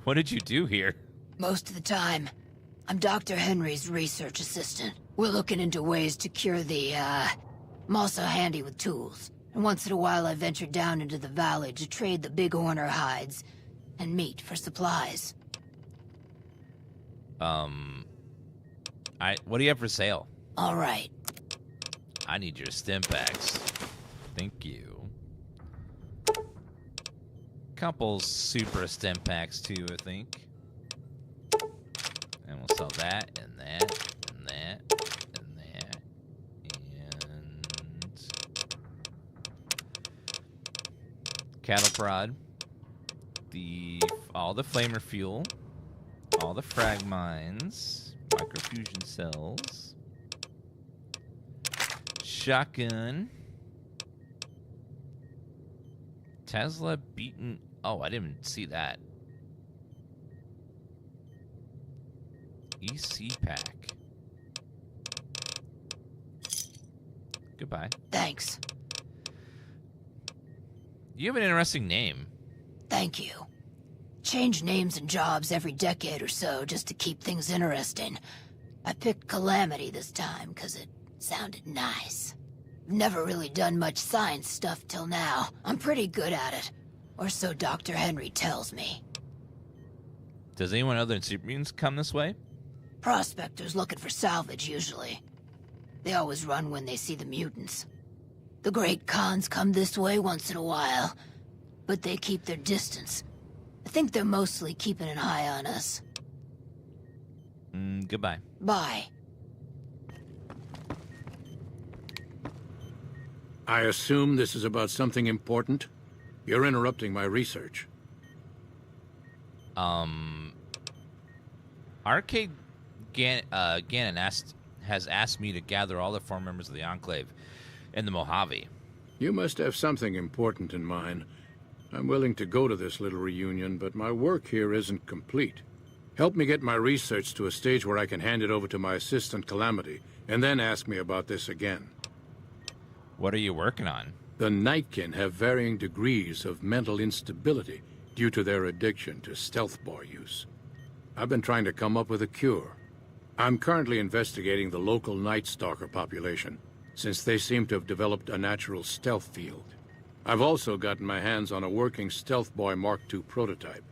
What did you do here? Most of the time, I'm Dr. Henry's research assistant. We're looking into ways to cure the, I'm also handy with tools. And once in a while I venture down into the valley to trade the bighorner hides and meat for supplies. What do you have for sale? All right. I need your stim packs. Thank you. Couple super stim packs too, I think. And we'll sell that and that and that and that and cattle prod. All the flamer fuel, all the frag mines, microfusion cells, shotgun, Tesla beaten. Oh, I didn't even see that. EC pack. Goodbye. Thanks. You have an interesting name. Thank you. Change names and jobs every decade or so just to keep things interesting. I picked Calamity this time because it sounded nice. Never really done much science stuff till now. I'm pretty good at it. Or so Dr. Henry tells me. Does anyone other than super mutants come this way? Prospectors looking for salvage, usually. They always run when they see the mutants. The great Khans come this way once in a while, but they keep their distance. I think they're mostly keeping an eye on us. Goodbye. Bye. I assume this is about something important? You're interrupting my research. Arcade Gannon has asked me to gather all the former members of the Enclave in the Mojave. You must have something important in mind. I'm willing to go to this little reunion, but my work here isn't complete. Help me get my research to a stage where I can hand it over to my assistant, Calamity, and then ask me about this again. What are you working on? The Nightkin have varying degrees of mental instability due to their addiction to stealth boy use. I've been trying to come up with a cure. I'm currently investigating the local Night Stalker population, since they seem to have developed a natural stealth field. I've also gotten my hands on a working Stealth Boy Mark II prototype,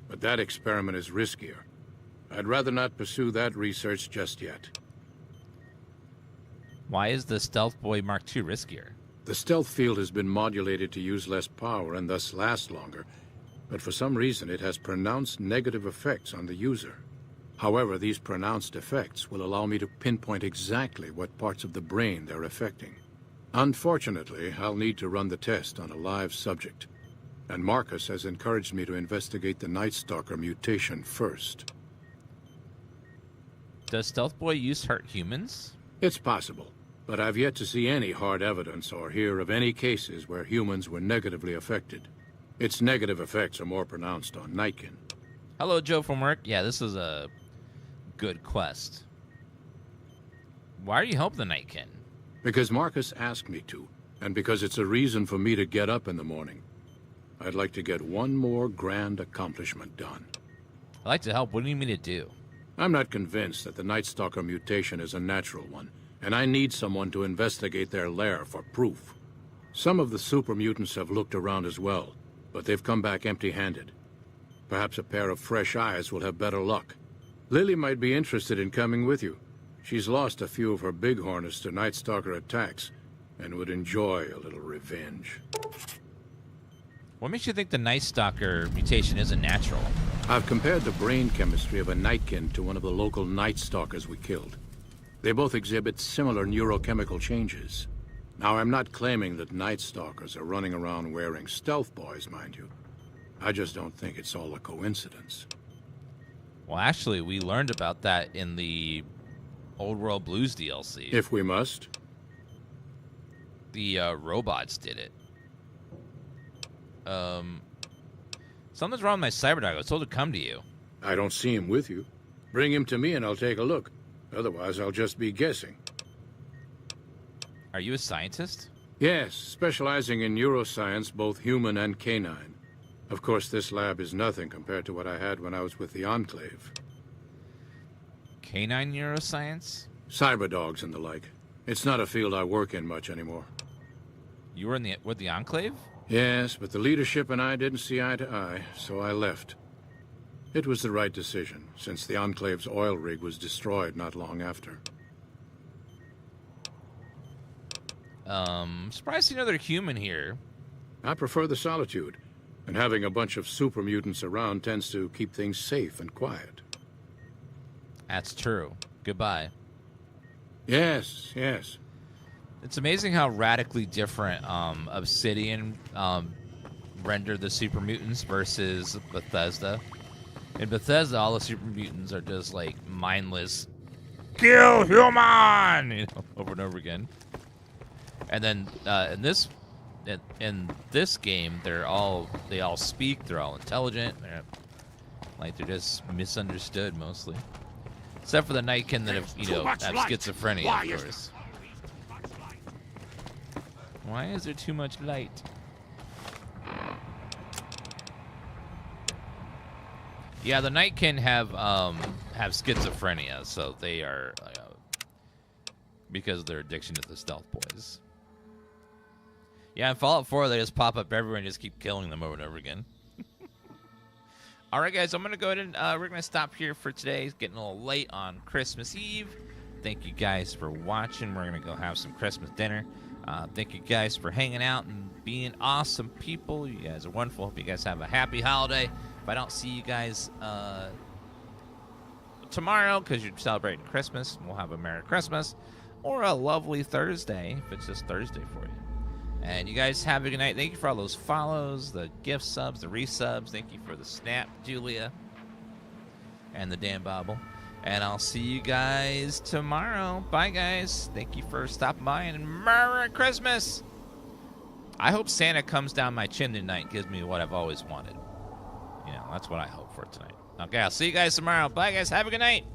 but that experiment is riskier. I'd rather not pursue that research just yet. Why is the Stealth Boy Mark II riskier? The stealth field has been modulated to use less power and thus last longer, but for some reason it has pronounced negative effects on the user. However, these pronounced effects will allow me to pinpoint exactly what parts of the brain they're affecting. Unfortunately, I'll need to run the test on a live subject, and Marcus has encouraged me to investigate the Night Stalker mutation first. Does Stealth Boy use hurt humans? It's possible, but I've yet to see any hard evidence or hear of any cases where humans were negatively affected. Its negative effects are more pronounced on Nightkin. Hello, Joe from work. Yeah, this is a good quest. Why are you helping the Nightkin? Because Marcus asked me to, and because it's a reason for me to get up in the morning. I'd like to get one more grand accomplishment done. I'd like to help. What do you mean to do? I'm not convinced that the Night Stalker mutation is a natural one, and I need someone to investigate their lair for proof. Some of the super mutants have looked around as well, but they've come back empty-handed. Perhaps a pair of fresh eyes will have better luck. Lily might be interested in coming with you. She's lost a few of her bighorners to Night Stalker attacks, and would enjoy a little revenge. What makes you think the Night Stalker mutation isn't natural? I've compared the brain chemistry of a Nightkin to one of the local Night Stalkers we killed. They both exhibit similar neurochemical changes. Now, I'm not claiming that Night Stalkers are running around wearing stealth boys, mind you. I just don't think it's all a coincidence. Well, actually, we learned about that in the Old World Blues DLC. If we must. The robots did it. Something's wrong with my cyberdog. I was told to come to you. I don't see him with you. Bring him to me and I'll take a look. Otherwise, I'll just be guessing. Are you a scientist? Yes, specializing in neuroscience, both human and canine. Of course, this lab is nothing compared to what I had when I was with the Enclave. Canine neuroscience? Cyberdogs and the like. It's not a field I work in much anymore. You were with the Enclave? Yes, but the leadership and I didn't see eye to eye, so I left. It was the right decision, since the Enclave's oil rig was destroyed not long after. Surprised to see another human here. I prefer the solitude, and having a bunch of super mutants around tends to keep things safe and quiet. That's true. Goodbye. Yes, yes. It's amazing how radically different Obsidian rendered the super mutants versus Bethesda. In Bethesda, all the super mutants are just like mindless, kill human, you know, over and over again. And then in this game, they all speak. They're all intelligent. They're just misunderstood mostly, except for the Nightkin that have schizophrenia, of course. Why is there too much light? Yeah, the Nightkin have schizophrenia, so they are because of their addiction to the stealth boys. Yeah, in Fallout 4, they just pop up everywhere and just keep killing them over and over again. All right, guys, I'm going to go ahead and we're going to stop here for today. It's getting a little late on Christmas Eve. Thank you guys for watching. We're going to go have some Christmas dinner. Thank you guys for hanging out and being awesome people. You guys are wonderful. Hope you guys have a happy holiday. If I don't see you guys tomorrow because you're celebrating Christmas, we'll have a Merry Christmas or a lovely Thursday if it's just Thursday for you. And you guys have a good night. Thank you for all those follows, the gift subs, the resubs. Thank you for the snap, Julia, and the Dan Bobble. And I'll see you guys tomorrow. Bye, guys. Thank you for stopping by, and Merry Christmas. I hope Santa comes down my chimney tonight and gives me what I've always wanted. You know, that's what I hope for tonight. Okay, I'll see you guys tomorrow. Bye, guys. Have a good night.